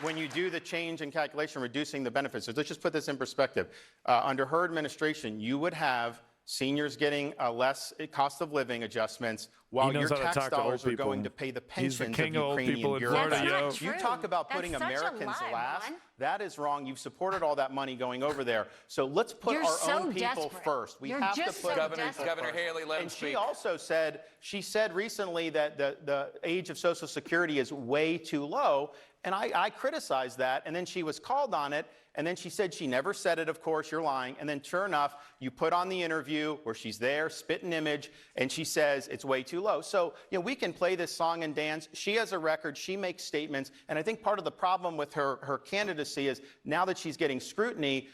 when you do the change in calculation, reducing the benefits. So let's just put this in perspective. Under her administration, you would have seniors getting less cost of living adjustments while your tax dollars are going to pay the pensions of Ukrainian bureaucrats. You talk about putting Americans last. That is wrong. You've supported all that money going over there. So let's put our own people first. We have to put Governor Haley, let him speak. She also said, recently that the age of Social Security is way too low. And I criticized that, and then she was called on it, and then she said she never said it, of course, you're lying. And then sure enough, you put on the interview where she's there, spitting image, and she says it's way too low. So, we can play this song and dance. She has a record, she makes statements, and I think part of the problem with her candidacy is now that she's getting scrutiny,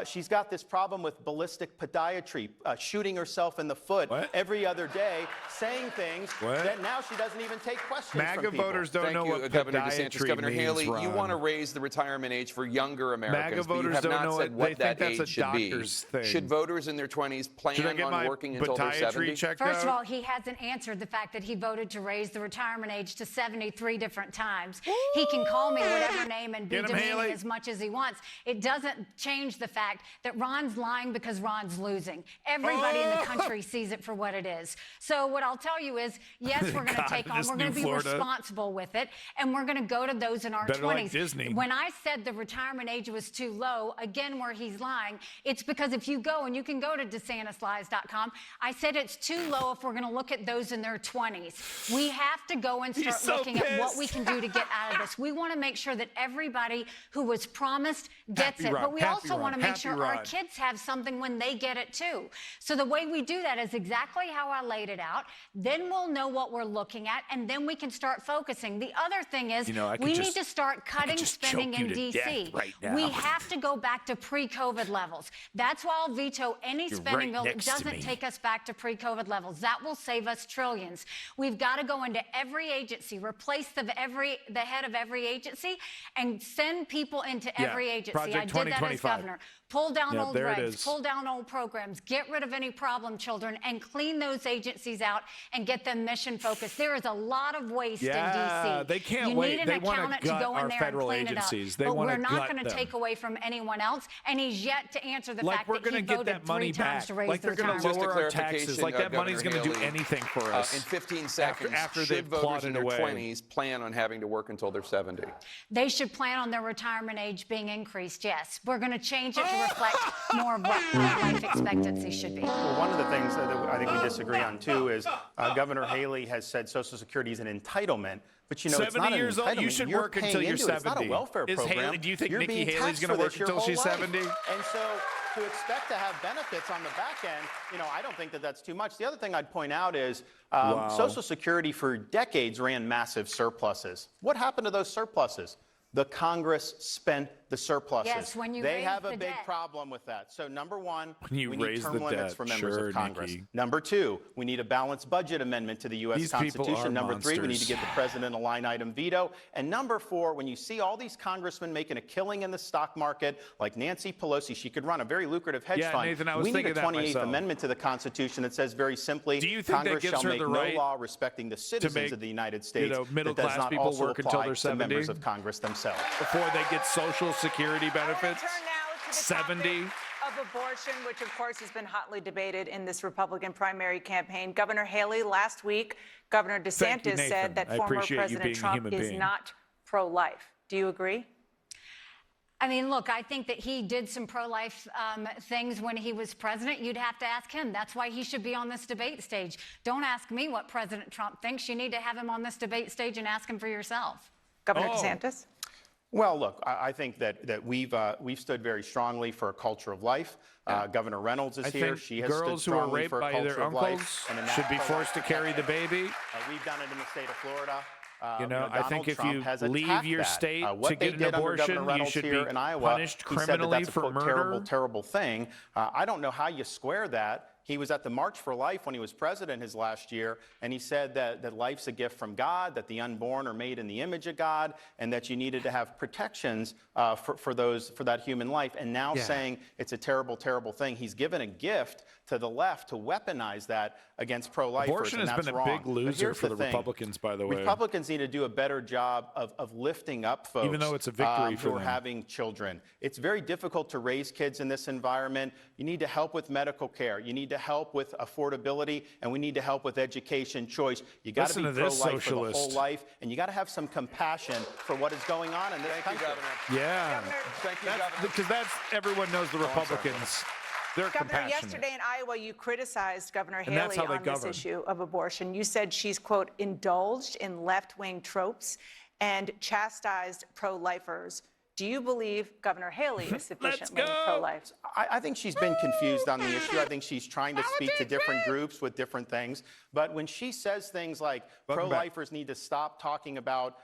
she's got this problem with ballistic podiatry, shooting herself in the foot every other day, saying things that now she doesn't even take questions MAGA from people. voters don't know what Governor podiatry DeSantis. Governor means, Haley, Ron. you want to raise the retirement age for younger Americans, MAGA but you voters have don't not know said it. what They that think that's age a should be. doctor's thing. Should voters in their 20s plan on working until they're 70? First of all, he hasn't answered the fact that he voted to raise the retirement age to 73 different times. He can call me whatever name and be demeaning as much as he wants. It doesn't change the fact that Ron's lying because Ron's losing. Everybody in the country sees it for what it is. So what I'll tell you is, yes, we're going to take on, we're going to be responsible with it, and we're going to go to those in our 20s. Like Disney. When I said the retirement age was too low, again, where he's lying, it's because if you go, and you can go to DeSantisLies.com, I said it's too low if we're going to look at those in their 20s. We have to go and start looking at what we can do to get out of this. We want to make sure that everybody who was promised gets it, but we also want to make sure our kids have something when they get it too. So the way we do that is exactly how I laid it out. Then we'll know what we're looking at, and then we can start focusing. The other thing is we need to start cutting spending in D.C. We have to go back to pre-COVID levels. That's why I'll veto any spending bill that doesn't take us back to pre-COVID levels. That will save us trillions. We've got to go into every agency, replace the head of every agency, and send people into every agency. Project I did that as governor. Pull down old there it regs, is. pull down old programs, get rid of any problem children, and clean those agencies out and get them mission focused. There is a lot of waste in D.C. They can't you wait. need an They wanna accountant to gut go in our there federal and clean agencies. it They up. But wanna we're not gut going to them. take away from anyone else, and he's yet to answer the fact we're that he gonna get voted that money 3 times back. to raise Like the they're going to retirement lower our age. taxes. Like that money's going to do anything for us. In 15 seconds, after should they've voters plotted in their away. 20s plan on having to work until they're 70? They should plan on their retirement age being increased, yes. We're going to change it to reflect more of what life expectancy should be. Well, one of the things that I think we disagree on, too, is Governor Haley has said Social Security is an entitlement. But, it's 70 not an years old, you entitlement. should You're work until paying you're into it. It's not 70. a welfare Is program. Haley, do you think You're Nikki being Haley's taxed gonna for work this your until she's whole life. 70? And so to expect to have benefits on the back end, I don't think that that's too much. The other thing I'd point out is Social Security for decades ran massive surpluses. What happened to those surpluses? The Congress spent the surpluses. Yes, when you they raise have a the big debt. problem with that. So number one, When you we need raise term the limits debt. for members Sure, of Congress. Nikki. Number two, we need a balanced budget amendment to the U.S. These people Constitution. are Number three, we need to monsters. get the president a line item veto. And number four, when you see all these congressmen making a killing in the stock market, like Nancy Pelosi, she could run a very lucrative hedge fund. Nathan, I was we need a thinking that 28th myself. Amendment to the Constitution that says very simply, Do you think that Congress gives shall her make the no right law respecting the citizens make, of the United States that middle-class does not people also work until apply they're to 70? members of Congress themselves. Before they get Social Security benefits? Turn now to the 70? topic of abortion, which of course has been hotly debated in this Republican primary campaign. Governor Haley last week, Governor Thank you, DeSantis Nathan. said that I former appreciate you President being a Trump human is being. not pro-life. Do you agree? I mean, look, I think that he did some pro-life things when he was president. You'd have to ask him. That's why he should be on this debate stage. Don't ask me what President Trump thinks. You need to have him on this debate stage and ask him for yourself. Governor DeSantis? Well, look, I think that we've stood very strongly for a culture of life. Governor Reynolds is here. She has stood girls who are strongly raped for a by culture their of uncles life. And should be forced to carry the baby. We've done it in the state of Florida. I think if you leave your state to what get they an did under abortion, Governor you Reynolds should here be in Iowa, punished he said criminally that's a for murder. terrible, terrible thing. I don't know how you square that. He was at the March for Life when he was president his last year, and he said that life's a gift from God, that the unborn are made in the image of God, and that you needed to have protections for that human life. And now saying it's a terrible, terrible thing. He's given a gift to the left to weaponize that against pro-lifers. Abortion has been a big loser for the Republicans, by the way. Republicans need to do a better job of lifting up folks, even though it's a victory for who are them. having children. It's very difficult to raise kids in this environment. You need to help with medical care. You need to help with affordability, and we need to help with education choice. You got to be pro-life for the whole life, and you got to have some compassion for what is going on in this country. Yeah, Thank you, Governor. Because everyone knows the Republicans. They're Governor, compassionate. yesterday in Iowa, you criticized Governor And that's Haley how they on this govern. issue of abortion. You said she's, quote, indulged in left-wing tropes and chastised pro-lifers. Do you believe Governor Haley is sufficiently pro-life? I think she's been confused on the issue. I think she's trying to speak to different groups with different things. But when she says things like pro-lifers need to stop talking about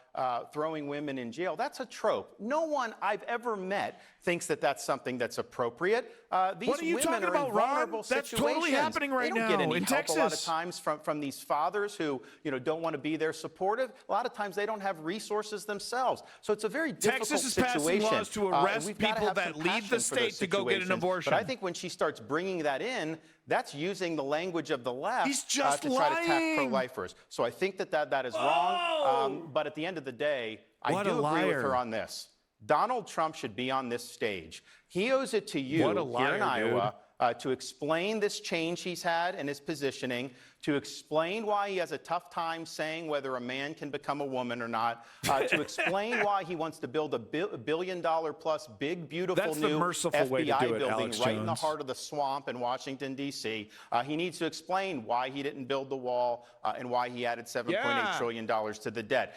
throwing women in jail, that's a trope. No one I've ever met thinks that that's something that's appropriate. These What are you women talking are about, in Ron? vulnerable That's situations. totally happening right they don't now get any in help a lot of Texas. times from these fathers who don't want to be there supportive. A lot of times they don't have resources themselves. So it's a very difficult Texas is situation. passing laws to arrest we've gotta people have that leave compassion the for state those to go get an situations. abortion. But I think when she starts bringing that in, that's using the language of the left He's just to try to attack lying. pro-lifers. So I think that is wrong. But at the end of the day, I What do a agree with liar. her on this. Donald Trump should be on this stage. He owes it to you What a here in liar, Iowa to explain this change he's had in his positioning, to explain why he has a tough time saying whether a man can become a woman or not, to explain why he wants to build a $1 billion plus big, beautiful That's the new merciful FBI way to do it, building Alex right in the Jones. heart of the swamp in Washington, D.C. He needs to explain why he didn't build the wall and why he added $7.8 trillion to the debt.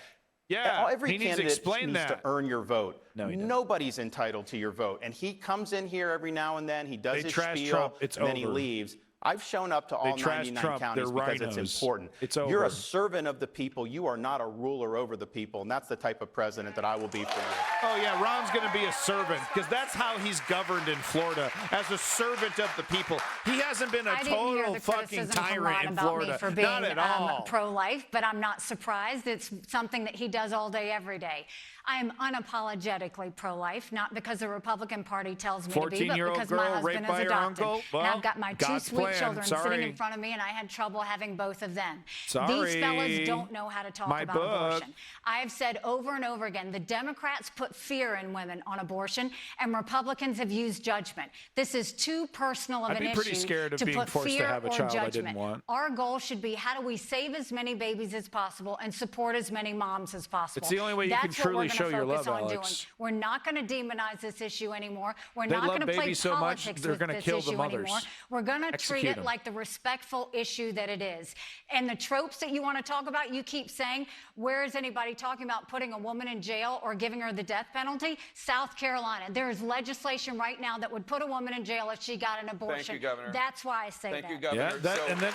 Yeah, Every he needs to candidate explain needs to that. earn your vote. No, he doesn't. Nobody's entitled to your vote. And he comes in here every now and then, he does They his trash spiel, Trump, it's and then he over. leaves. I've shown up to all trash 99 Trump, counties they're because rhinos. it's important. It's You're over. a servant of the people. You are not a ruler over the people. And that's the type of president that I will be for you. Oh, yeah, Ron's going to be a servant because that's how he's governed in Florida, as a servant of the people. He hasn't been a I didn't hear total the fucking criticism from tyrant Ron in about Florida. me for being Not at all. pro-life, but I'm not surprised. It's something that he does all day, every day. I am unapologetically pro-life, not because the Republican Party tells me to be, but 14-year-old because my girl husband raped is by her adopted. uncle? And Well, I've got my two God's sweet plan. children sitting Sorry. in front of me, and I had trouble having both of them. Sorry. These fellas don't know how to talk My about book. abortion. I've said over and over again, the Democrats put fear in women on abortion, and Republicans have used judgment. This is too personal of I'd an be issue pretty scared of to being put forced to fear have a or child I judgment. didn't want. Our goal should be, how do we save as many babies as possible and support as many moms as possible? It's the only way you can That's what we're truly gonna show your focus love, on doing. Alex. We're not going to demonize this issue anymore. We're They not love going to play babies so much, politics they're with gonna this kill the issue mothers. anymore. We're going to treat Execute it 'em. like the respectful issue that it is. And the tropes that you want to talk about, you keep saying, where is anybody talking about putting a woman in jail or giving her the death penalty? South Carolina. There is legislation right now that would put a woman in jail if she got an abortion. Thank you, Governor. That's why I say that. Thank you, Governor. Yeah, and then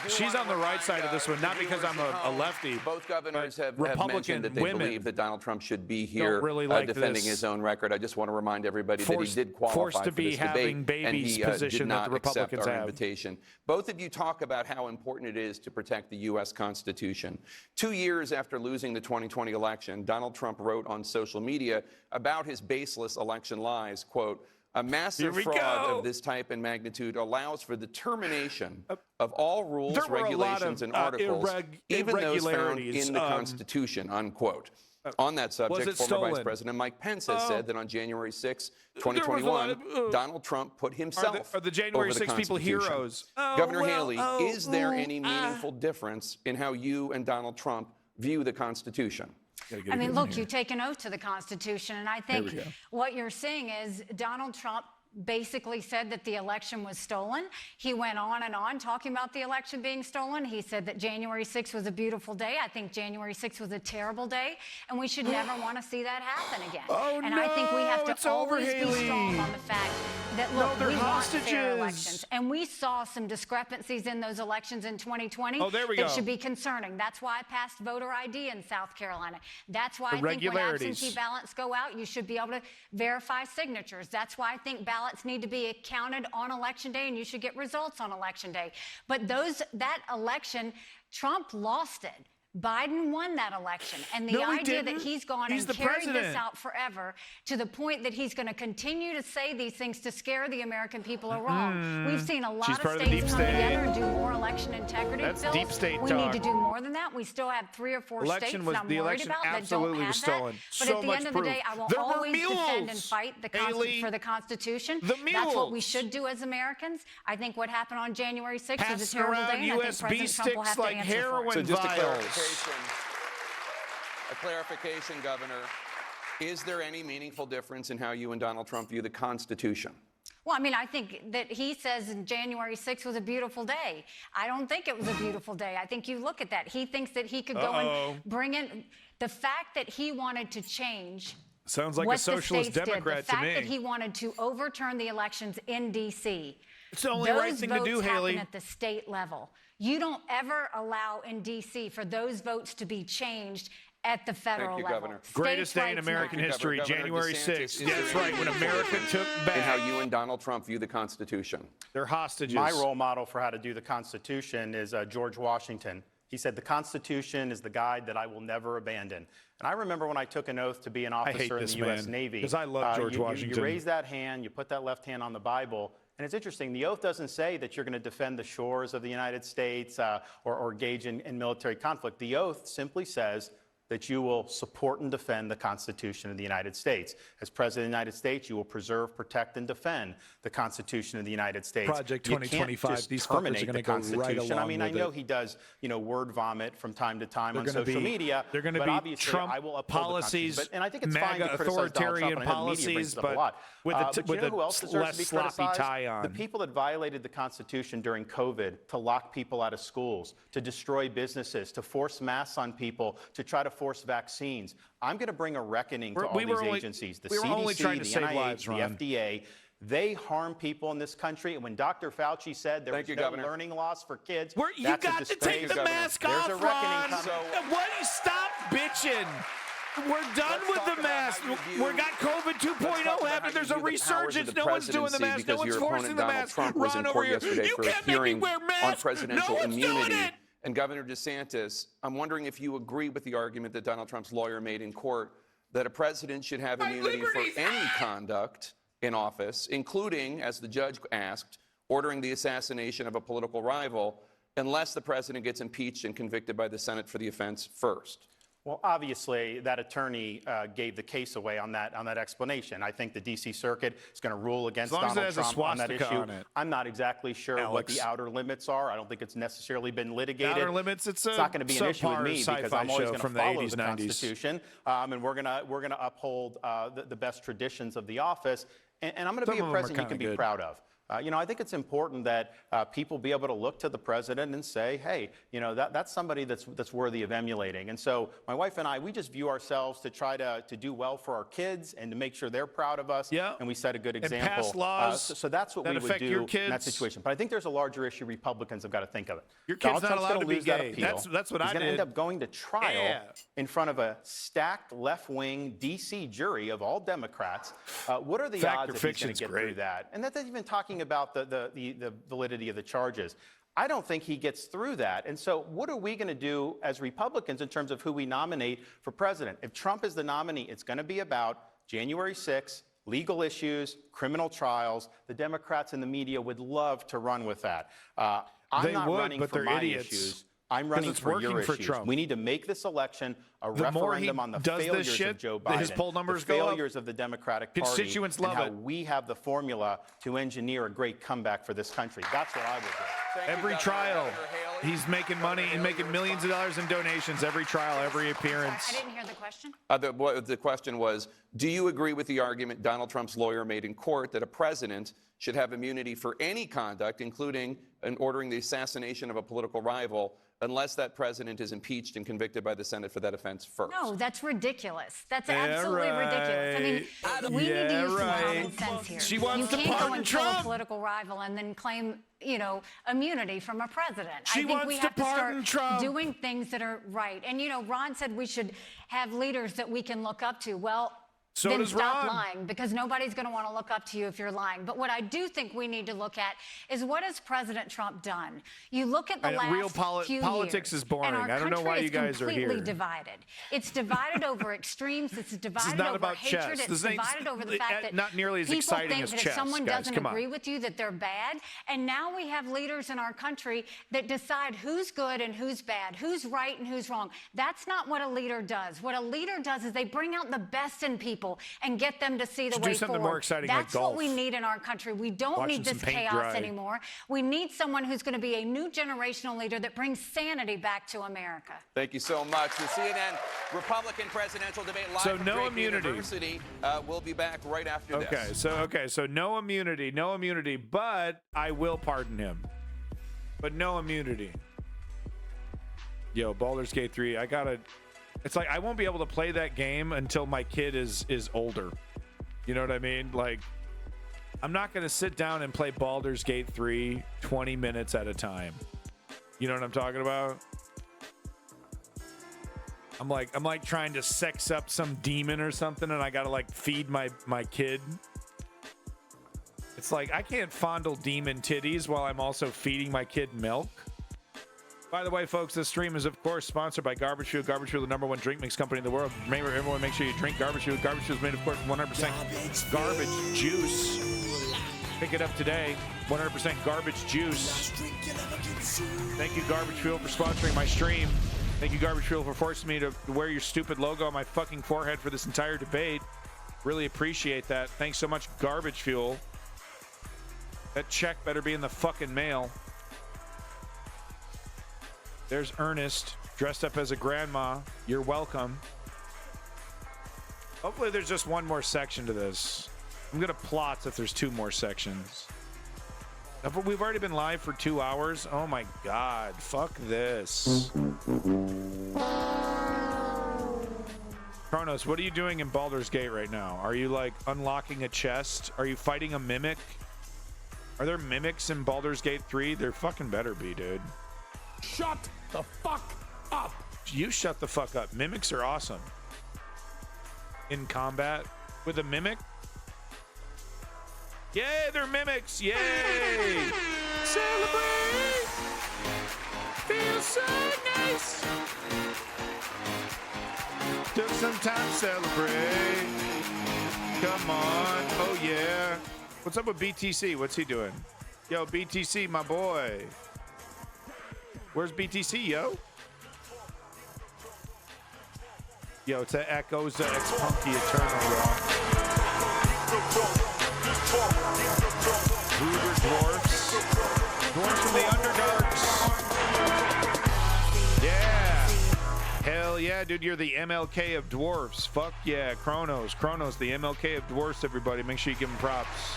she's on the right side of this one, not because I'm a lefty. Both governors have Republican mentioned that they women believe that Donald Trump should be here really like defending this. his own record. I just want to remind everybody that he did qualify forced to for be this having debate, and babies he position did that not the Republicans accept our have. invitation. Both of you talk about how important it is to protect the U.S. Constitution. 2 years after losing the 2020 election, Donald Trump wrote on social media about his baseless election lies, quote, "A massive Here we fraud go. of this type and magnitude allows for the termination of all rules, There were a lot regulations, of, and articles, even those found irregularities, in the Constitution," unquote. On that subject, it former Vice stolen? President Mike Pence has said that on January 6, There was a lot 2021, of, Donald Trump put himself are the January over the 6 people Constitution. heroes? Oh, Governor well, Haley, oh, is there ooh, any meaningful difference in how you and Donald Trump view the Constitution? I mean, look, you take an oath to the Constitution, and I think we go. what you're seeing is Donald Trump basically said that the election was stolen. He went on and on talking about the election being stolen. He said that January 6th was a beautiful day. I think January 6th was a terrible day, and we should never want to see that happen again. Oh, and no, I think we have it's to always over, be Haley. strong on the fact that, look, they're we want hostages. fair elections. And we saw some discrepancies in those elections in 2020 Oh, there we that go. should be concerning. That's why I passed voter ID in South Carolina. That's why I think when Irregularities. absentee ballots go out, you should be able to verify signatures. That's why I think ballots need to be counted on Election Day, and you should get results on Election Day. But that election, Trump lost it. Biden won that election. And the No, he idea didn't. that he's gone He's and the carried this president. out forever to the point that he's going to continue to say these things to scare the American people are wrong. We've seen a lot She's of part of the states deep come state. together and do more election integrity That's bills. deep state we talk. need to do more than that. We still have 3 or 4 states Election was- that I'm the worried election about that don't absolutely have was that. stolen. But So at the much end of the day, proof. I will There were always defend and mules, fight Haley. for the Constitution. The That's what we mules. should do as Americans. I think what happened on January 6th was a Passing terrible around day, and I think USB President Trump will have sticks to like answer for heroin it. So just vials. a clarification, Governor. Is there any meaningful difference in how you and Donald Trump view the Constitution? Well, I mean, I think that he says January 6th was a beautiful day. I don't think it was a beautiful day. I think you look at that. He thinks that he could go and bring in the fact that he wanted to change. Sounds like what a socialist the states Democrat did, the to fact me. that he wanted to overturn the elections in D.C. It's the only right thing to do, Those votes Haley. happen at the state level. You don't ever allow in D.C. for those votes to be changed at the federal you, level. Governor. Greatest States' day in rights American matter. history, Governor January DeSantis, 6th. is That's there right, when any America took back. And how you and Donald Trump view the Constitution? They're hostages. My role model for how to do the Constitution is George Washington. He said, "The Constitution is the guide that I will never abandon." And I remember when I took an oath to be an hate officer in this the U.S. man, Navy. 'cause I love George Washington. You raise that hand, you put that left hand on the Bible. And it's interesting, the oath doesn't say that you're going to defend the shores of the United States or engage in military conflict. The oath simply says that you will support and defend the Constitution of the United States. As President of the United States, you will preserve, protect, and defend the Constitution of the United States. Project You can't 2025, just these fuckers are terminate gonna the go right Constitution. I along mean, with I know it. he does, word vomit from time to time They're on gonna social be- media. they're gonna but be obviously, Trump I will uphold policies, the Constitution. And I think it's fine MAGA to criticize Donald Trump, authoritarian and I know the media brings policies, it up a but lot. with a But you know who else deserves less to be sloppy criticized? tie on. The people that violated the Constitution during COVID to lock people out of schools, to destroy businesses, to force masks on people, to try to force vaccines. I'm going to bring a reckoning to all these agencies. The we were only CDC, trying to the save NIH, lives, the Ron. FDA. They harm people in this country. And when Dr. Fauci said there was you, no Governor. learning loss for kids, You that's a got to disgrace. take the mask There's off, a reckoning Ron. coming. What? Stop bitching. We're done with the mask. We got COVID 2.0 happened. There's a resurgence. No one's doing the mask. No one's forcing the mask. Trump was Ron in over court here. yesterday You for can't a make me hearing wear on masks. presidential No one's immunity. doing it. And Governor DeSantis, I'm wondering if you agree with the argument that Donald Trump's lawyer made in court that a president should have immunity for any conduct in office, including, as the judge asked, ordering the assassination of a political rival, unless the president gets impeached and convicted by the Senate for the offense first. Well, obviously, that attorney gave the case away on that explanation. I think the D.C. Circuit is going to rule against As long as Donald it has a Trump on that swastika issue. on it. I'm not exactly sure what Alex. the outer limits are. I don't think it's necessarily been litigated. Outer limits, it's a not going to be an issue with subpar me because sci-fi I'm always show going to from the follow 80s, the 90s. Constitution, and we're going to uphold the best traditions of the office. And I'm going to be Some a of them are president you can kinda be good. proud of. I think it's important that people be able to look to the president and say, hey, that's somebody that's worthy of emulating. And so my wife and I, we just view ourselves to try to do well for our kids and to make sure they're proud of us. Yeah. And we set a good And example. pass laws So that's what that we would affect do your in that kids. situation. But I think there's a larger issue Republicans have got to think of it. Your kid's Donald not Trump's allowed gonna to be lose that gay. appeal. That's what He's I gonna did. end up going to trial Yeah. in front of a stacked left-wing D.C. jury of all Democrats. What are the Fact or odds that he's going fiction's to get great. through that? And that's not even talking about the validity of the charges. I don't think he gets through that. And so what are we going to do as Republicans in terms of who we nominate for president? If Trump is the nominee, it's going to be about January 6th, legal issues, criminal trials. The Democrats and the media would love to run with that. I'm They not would, running but for they're my idiots. issues. I'm 'Cause running it's for your working for issues. Trump. We need to make this election a The more he referendum on the does this failures shit, of Joe Biden, his poll numbers the go up. failures of the Democratic Party, Constituents and love how it. we have the formula to engineer a great comeback for this country. That's what I would do. Thank you, Every Governor. trial. Governor Haley. He's making money and making millions of dollars in donations every trial, every appearance. I didn't hear the question. The question was, do you agree with the argument Donald Trump's lawyer made in court that a president should have immunity for any conduct, including in ordering the assassination of a political rival, unless that president is impeached and convicted by the Senate for that offense first? No, that's ridiculous. That's absolutely ridiculous. I mean, we need to use some common sense here. She wants you to can't pardon go and Trump. kill a political rival and then claim, immunity from a president. She I think we wants have to to start pardon Trump. doing things that are right. And, Ron said we should have leaders that we can look up to. Well, So then does stop Ron. lying, because nobody's going to want to look up to you if you're lying. But what I do think we need to look at is, what has President Trump done? You look at the last Real few politics years, is boring. and our I don't know why country you guys is are completely here. divided. It's divided over extremes. It's divided not over about hatred. chess. It's This ain't- divided over the fact that not nearly as people exciting think as that chess, if someone guys. doesn't Come on. agree with you, that they're bad. And now we have leaders in our country that decide who's good and who's bad, who's right and who's wrong. That's not what a leader does. What a leader does is they bring out the best in people and get them to see the Should way do something forward. more exciting like That's what golf. we need in our country. We don't Watching need this some paint chaos dry. anymore. We need someone who's going to be a new generational leader that brings sanity back to America. Thank you so much. The CNN Republican presidential debate live So from no Drake immunity. University. We'll be back right after this. So no immunity, but I will pardon him. But no immunity. Yo, Baldur's Gate 3, it's like I won't be able to play that game until my kid is older. You know what I mean? Like, I'm not going to sit down and play Baldur's Gate 3 20 minutes at a time. You know what I'm talking about? I'm like trying to sex up some demon or something, and I got to like feed my kid. It's like I can't fondle demon titties while I'm also feeding my kid milk. By the way, folks, this stream is, of course, sponsored by Garbage Fuel. Garbage Fuel, the #1 drink mix company in the world. Remember, everyone, make sure you drink Garbage Fuel. Garbage Fuel is made, of course, from 100% garbage juice. Pick it up today. 100% garbage juice. Thank you, Garbage Fuel, for sponsoring my stream. Thank you, Garbage Fuel, for forcing me to wear your stupid logo on my fucking forehead for this entire debate. Really appreciate that. Thanks so much, Garbage Fuel. That check better be in the fucking mail. There's Ernest, dressed up as a grandma. You're welcome. Hopefully there's just one more section to this. I'm going to plot if there's 2 more sections. We've already been live for 2 hours. Oh my God. Fuck this. Kronos, what are you doing in Baldur's Gate right now? Are you like unlocking a chest? Are you fighting a mimic? Are there mimics in Baldur's Gate 3? There fucking better be, dude. Shut the fuck up. You shut the fuck up. Mimics are awesome. In combat with a mimic? Yay, they're mimics. Yay. Celebrate. Feels so nice. Took some time to celebrate. Come on. Oh, yeah. What's up with BTC? What's he doing? Yo, BTC, my boy. Where's BTC, yo? Yo, it's that Echoes X Punky Eternal, y'all. Uber Dwarfs. Dwarfs from the Underdarks. Yeah. Hell yeah, dude. You're the MLK of Dwarfs. Fuck yeah. Kronos, the MLK of Dwarfs, everybody. Make sure you give him props.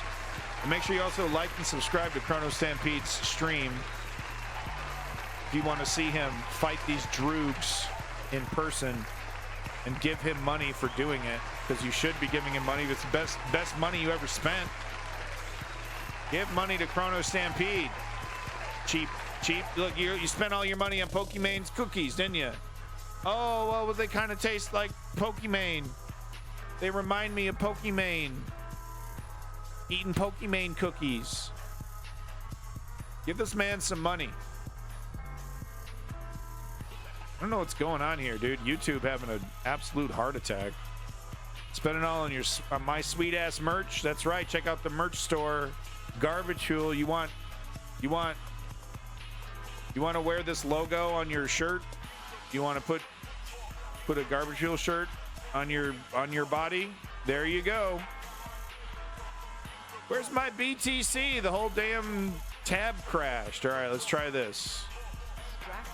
And make sure you also like and subscribe to Chronos Stampede's stream. If you want to see him fight these droogs in person and give him money for doing it, because you should be giving him money. It's the best money you ever spent. Give money to Chronos Stampede. Cheap. Look, you spent all your money on Pokémon's cookies, didn't you? Oh, well, they kind of taste like Pokimane. They remind me of Pokimane. Eating Pokimane cookies. Give this man some money. I don't know what's going on here, dude. YouTube having an absolute heart attack. Spend it all on my sweet ass merch. That's right. Check out the merch store. Garbage Fuel. You want to wear this logo on your shirt? You want to put a Garbage Fuel shirt on your body? There you go. Where's my BTC? The whole damn tab crashed. All right, let's try this.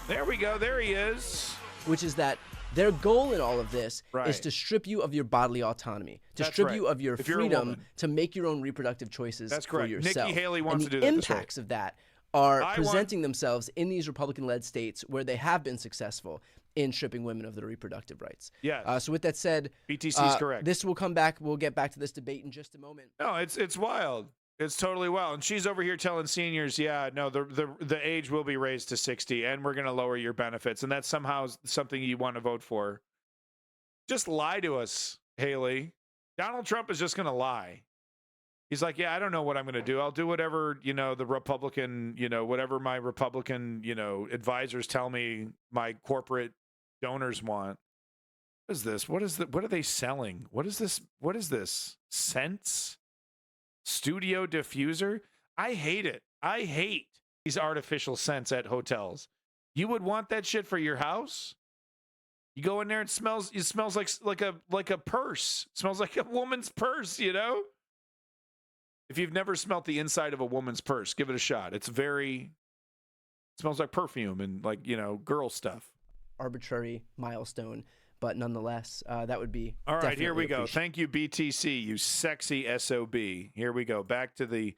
There we go. There he is. Which is that their goal in all of this Right. is to strip you of your bodily autonomy, to That's strip right. you of your If you're a freedom woman. to make your own reproductive choices That's for correct. yourself. Nikki Haley wants and to the do that. That's right. impacts of that are presenting themselves in these Republican-led states where they have been successful in stripping women of their reproductive rights. Yes. So with that said, BTC is correct. This will come back. We'll get back to this debate in just a moment. No, it's wild. It's totally wild. And she's over here telling seniors, yeah, no, the age will be raised to 60, and we're going to lower your benefits. And that's somehow something you want to vote for. Just lie to us, Haley. Donald Trump is just going to lie. He's like, yeah, I don't know what I'm going to do. I'll do whatever, the Republican, whatever my Republican, advisors tell me my corporate donors want. What is this? What are they selling? What is this? What is this? Scents? Studio diffuser? I hate it. I hate these artificial scents at hotels. You would want that shit for your house? You go in there, it smells like a purse. It smells like a woman's purse, If you've never smelt the inside of a woman's purse, give it a shot. It smells like perfume and girl stuff. Arbitrary milestone, but nonetheless, that would be all right. Here we go. appreciated. Thank you, BTC, you sexy SOB. Here we go. Back to the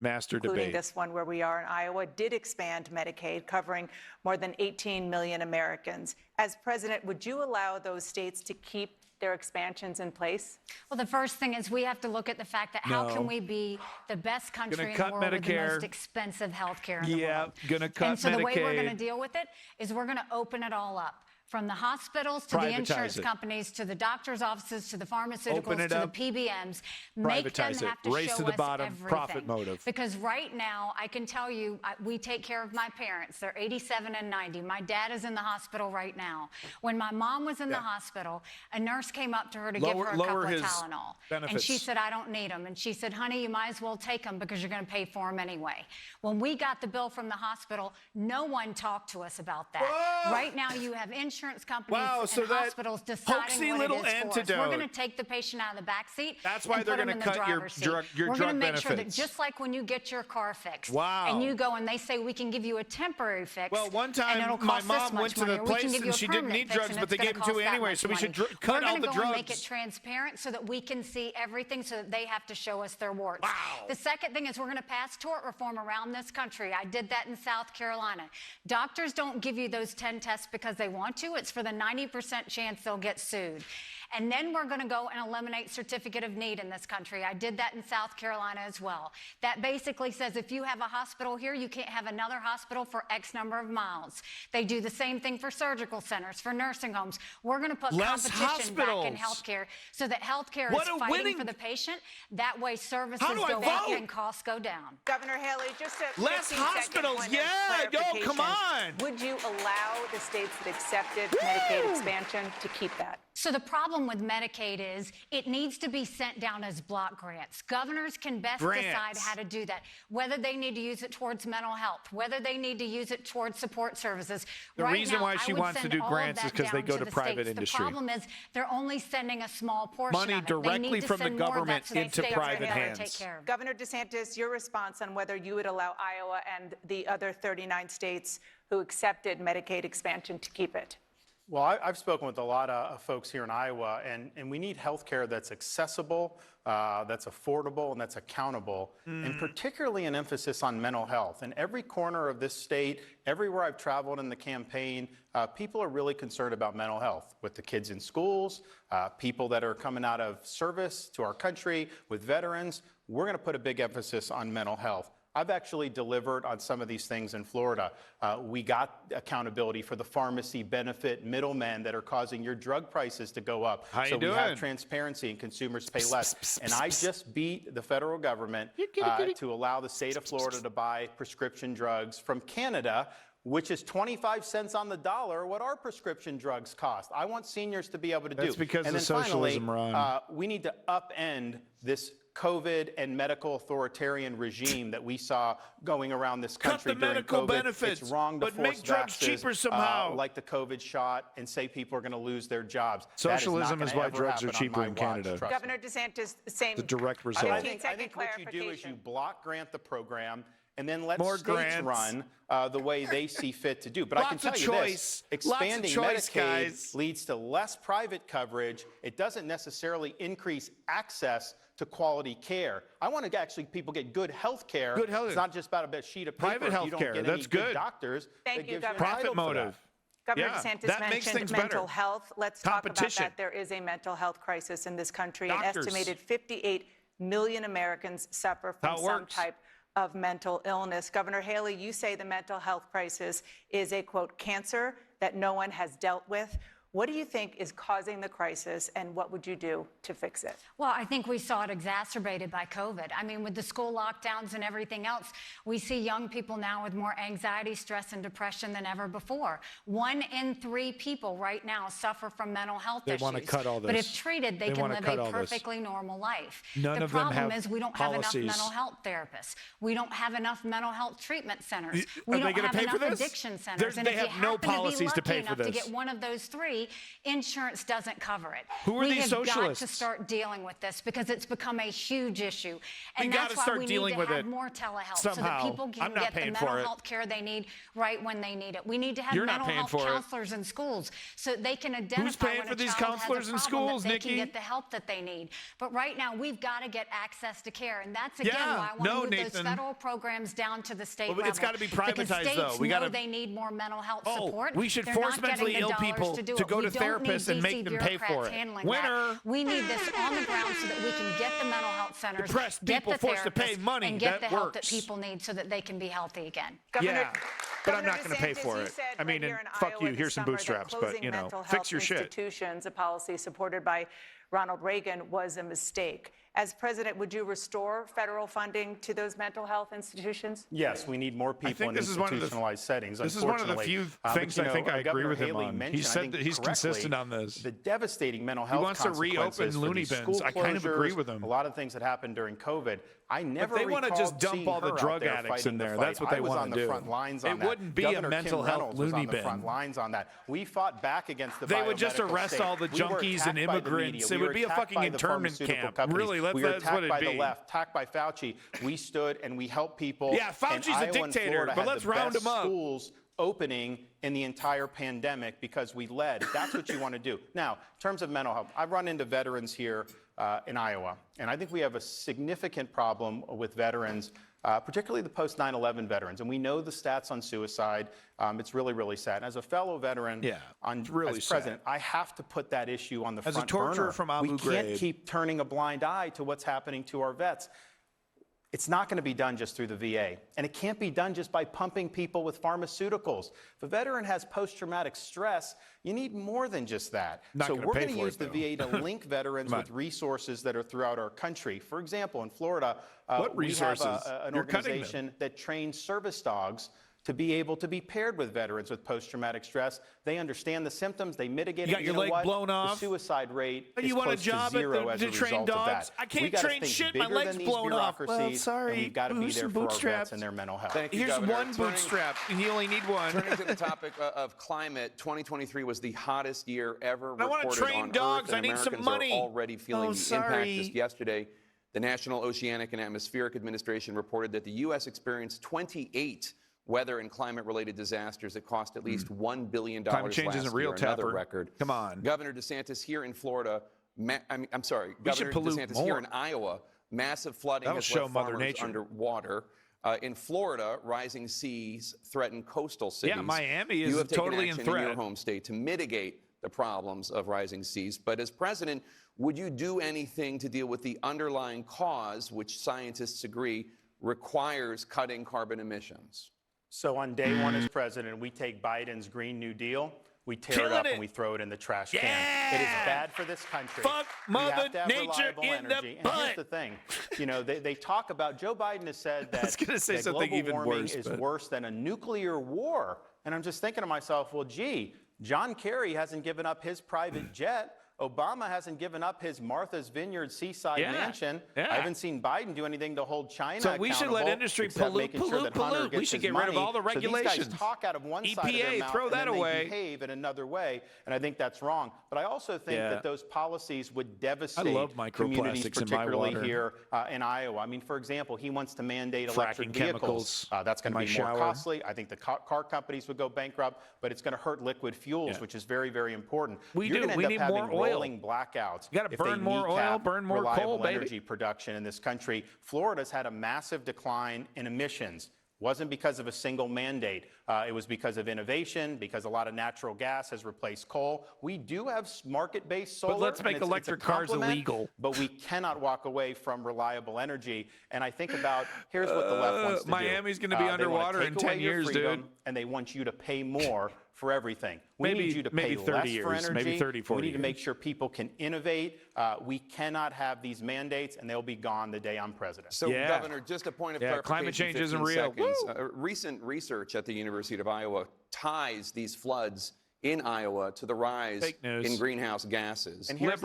master including debate. this one where we are in Iowa, did expand Medicaid, covering more than 18 million Americans. As president, would you allow those states to keep their expansions in place? Well, the first thing is we have to look at the fact that how can we be the best country in the world with the most expensive health care in the world? Gonna cut and so the way we're going Medicaid. to deal with it is we're going to open it all up. From the hospitals to the Privatize insurance it. companies to the doctor's offices to the pharmaceuticals Open it to up. the PBMs, make them Privatize it. have to Race show to the us bottom. everything. Profit motive. Because right now, I can tell you, we take care of my parents. They're 87 and 90. My dad is in the hospital right now. When my mom was in the hospital, a nurse came up to her to give her a couple of Tylenol. benefits. And she said, I don't need them. And she said, honey, you might as well take them because you're going to pay for them anyway. When we got the bill from the hospital, no one talked to us about that. Whoa! Right now, you have insurance companies Wow, so and that hospitals deciding hoaxy what little it is for us. antidote. We're going to take the patient out of the back seat. That's why and they're put them gonna in the cut your driver's seat. drug We're going to drug make sure that benefits. just like when you get your car fixed, Wow. and you go and they say we can give you a temporary fix. Well, one time and it'll my cost this mom much went to money, the or we can place give you and a she didn't permanent need fix, drugs, and but they it's gave gonna them to her cost that anyway, much so we should money. cut We're all gonna the go drugs. and make it transparent so that we can see everything, so that they have to show us their warts. Wow. The second thing is we're going to pass tort reform around this country. I did that in South Carolina. Doctors don't give you those 10 tests because they want to. It's for the 90% chance they'll get sued. And then we're going to go and eliminate certificate of need in this country. I did that in South Carolina as well. That basically says if you have a hospital here, you can't have another hospital for X number of miles. They do the same thing for surgical centers, for nursing homes. We're going to put Less competition back in hospitals. healthcare so that healthcare What is a fighting winning- for the patient. That way services How do I go up vote? and costs go down. Governor Haley, just a Less 15-second hospitals. point of Yeah, yo, come clarification. on. Would you allow the states that accepted Medicaid expansion to keep that? So the problem with Medicaid is it needs to be sent down as block grants. Governors can best decide Grants. how to do that, whether they need to use it towards mental health, whether they need to use it towards support services. The Right reason now, why I she would wants to send do all of grants is that 'cause they down go to the private states. industry. The problem is they're only sending a small portion Money of it. directly They need to from the send more of that government so that into states private are able to hands. take care of it. Governor DeSantis, your response on whether you would allow Iowa and the other 39 states who accepted Medicaid expansion to keep it? Well, I've spoken with a lot of folks here in Iowa, and we need health care that's accessible, that's affordable, and that's accountable, and particularly an emphasis on mental health. In every corner of this state, everywhere I've traveled in the campaign, people are really concerned about mental health with the kids in schools, people that are coming out of service to our country, with veterans. We're going to put a big emphasis on mental health. I've actually delivered on some of these things in Florida. We got accountability for the pharmacy benefit middlemen that are causing your drug prices to go up. How you so we doing? have transparency and consumers pay less. And I just beat the federal government to allow the state of Florida to buy prescription drugs from Canada, which is 25 cents on the dollar what our prescription drugs cost. I want seniors to be able to do. That's because and of then socialism, finally, Ron. we need to upend this COVID and medical authoritarian regime that we saw going around this Cut country the during medical COVID. benefits, It's wrong to but force make drugs vaxes, cheaper somehow. like the COVID shot, and say people are going to lose their jobs. Socialism That is not why gonna drugs ever are happen on cheaper my in watch, Canada. trust me. Governor DeSantis, same The direct result. I 15-second think what you do is you block grant the program, and then let More states grants. run the way they see fit to do. But I can Lots tell of you choice. this, Lots of expanding choice, Medicaid guys. leads to less private coverage. It doesn't necessarily increase access to quality care. I want to actually people get good health care. Good health- It's not just about a sheet of paper. Private If health you don't care, get that's any good good. doctors. Thank that you, gives an Governor. Profit entitlement for that. motive. Governor Yeah, DeSantis that makes mentioned things mental better. health. Let's talk about Competition. that. There is a mental health crisis in this country. An Doctors. estimated 58 million Americans suffer from How it some works. type of mental illness. Governor Haley, you say the mental health crisis is a, quote, cancer that no one has dealt with. What do you think is causing the crisis, and what would you do to fix it? Well, I think we saw it exacerbated by COVID. I mean, with the school lockdowns and everything else, we see young people now with more anxiety, stress, and depression than ever before. 1 in 3 people right now suffer from mental health They issues. wanna cut all But this. if treated, they They can wanna live cut a all this. perfectly normal life. None the of them problem have is we don't policies. have enough mental health therapists. We don't have enough mental health treatment centers. Are We they don't gonna have pay for enough this? addiction centers. And They if you have no happen to be policies to lucky pay for enough to this. get one of those 3, insurance doesn't cover it. Who are we these have got socialists? to start dealing with this because it's become a huge issue. We And gotta that's why start we dealing need with to have it more telehealth so somehow. that people can I'm not get the paying mental for it. health care they need right when they need it. We need to have You're not mental paying health for it. counselors in schools so they can identify paying when for a these child counselors has in a problem schools, that they Nikki? can get the help that they need. But right now, we've got to get access to care. And that's, again, Yeah. why I want No, to move Nathan. those federal programs down to the state Well, level. it's gotta be Because privatized, states though. We know gotta- they need more mental health Oh, support. we should They're force not getting mentally the ill dollars people to do to it. go We to don't need therapists and make DC them pay for bureaucrats it. handling Winner. that. We need this on the ground so that we can get the mental health centers, Depressed get people the forced to pay therapists, money. and get That the help that works. people need so that they can be healthy again. Yeah, but I'm Governor not going to pay DeSantis, for you it. said I mean, right here and in fuck Iowa you. this Here's some summer that bootstraps, but closing you know, mental fix health your shit. institutions, a policy supported by Ronald Reagan, was a mistake. As president, would you restore federal funding to those mental health institutions? Yes, we need more people think in this is one of the- institutionalized settings. This is one of the unfortunately. few But, things you I know, think I agree Governor with him Haley on. He mentioned, I said think that he's correctly, consistent on this. The devastating mental He health wants to reopen consequences for loony these bins. school I kind of agree closures, with him. A lot of things that happened during COVID. I never they wanna recalled just dump seeing all the her out drug there addicts fighting in the there. fight. That's what they I was wanna on the do. front lines It on that. wouldn't be a Governor mental Kim health Reynolds was loony on the bin. front lines on that. We fought back against the They would just biomedical arrest state. all the We were junkies and attacked by the immigrants. media. It We would were be a attacked fucking by the internment pharmaceutical camp. companies. Really, we were that's attacked what it'd by be. the left, attacked by Fauci. We stood and we helped people. Yeah, Fauci's a and Iowa and dictator, Florida but had let's the round best him up. Schools opening in the entire pandemic because we led. That's what you want to do. Now, in terms of mental health, I run into veterans here in Iowa, and I think we have a significant problem with veterans, particularly the post 9/11 veterans. And we know the stats on suicide. It's really, really sad. And as a fellow veteran, really as president, I have to put that issue on the As a front torturer burner. from Abu We can't Ghraib. keep turning a blind eye to what's happening to our vets. It's not going to be done just through the VA. And it can't be done just by pumping people with pharmaceuticals. If a veteran has post-traumatic stress, you need more than just that. Not So gonna we're pay going to for use it, the though. VA to link veterans Come with resources that are throughout our country. For example, in Florida, What we have resources? an You're cutting them. organization that trains service dogs to be able to be paired with veterans with post-traumatic stress. They understand the symptoms, they mitigate You it. got your know leg what? blown off? The suicide rate And is you want a close job to at zero the- as to a train result of dogs? that. I can't We gotta train think shit. My bigger leg's than these blown off. Well, bureaucracies, sorry. and we've got to be Lose there some for our bootstraps. vets and their mental health. Thank you, Here's Governor. one bootstrap, and you only need one. Turning to the topic of climate, 2023 was the hottest year ever I wanna recorded train on dogs. Earth, and I need some Americans money. are already feeling Oh, the impact. sorry. Just yesterday, the National Oceanic and Atmospheric Administration reported that the U.S. experienced 28 weather and climate-related disasters that cost at least $1 billion Climate change last isn't real, year, another Tapper. record. Come on. Governor DeSantis here in Florida, I'm sorry, We should Governor pollute DeSantis more. here in Iowa, massive flooding That'll has show left Mother farmers Nature. underwater. In Florida, rising seas threaten coastal cities. Yeah, Miami You is have taken totally in action in your threat. home state to mitigate the problems of rising seas. But as president, would you do anything to deal with the underlying cause, which scientists agree requires cutting carbon emissions? So on day one as president, we take Biden's Green New Deal, we tear it Killing up it. and we throw it in the trash can. It is bad for this country. Fuck We Mother have to have Nature reliable in the energy. And butt. here's the thing, you know, they talk about, Joe Biden has said that, was gonna say that something global even warming worse, is but- worse than a nuclear war. And I'm just thinking to myself, well, gee, John Kerry hasn't given up his private jet Obama hasn't given up his Martha's Vineyard seaside mansion. I haven't seen Biden do anything to hold China So we should let industry pollute. We should get rid of all the regulations. So these guys talk out of one side of their mouth, throw that and then away. they behave in another way, and I think that's wrong. But I also think that those policies would devastate communities, particularly here in Iowa. I mean, for example, he wants to mandate electric vehicles. That's going to be more costly. I think the car companies would go bankrupt, but it's going to hurt liquid fuels, which is very, very important. We need more oil. Rolling blackouts. You got to burn more oil, burn more coal, baby. Energy production in this country. Florida's had a massive decline in emissions. Wasn't because of a single mandate. It was because of innovation, because a lot of natural gas has replaced coal. We do have market-based solar. But let's make electric cars illegal. But we cannot walk away from reliable energy. And I think about, here's what the left wants to do. Miami's going to be underwater in 10 years, dude. And they want you to pay more for everything. We need you to pay less 30 years, for energy. maybe 30, 40 We need to years. make sure people can innovate. We cannot have these mandates, and they'll be gone the day I'm president. So, Governor, just a point of clarification. Climate change isn't 15 real. seconds. Recent research at the University of Iowa ties these floods in Iowa to the rise in greenhouse gases. And here's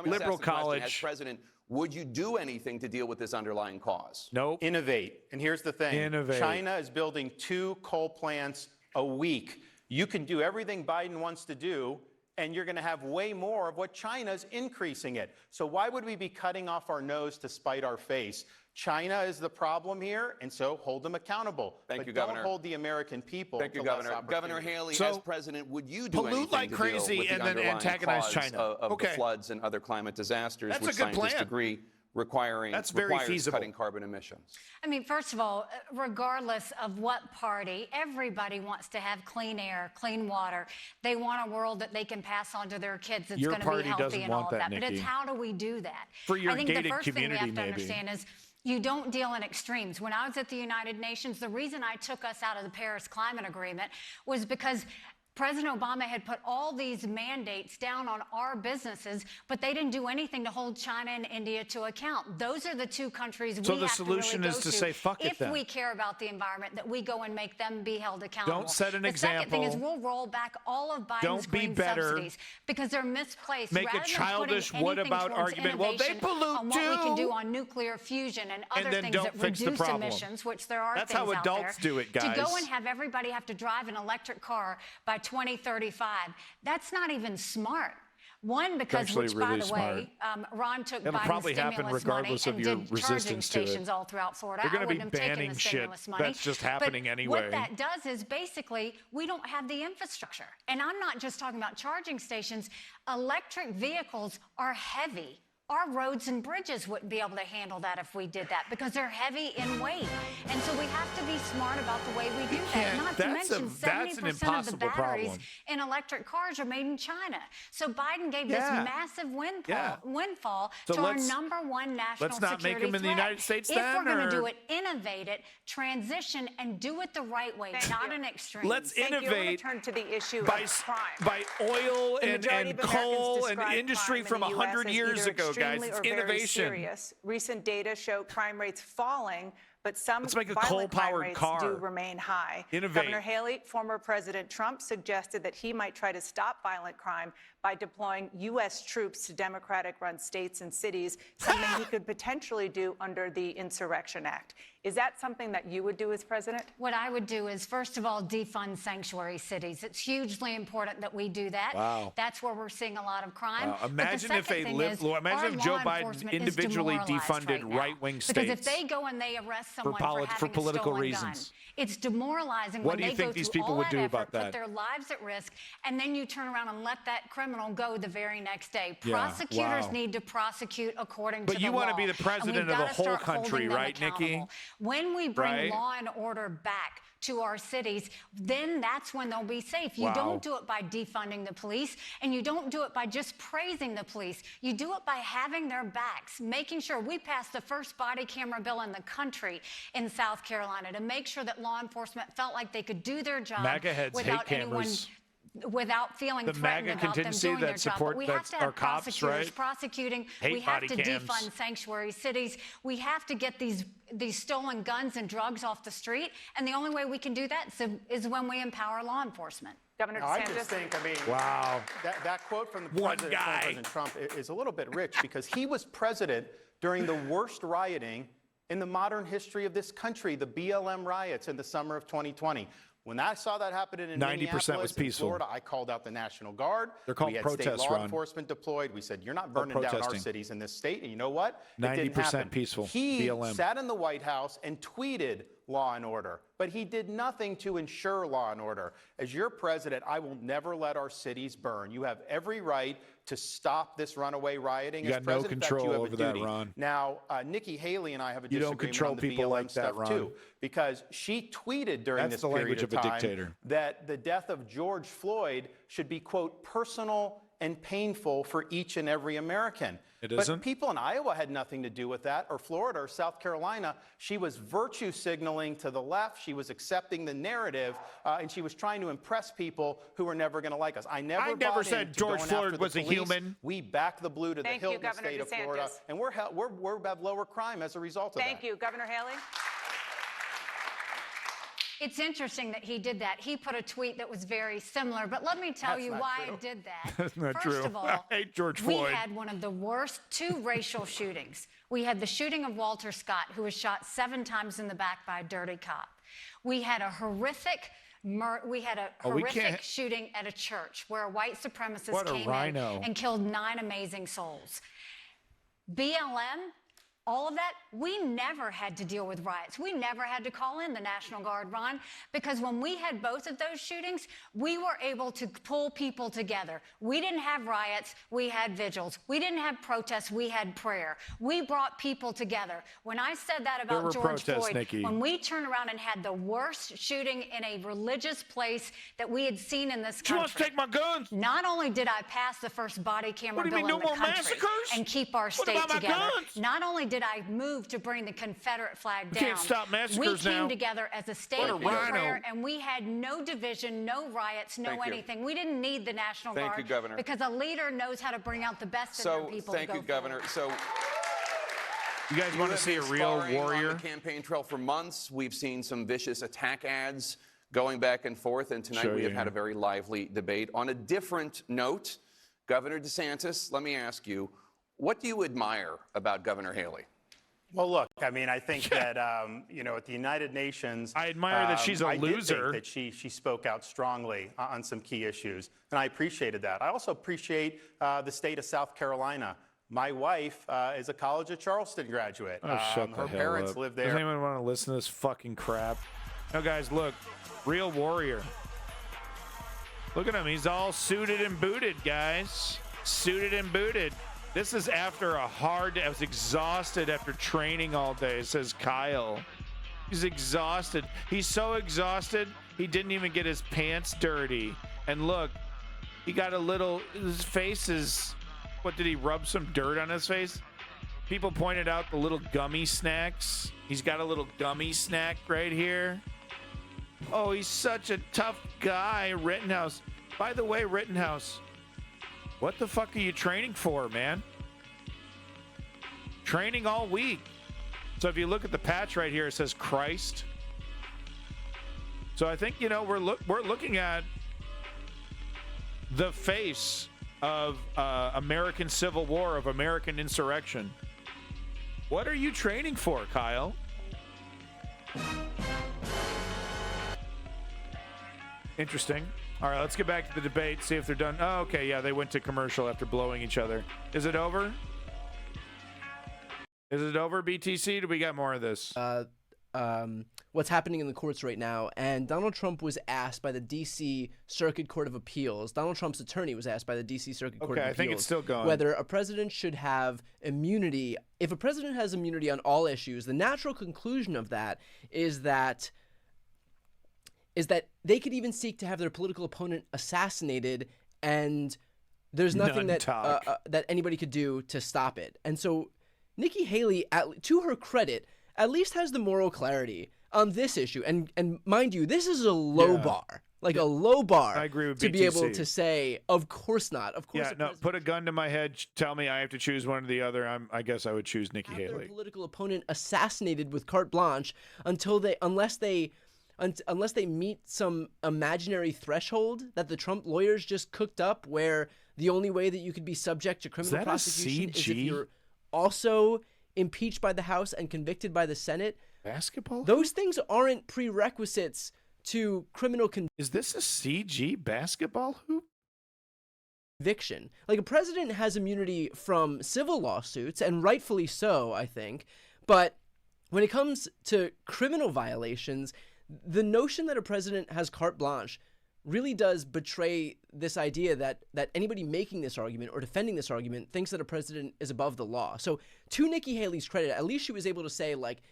liberal college. As president, would you do anything to deal with this underlying cause? Nope. Innovate. And here's the thing. Innovate. China is building 2 coal plants a week. You can do everything Biden wants to do, and you're going to have way more of what China's increasing it. So why would we be cutting off our nose to spite our face? China is the problem here, and so hold them accountable. Thank you, don't Governor. hold the American people Thank you, to less Governor. Governor Haley, So, as president, would you do pollute anything like to crazy deal with and the then underlying antagonize cause China? of the floods and other climate disasters, That's a which good scientists plan. agree requires very feasible. cutting carbon emissions? I mean, first of all, regardless of what party, everybody wants to have clean air, clean water. They want a world that they can pass on to their kids that's going to be healthy and all of that. But it's how do we do that? For your I think gated the first thing we have to community, understand is you don't deal in extremes. When I was at the United Nations, the reason I took us out of the Paris Climate Agreement was because President Obama had put all these mandates down on our businesses, but they didn't do anything to hold China and India to account. Those are the 2 countries So we the have solution to really is go to say, fuck it if then. we care about the environment, that we go and make them be held accountable. Don't set an the example. second thing is we'll roll back all of Biden's Don't be green better. subsidies because they're misplaced. Make a Rather than childish putting what anything about towards argument. Well, they innovation pollute on what we can too. do on nuclear fusion and other then things don't that fix the reduce problem. emissions, which there are That's things how out adults there, do it, to guys. go and have everybody have to drive an electric car by 2035. That's not even smart. One, because, actually which, by really the way, Ron took It'll Biden's probably happen stimulus regardless money of your and did charging resistance to it. stations all throughout Florida. They're gonna I wouldn't be have taken banning the shit stimulus money. that's just happening but anyway. What that does is basically we don't have the infrastructure. And I'm not just talking about charging stations. Electric vehicles are heavy. Our roads and bridges wouldn't be able to handle that if we did that because they're heavy in weight. And so we have to be smart about the way we do that. Not to mention 70% of the batteries in electric cars are made in China. So Biden gave this massive windfall to our number 1 national let's not security make them in the threat. United States if then, we're going or- to do it, innovate it, transition, and do it the right way, not in extremes. Let's Thank you. I want innovate to turn to the issue by, of crime. by oil The and majority of coal Americans and describe industry crime from in the US 100 as years either ago, guys. extremely It's or very innovation. serious. Recent data show crime rates falling, but some Let's make a violent crime coal-powered rates car. do remain high. Innovate. Governor Haley, former President Trump suggested that he might try to stop violent crime by deploying U.S. troops to Democratic-run states and cities, something he could potentially do under the Insurrection Act. Is that something that you would do as president? What I would do is, first of all, defund sanctuary cities. It's hugely important that we do that. Wow. That's where we're seeing a lot of crime. Wow. But the Imagine if second thing is, imagine our if Joe law Biden enforcement is individually demoralized defunded right now. right-wing Because if states they go and they arrest someone for having political a stolen reasons. gun, it's demoralizing What when do you they think go these through people all would that do effort, about that? put their lives at risk, and then you turn around and let that criminal go the very next day. Yeah. Prosecutors Wow. need to prosecute according But to you the wanna law. be the And president we've of the gotta whole start holding country, them right, Nikki? accountable. When we bring Right? law and order back to our cities, then that's when they'll be safe. You Wow. don't do it by defunding the police, and you don't do it by just praising the police. You do it by having their backs, making sure we passed the first body camera bill in the country in South Carolina to make sure that law enforcement felt like they could do their job MAGA heads hate without anyone cameras. without feeling The threatened MAGA about them contingency doing that their job. support But we have that to are have cops, prosecutors right? prosecuting. Hate We have body to cams. defund sanctuary cities. We have to get these stolen guns and drugs off the street. And the only way we can do that is when we empower law enforcement. Governor I DeSantis? just think, Wow. that quote from the One president, guy. President Trump is a little bit rich because he was president during the worst rioting in the modern history of this country, the BLM riots in the summer of 2020. When I saw that happen in 90% Minneapolis, was in peaceful. Florida, I called out the National Guard. They're called we had protests, state law Ron. enforcement deployed. We said, you're not burning down our protesting. cities in this state. And you know what? It 90% didn't happen. peaceful. He BLM. sat in the White House and tweeted law and order, but he did nothing to ensure law and order. As your president, I will never let our cities burn. You have every right to stop this runaway rioting. You As got no president, in fact, control you have over a that, duty. Ron. Now, Nikki Haley and I have a You don't disagreement control on the people BLM like that, stuff Ron. too, because she tweeted during That's this the period language of a time dictator. that the death of George Floyd should be, quote, personal and painful for each and every American. It But isn't? people in Iowa had nothing to do with that, or Florida or South Carolina. She was virtue signaling to the left. She was accepting the narrative, and she was trying to impress people who were never going to like us. I never bought said into George going Floyd after the was a police. human. We back the blue to Thank the you, hilt in the Governor state of DeSantis. Florida, and we have lower crime as a result of Thank that. you. Governor Haley? It's interesting that he did that. He put a tweet that was very similar, but let me tell That's you not why true. I did that. That's not First true. of all, I hate George we Floyd. had one of the worst two racial shootings. We had the shooting of Walter Scott, who was shot 7 times in the back by a dirty cop. We had a horrific shooting at a church where a white supremacist What a came in rhino. and killed 9 amazing souls. BLM, all of that, we never had to deal with riots. We never had to call in the National Guard, Ron, because when we had both of those shootings, we were able to pull people together. We didn't have riots, we had vigils. We didn't have protests, we had prayer. We brought people together. When I said that There about were George protests, Floyd, Nikki. when we turned around and had the worst shooting in a religious place that we had seen in this country. She wants to take my guns. Not only did I pass the first body camera What do you bill mean, in no the more country massacres? and keep our What state about my together, guns? not only did I move to bring the Confederate flag We down, can't stop massacres we came now. together as a state What a of rhino. prayer, and we had no division, no riots, no Thank you. anything. We didn't need the National Thank Guard you, Governor. because a leader knows how to bring out the best in So, their people. thank to you, go Governor. forward. So, You guys you want to have see a been real sparring warrior? on the campaign trail for months. We've seen some vicious attack ads going back and forth, and tonight Show we you have had here. a very lively debate. On a different note, Governor DeSantis, let me ask you, what do you admire about Governor Haley? Well, look, I mean, I think that, at the United Nations, I admire that she's a I did loser. think that she spoke out strongly on some key issues, and I appreciated that. I also appreciate the state of South Carolina. My wife is a College of Charleston graduate. Oh, shut the her hell parents up. live Does there. anyone want to listen to this fucking crap? No, guys, look. Real warrior. Look at him. He's all suited and booted, guys. Suited and booted. This is after a hard day. I was exhausted after training all day, says Kyle. He's exhausted. He's so exhausted, he didn't even get his pants dirty. And look, he got a little, his face is, what, did he rub some dirt on his face? People pointed out the little gummy snacks. He's got a little gummy snack right here. Oh, he's such a tough guy, Rittenhouse. By the way, Rittenhouse, what the fuck are you training for, man? Training all week. So if you look at the patch right here, it says Christ. So I think, we're looking at the face of American Civil War, of American insurrection. What are you training for, Kyle? Interesting. All right, let's get back to the debate, see if they're done. Oh, okay, yeah, they went to commercial after blowing each other. Is it over? Is it over, BTC? Do we got more of this? What's happening in the courts right now, and Donald Trump was asked by the D.C. Circuit Court of Appeals. Donald Trump's attorney was asked by the D.C. Circuit Court of Appeals. I think it's still going. Whether a president should have immunity. If a president has immunity on all issues, the natural conclusion of that is that they could even seek to have their political opponent assassinated, and there's nothing that anybody could do to stop it. And so Nikki Haley, to her credit, at least has the moral clarity on this issue. And mind you, this is a low bar. A low bar. I agree with to BTC. be able to say, of course not. Of course. Yeah, no, put a gun to my head, tell me I have to choose one or the other. I guess I would choose Nikki Their Haley. political opponent assassinated with carte blanche unless they unless they meet some imaginary threshold that the Trump lawyers just cooked up, where the only way that you could be subject to criminal prosecution is if you're also impeached by the House and convicted by the Senate. Basketball? Those things aren't prerequisites to criminal conviction. Is this a CG basketball hoop? Like, a president has immunity from civil lawsuits, and rightfully so, I think. But when it comes to criminal violations, the notion that a president has carte blanche really does betray this idea that anybody making this argument or defending this argument thinks that a president is above the law. So to Nikki Haley's credit, at least she was able to say, like,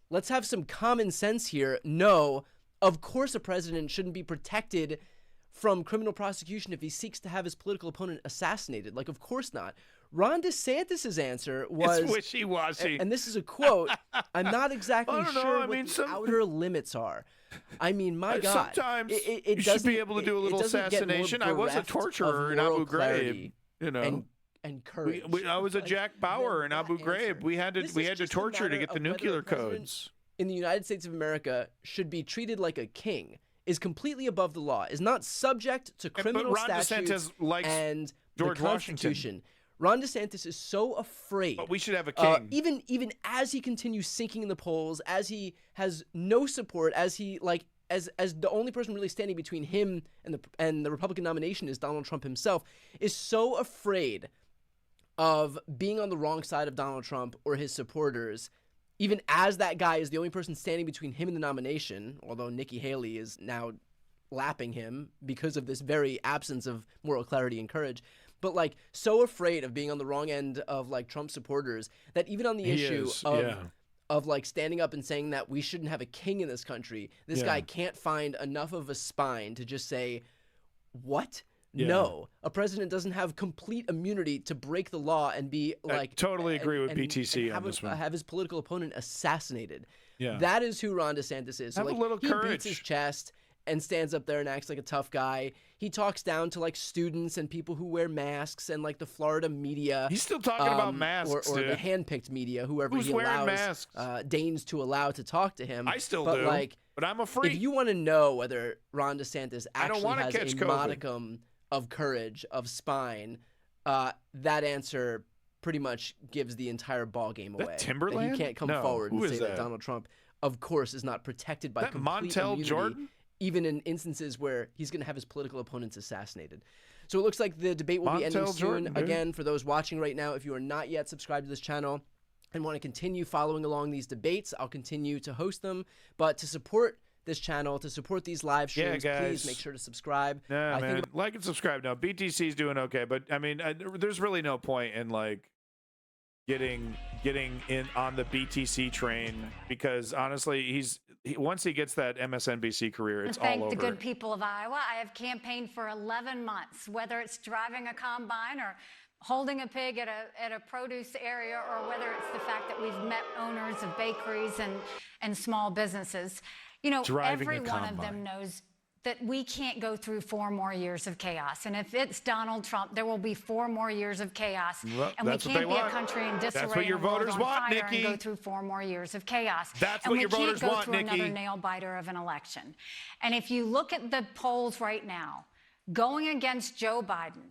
let's have some common sense here. No, of course a president shouldn't be protected from criminal prosecution if he seeks to have his political opponent assassinated. Like, of course not. Ron DeSantis' answer was... It's wishy-washy. And this is a quote. I'm not exactly sure what the outer limits are. I mean, my God. Sometimes it you should be able to do a little assassination. I was a torturer in Abu Ghraib, you know. And courage. I was a Jack Bauer in Abu Ghraib. We had to torture to get the nuclear codes. In the United States of America should be treated like a king, is completely above the law, is not subject to criminal statutes and George the Constitution. Washington. Ron DeSantis is so afraid. But we should have a king. Even as he continues sinking in the polls, as he has no support, as he as the only person really standing between him and the Republican nomination is Donald Trump himself, is so afraid of being on the wrong side of Donald Trump or his supporters, even as that guy is the only person standing between him and the nomination, although Nikki Haley is now lapping him because of this very absence of moral clarity and courage. But, like, so afraid of being on the wrong end of, like, Trump supporters that even on the issue of like standing up and saying that we shouldn't have a king in this country, this guy can't find enough of a spine to just say, what? Yeah. No, a president doesn't have complete immunity to break the law and be like... I totally agree with BTC on this one. Have his political opponent assassinated. Yeah. That is who Ron DeSantis is. So, have like, a little courage. He beats his chest and stands up there and acts like a tough guy. He talks down to, like, students and people who wear masks and, like, the Florida media. He's still talking about masks, or the hand-picked media, whoever Who's he allows, deigns to allow to talk to him. I still but, do, like, but I'm a freak. If you want to know whether Ron DeSantis actually has a COVID. modicum of courage, of spine, that answer pretty much gives the entire ball game away. That Timberland? That he can't come forward and say that Donald Trump, of course, is not protected by complete immunity, Jordan? even in instances where he's going to have his political opponents assassinated. So it looks like the debate will be ending soon. Again, for those watching right now, if you are not yet subscribed to this channel and want to continue following along these debates, I'll continue to host them. But to support this channel, to support these live streams, please make sure to subscribe. Nah, man, like and subscribe. Now, BTC's doing okay, but I mean, there's really no point in like getting in on the BTC train, because honestly, once he gets that MSNBC career, it's all over. Thank the good people of Iowa. I have campaigned for 11 months, whether it's driving a combine or holding a pig at a produce area, or whether it's the fact that we've met owners of bakeries and small businesses. You know, every one of them knows that we can't go through 4 more years of chaos. And if it's Donald Trump, there will be 4 more years of chaos. Well, and we can't be a country in disarray. That's what your voters want, Nikki. And go through 4 more years of chaos. That's what your voters want, Nikki. And we can't go through another nail-biter of an election. And if you look at the polls right now, going against Joe Biden,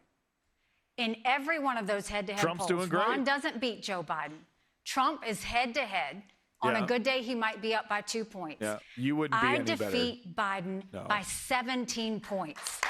in every one of those head-to-head polls, doing great. Ron doesn't beat Joe Biden. Trump is head-to-head. On a good day, he might be up by 2 points. Yeah, you wouldn't be any better. I defeat Biden by 17 points.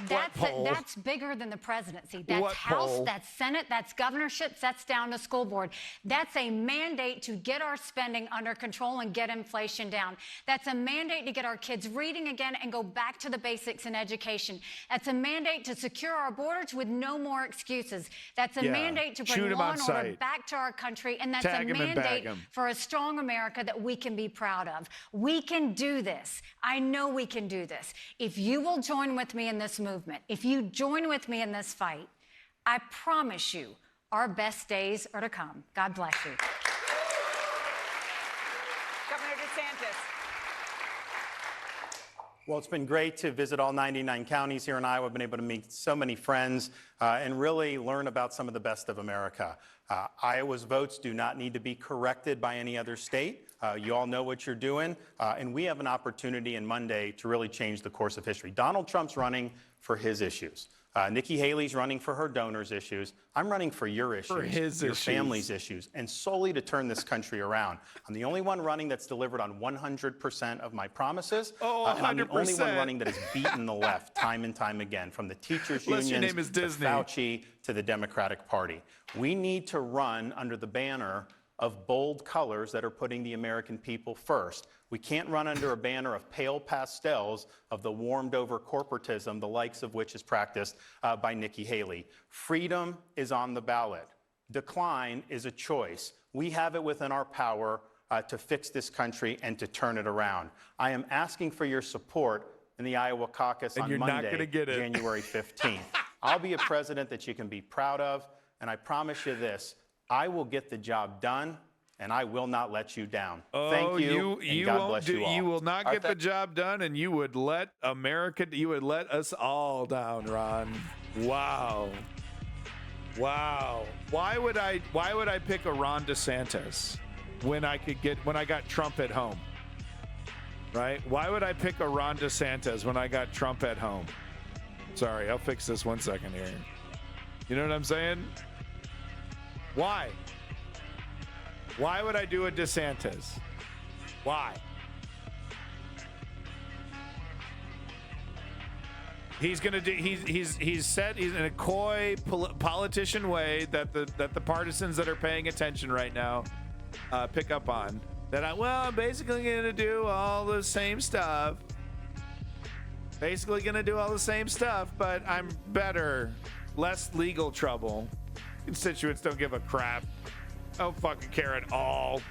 That's bigger than the presidency. That's House, that's Senate, that's governorships, that's down to school board. That's a mandate to get our spending under control and get inflation down. That's a mandate to get our kids reading again and go back to the basics in education. That's a mandate to secure our borders with no more excuses. That's a mandate to bring law and order back to our country. And that's a mandate for a strong America that we can be proud of. We can do this. I know we can do this. If you will join with me in this movement, if you join with me in this fight, I promise you our best days are to come. God bless you. Governor DeSantis. Well, it's been great to visit all 99 counties here in Iowa. I've been able to meet so many friends and really learn about some of the best of America. Iowa's votes do not need to be corrected by any other state. You all know what you're doing, and we have an opportunity in Monday to really change the course of history. Donald Trump's running for his issues. Nikki Haley's running for her donors' issues. I'm running for your issues, for his your issues. family's issues, and solely to turn this country around. I'm the only one running that's delivered on 100% of my promises. And I'm the only one running that has beaten the left time and time again, from the teachers' Unless your unions name is to Disney. Fauci to the Democratic Party. We need to run under the banner of bold colors that are putting the American people first. We can't run under a banner of pale pastels of the warmed over corporatism, the likes of which is practiced by Nikki Haley. Freedom is on the ballot. Decline is a choice. We have it within our power to fix this country and to turn it around. I am asking for your support in the Iowa caucus on Monday, January 15th. I'll be a president that you can be proud of, and I promise you this, I will get the job done, and I will not let you down. Thank you, and God bless you all. You will not get the job done, and you would let America, you would let us all down, Ron. Wow. Wow. Why would I pick a Ron DeSantis when I got Trump at home? Right? Why would I pick a Ron DeSantis when I got Trump at home? Sorry, I'll fix this 1 second here. You know what I'm saying? Why? Why would I do a DeSantis? Why? He's gonna do. He's said he's in a coy politician way that the partisans that are paying attention right now pick up on. That I'm basically gonna do all the same stuff. Basically gonna do all the same stuff, but I'm better, less legal trouble. Constituents don't give a crap. Don't fucking care at all.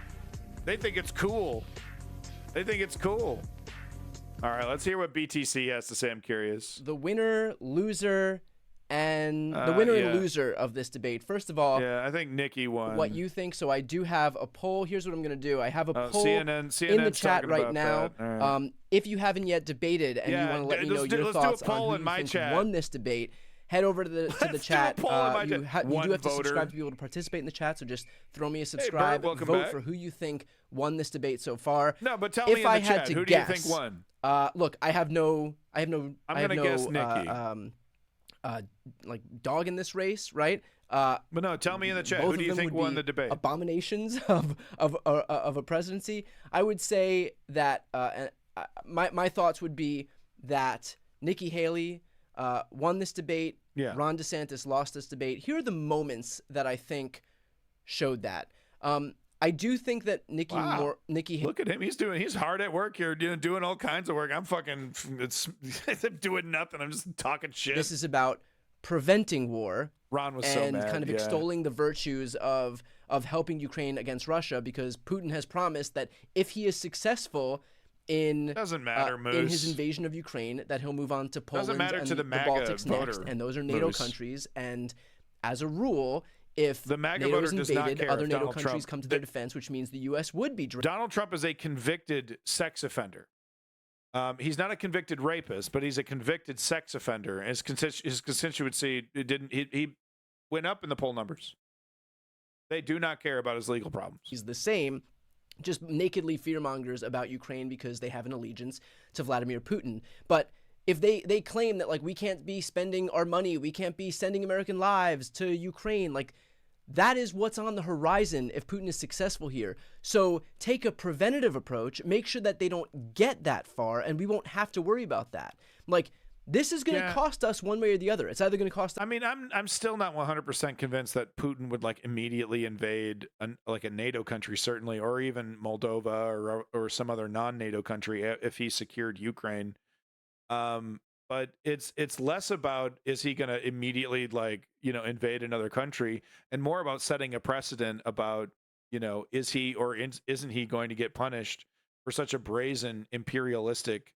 They think it's cool. They think it's cool. All right, let's hear what BTC has to say. I'm curious. The winner, loser, and the winner and loser of this debate. First of all, I think Nikki won. What you think? So I do have a poll. Here's what I'm going to do. I have a poll CNN's in the chat right about now. Right. If you haven't yet debated and you want to let me know your thoughts on who you think won this debate, head over to the chat. You do have to subscribe to be able to participate in the chat, so just throw me a subscribe. Bert, vote for who you think won this debate so far. No, but tell me in the chat, who do you think won? Look, I have no I'm gonna guess Nikki. Like dog in this race, right? But no, tell me in the chat, who do you think won the debate? Abominations of a presidency. I would say that my thoughts would be that Nikki Haley won this debate. Yeah. Ron DeSantis lost this debate. Here are the moments that I think showed that. I do think that Nikki look at him. He's hard at work here, doing all kinds of work. I'm fucking doing nothing. I'm just talking shit. This is about preventing war. Ron was and so mad, kind of extolling the virtues of helping Ukraine against Russia, because Putin has promised that if he is successful in his invasion of Ukraine, that he'll move on to Poland and the Baltics next, and those are NATO countries. And as a rule, if the MAGA NATO voter is does not invaded, care other if NATO Donald countries Trump, come to their defense, which means the U.S. would be. Donald Trump is a convicted sex offender. He's not a convicted rapist, but he's a convicted sex offender. His constituency he went up in the poll numbers. They do not care about his legal problems. He's the same, just nakedly fearmongers about Ukraine because they have an allegiance to Vladimir Putin. But if they claim that, like, we can't be spending our money, we can't be sending American lives to Ukraine, like, that is what's on the horizon if Putin is successful here. So take a preventative approach, make sure that they don't get that far, and we won't have to worry about that. Like, this is going to cost us one way or the other. It's either going to cost. I mean, I'm still not 100% convinced that Putin would like immediately invade a NATO country, certainly, or even Moldova or some other non-NATO country if he secured Ukraine. But it's less about is he going to immediately invade another country, and more about setting a precedent about is he or isn't he going to get punished for such a brazen imperialistic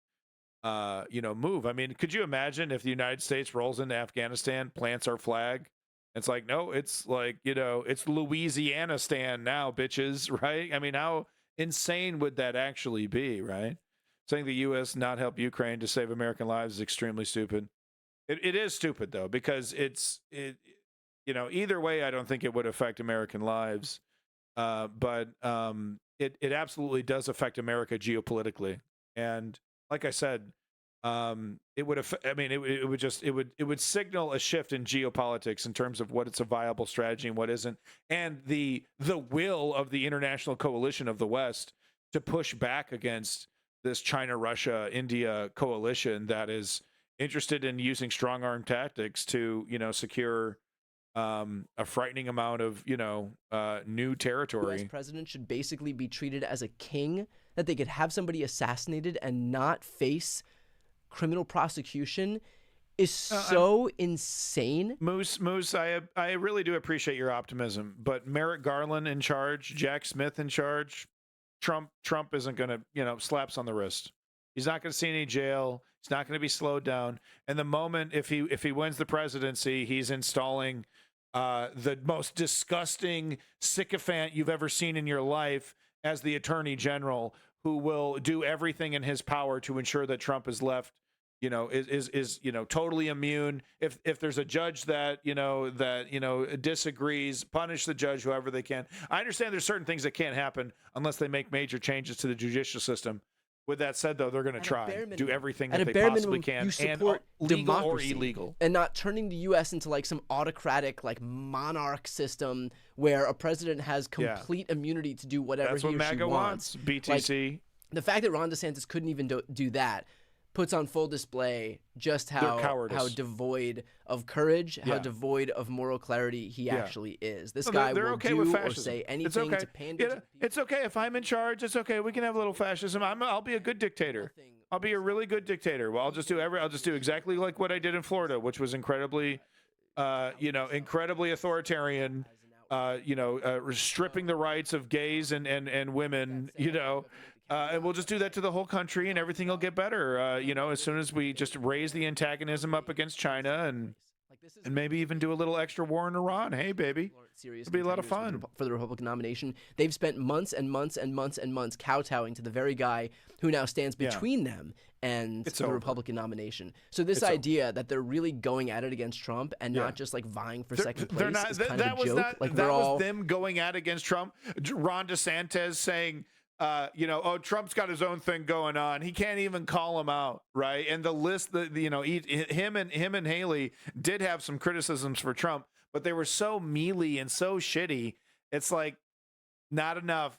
move. I mean, could you imagine if the United States rolls into Afghanistan, plants our flag? It's like, no, it's like, it's Louisiana stand now, bitches, right? I mean, how insane would that actually be, right? saying the U.S. not help Ukraine to save American lives is extremely stupid. It is stupid, though, because either way, I don't think it would affect American lives. But it absolutely does affect America geopolitically. And like I said, it would it would signal a shift in geopolitics in terms of what it's a viable strategy and what isn't, and the will of the international coalition of the West to push back against this China, Russia, India coalition that is interested in using strong arm tactics to secure a frightening amount of new territory. The US president should basically be treated as a king, that they could have somebody assassinated and not face criminal prosecution is so insane. Moose, I really do appreciate your optimism, but Merrick Garland in charge, Jack Smith in charge, Trump isn't going to, slaps on the wrist. He's not going to see any jail. He's not going to be slowed down. And the moment if he wins the presidency, he's installing the most disgusting sycophant you've ever seen in your life as the attorney general, who will do everything in his power to ensure that Trump is left, is totally immune. If there's a judge that disagrees, punish the judge however they can. I understand there's certain things that can't happen unless they make major changes to the judicial system. With that said, though, they're going to try do everything that they possibly can, you support and legal democracy or illegal, and not turning the U.S. into like some autocratic, like monarch system where a president has complete immunity to do whatever That's he what or MAGA she wants. BTC. Like, the fact that Ron DeSantis couldn't even do that puts on full display just how devoid of courage, how devoid of moral clarity he actually is. This guy will okay do with or fascism. say anything to pander to It's okay if I'm in charge. It's okay. We can have a little fascism. I'll be a good dictator. I'll be a really good dictator. Well, I'll just do exactly like what I did in Florida, which was incredibly authoritarian. Stripping the rights of gays and women. And we'll just do that to the whole country, and everything will get better. As soon as we just raise the antagonism up against China and maybe even do a little extra war in Iran. Hey, baby, it'll be a lot of fun for the Republican nomination. They've spent months and months and months and months kowtowing to the very guy who now stands between them and the Republican nomination. So this idea that they're really going at it against Trump and not just like vying for second place is kind of a joke. That was them going at it against Trump. Ron DeSantis saying, Trump's got his own thing going on. He can't even call him out, right? And the list, him and Haley did have some criticisms for Trump, but they were so mealy and so shitty. It's like not enough,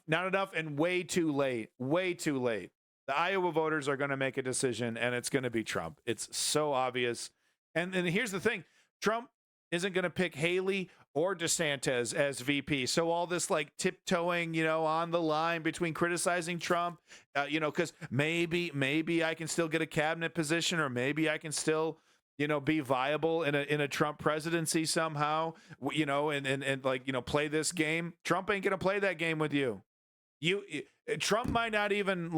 and way too late. The Iowa voters are going to make a decision, and it's going to be Trump. It's so obvious. And here's the thing: Trump isn't going to pick Haley or DeSantis as VP. So all this like tiptoeing, on the line between criticizing Trump, because maybe I can still get a cabinet position, or maybe I can still, be viable in a Trump presidency somehow, and play this game. Trump ain't going to play that game with you. Trump might not even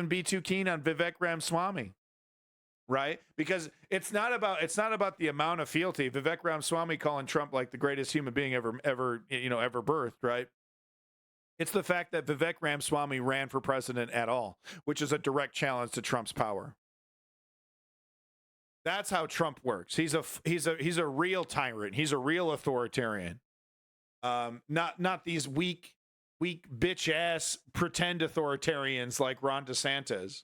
be too keen on Vivek Ramaswamy. Right? Because it's not about the amount of fealty. Vivek Ramaswamy calling Trump like the greatest human being ever birthed, right? It's the fact that Vivek Ramaswamy ran for president at all, which is a direct challenge to Trump's power. That's how Trump works. He's a real tyrant. He's a real authoritarian. Not these weak bitch ass pretend authoritarians like Ron DeSantis.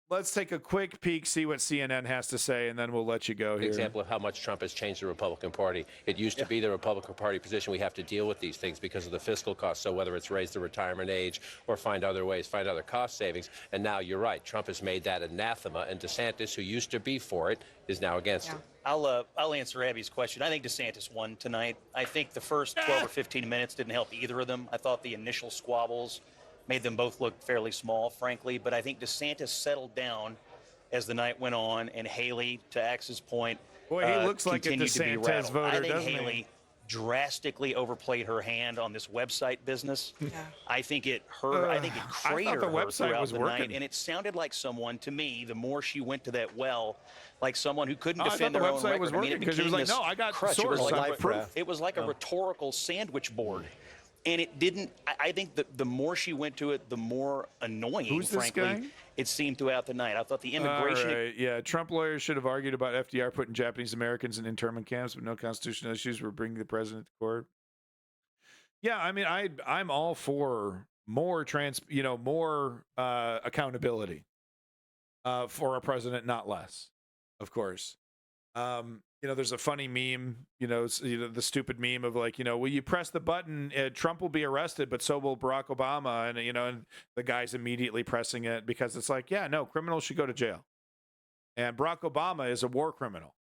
Let's take a quick peek, see what CNN has to say, and then we'll let you go here. Example of how much Trump has changed the Republican Party. It used to be the Republican Party position. We have to deal with these things because of the fiscal costs. So whether it's raise the retirement age or find other ways, find other cost savings. And now you're right. Trump has made that anathema, and DeSantis, who used to be for it, is now against it. I'll answer Abby's question. I think DeSantis won tonight. I think the first 12 or 15 minutes didn't help either of them. I thought the initial squabbles made them both look fairly small, frankly. But I think DeSantis settled down as the night went on, and Haley, to Axe's point, boy, he looks like a DeSantis voter, I think doesn't Haley he? Drastically overplayed her hand on this website business. I think it hurt. I think it cratered her throughout the night, and it sounded like someone, to me, the more she went to that well, like someone who couldn't defend their own record. Was working because it was like, no, I got source. It was like a rhetorical sandwich board. And it didn't. I think that the more she went to it, the more annoying, Who's this frankly, guy? it seemed throughout the night. I thought the immigration. All right. Yeah, Trump lawyers should have argued about FDR putting Japanese Americans in internment camps, but no constitutional issues were bringing the president to court. Yeah, I mean, I'm all for more more accountability for our president, not less, of course. There's a funny meme, the stupid meme of like, will you press the button, Trump will be arrested, but so will Barack Obama. And the guy's immediately pressing it because it's like, yeah, no, criminals should go to jail. And Barack Obama is a war criminal.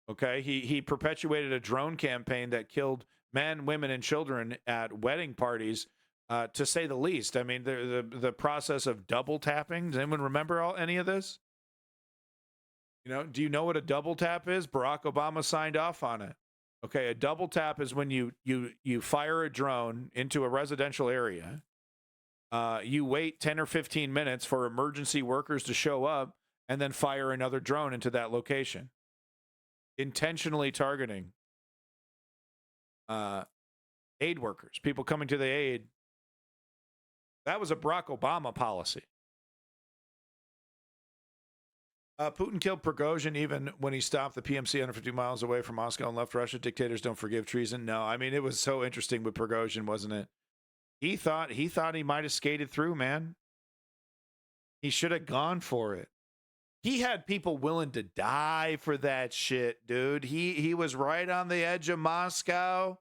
Okay. He perpetuated a drone campaign that killed men, women, and children at wedding parties, to say the least. I mean, the process of double tapping. Does anyone remember any of this? Do you know what a double tap is? Barack Obama signed off on it. Okay, a double tap is when you fire a drone into a residential area. You wait 10 or 15 minutes for emergency workers to show up and then fire another drone into that location. Intentionally targeting aid workers, people coming to the aid. That was a Barack Obama policy. Putin killed Prigozhin even when he stopped the PMC 150 miles away from Moscow and left Russia. Dictators don't forgive treason. No, I mean, it was so interesting with Prigozhin, wasn't it? He thought he might have skated through, man. He should have gone for it. He had people willing to die for that shit, dude. He was right on the edge of Moscow.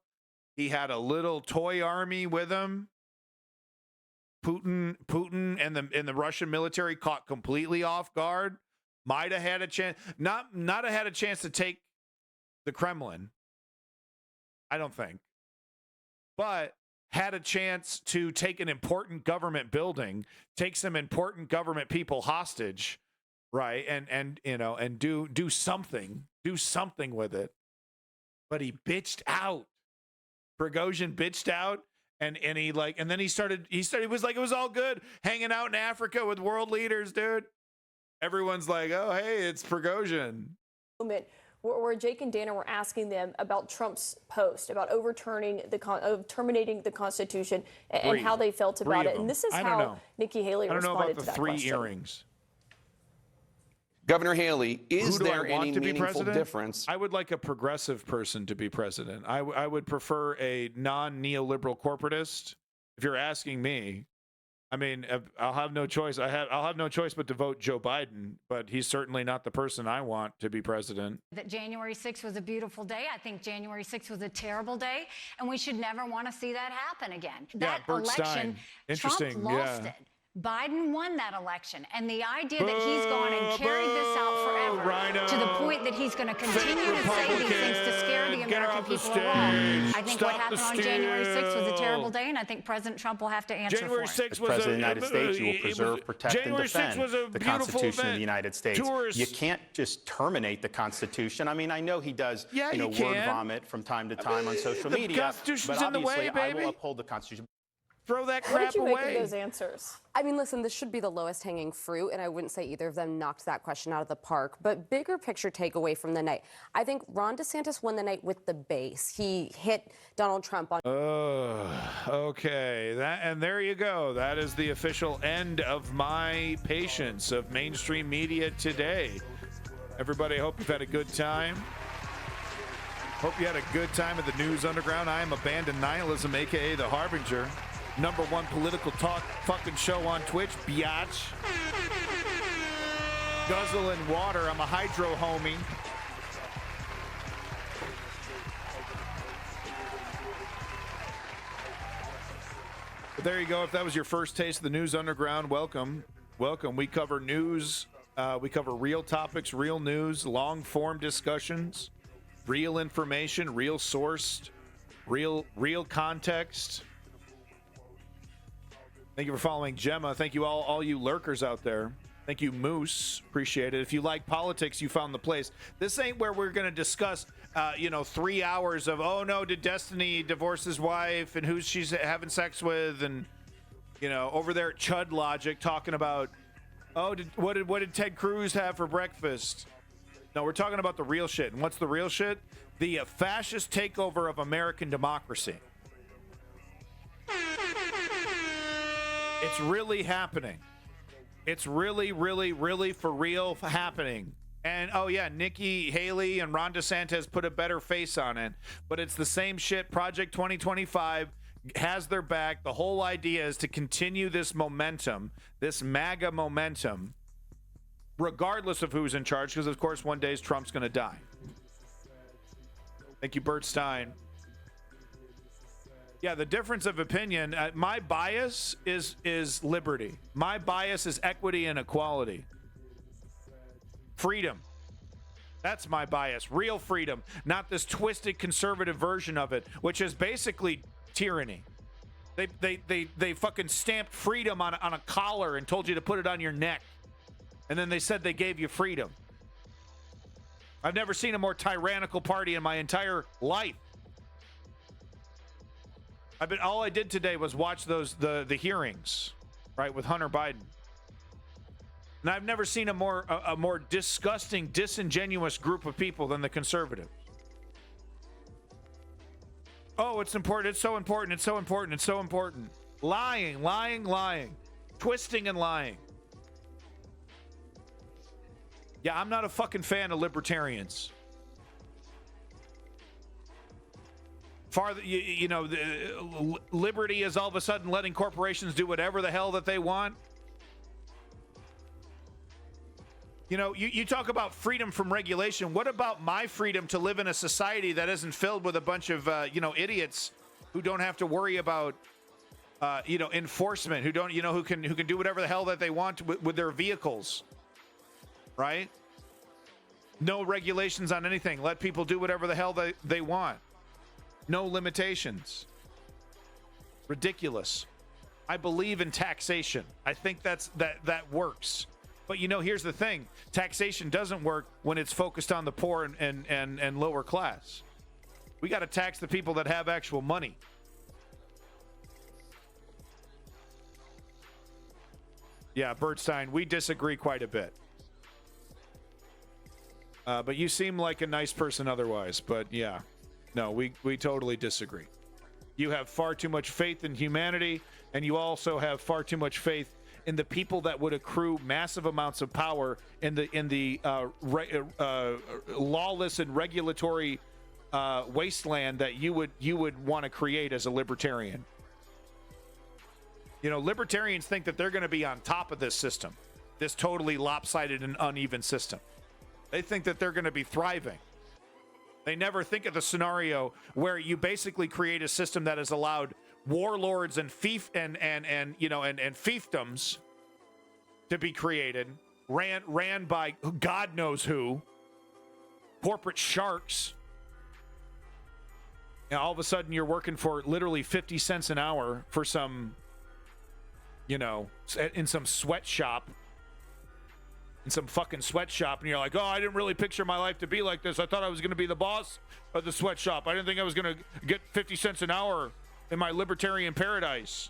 He had a little toy army with him. Putin and the Russian military caught completely off guard. Might have had a chance, not have had a chance to take the Kremlin, I don't think, but had a chance to take an important government building, take some important government people hostage, right? And do something with it. But he bitched out. Prigozhin bitched out. And he then he started, it was like, it was all good hanging out in Africa with world leaders, dude. Everyone's like, oh, hey, it's Prigozhin. Where Jake and Dana were asking them about Trump's post, about terminating the Constitution and how they felt about it. And this is how Nikki Haley responded to that question. I don't know about the 3 earrings. Governor Haley, is there any meaningful difference? I would like a progressive person to be president. I would prefer a non-neoliberal corporatist. If you're asking me, I mean, I'll have no choice. I'll have no choice but to vote Joe Biden, but he's certainly not the person I want to be president. That January 6th was a beautiful day. I think January 6th was a terrible day, and we should never want to see that happen again. That election, Trump lost it. Biden won that election, and the idea that he's gone and carried this out forever to the point that he's going to continue to say these things to scare the American people are wrong. I think what happened on January 6th was a terrible day, and I think President Trump will have to answer for it. As President of the United States, you will preserve, protect, and defend the Constitution of the United States. You can't just terminate the Constitution. I mean, I know he does, word vomit from time to time on social media, Constitution's but in the way, obviously I baby. will uphold the Constitution. Throw that crap away. What did you away. make of those answers? I mean, listen, this should be the lowest hanging fruit, and I wouldn't say either of them knocked that question out of the park. But bigger picture takeaway from the night, I think Ron DeSantis won the night with the base. He hit Donald Trump on. Okay, and there you go. That is the official end of my patience of mainstream media today. Everybody, hope you've had a good time. Hope you had a good time at the News Underground. I am Abandoned Nihilism, a.k.a. The Harbinger. #1 political talk fucking show on Twitch, biatch. Guzzle and water. I'm a hydro homie. But there you go. If that was your first taste of the News Underground, welcome. Welcome. We cover news. We cover real topics, real news, long-form discussions, real information, real sourced, real context. Thank you for following Gemma. Thank you all you lurkers out there. Thank you, Moose. Appreciate it. If you like politics, you found the place. This ain't where we're going to discuss, 3 hours of, oh, no, did Destiny divorce his wife and who she's having sex with? And, over there at Chud Logic talking about, what did Ted Cruz have for breakfast? No, we're talking about the real shit. And what's the real shit? The fascist takeover of American democracy. It's really happening. It's really, really, really for real happening. And, oh, yeah, Nikki Haley and Ron DeSantis put a better face on it. But it's the same shit. Project 2025 has their back. The whole idea is to continue this momentum, this MAGA momentum, regardless of who's in charge, because, of course, one day Trump's going to die. Thank you, Bert Stein. Yeah, the difference of opinion, my bias is liberty. My bias is equity and equality. Freedom. That's my bias. Real freedom, not this twisted conservative version of it, which is basically tyranny. They fucking stamped freedom on a collar and told you to put it on your neck. And then they said they gave you freedom. I've never seen a more tyrannical party in my entire life. All I did today was watch the hearings, right, with Hunter Biden. And I've never seen a more disgusting, disingenuous group of people than the conservatives. Oh, it's important. It's so important. It's so important. It's so important. Lying, lying, lying. Twisting and lying. Yeah, I'm not a fucking fan of libertarians. Liberty is all of a sudden letting corporations do whatever the hell that they want. You know, you talk about freedom from regulation. What about my freedom to live in a society that isn't filled with a bunch of, idiots who don't have to worry about, enforcement, who can do whatever the hell that they want with their vehicles, right? No regulations on anything. Let people do whatever the hell they want. No limitations. Ridiculous. I believe in taxation. I think that works. But here's the thing. Taxation doesn't work when it's focused on the poor and lower class. We got to tax the people that have actual money. Yeah, Bert Stein, we disagree quite a bit. But you seem like a nice person otherwise. But yeah, no, we totally disagree. You have far too much faith in humanity, and you also have far too much faith in the people that would accrue massive amounts of power in the lawless and regulatory wasteland that you would want to create as a libertarian. Libertarians think that they're going to be on top of this system, this totally lopsided and uneven system. They think that they're going to be thriving. They never think of the scenario where you basically create a system that has allowed warlords and fiefdoms to be created, ran by God knows who, corporate sharks. And all of a sudden you're working for literally 50 cents an hour for some, in some sweatshop. In some fucking sweatshop, and you're like, oh, I didn't really picture my life to be like this. I thought I was going to be the boss of the sweatshop. I didn't think I was going to get 50 cents an hour in my libertarian paradise.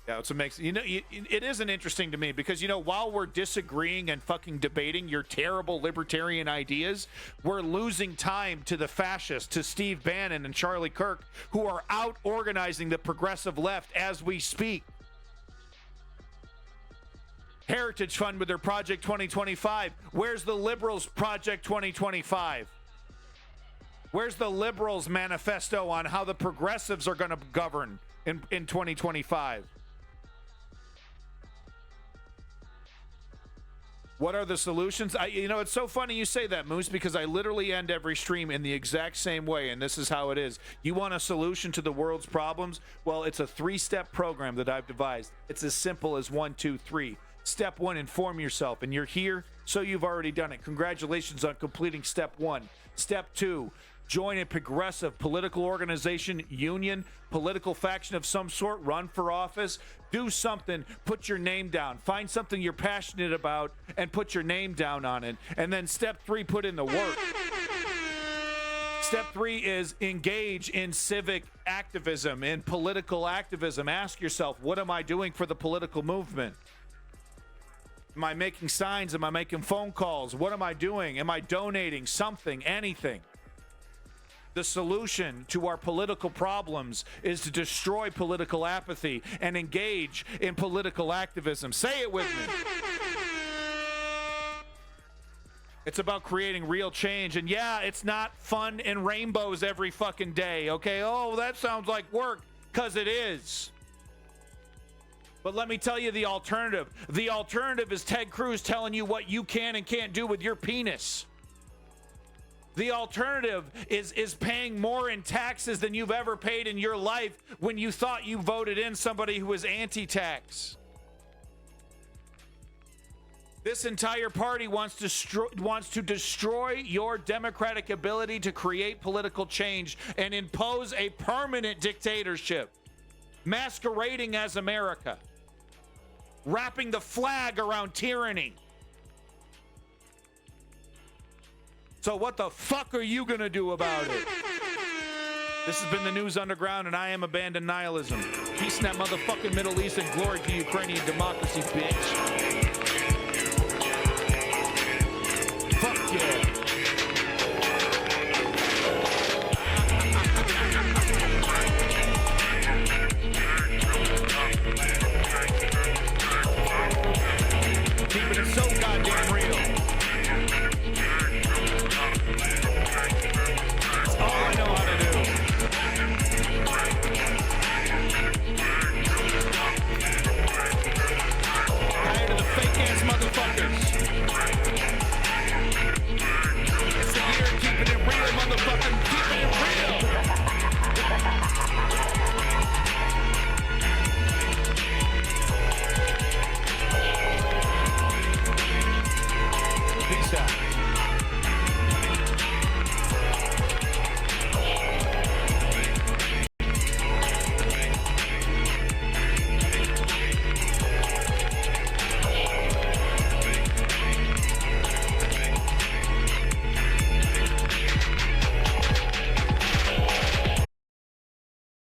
Yeah, it's amazing. It isn't interesting to me because, while we're disagreeing and fucking debating your terrible libertarian ideas, we're losing time to the fascists, to Steve Bannon and Charlie Kirk, who are out organizing the progressive left as we speak. Heritage Fund with their Project 2025. Where's the liberals' Project 2025? Where's the liberals' manifesto on how the progressives are going to govern in 2025? What are the solutions? It's so funny you say that, Moose, because I literally end every stream in the exact same way, and this is how it is. You want a solution to the world's problems? Well, it's a 3-step program that I've devised. It's as simple as 1, 2, 3. Step 1, inform yourself, and you're here, so you've already done it. Congratulations on completing step 1. Step 2, join a progressive political organization, union, political faction of some sort, run for office, do something, put your name down, find something you're passionate about, and put your name down on it. And then step 3, put in the work. Step 3 is engage in civic activism, in political activism. Ask yourself, what am I doing for the political movement? Am I making signs? Am I making phone calls? What am I doing? Am I donating something, anything? The solution to our political problems is to destroy political apathy and engage in political activism. Say it with me. It's about creating real change. And yeah, it's not fun and rainbows every fucking day, okay? Oh, that sounds like work, because it is. But let me tell you the alternative. The alternative is Ted Cruz telling you what you can and can't do with your penis. The alternative is paying more in taxes than you've ever paid in your life when you thought you voted in somebody who was anti-tax. This entire party wants to destroy your democratic ability to create political change and impose a permanent dictatorship, masquerading as America, wrapping the flag around tyranny. So what the fuck are you gonna do about it? This has been the News Underground, and I am Abandoned Nihilism. Peace in that motherfucking Middle East, and glory to Ukrainian democracy, bitch. Fuck yeah.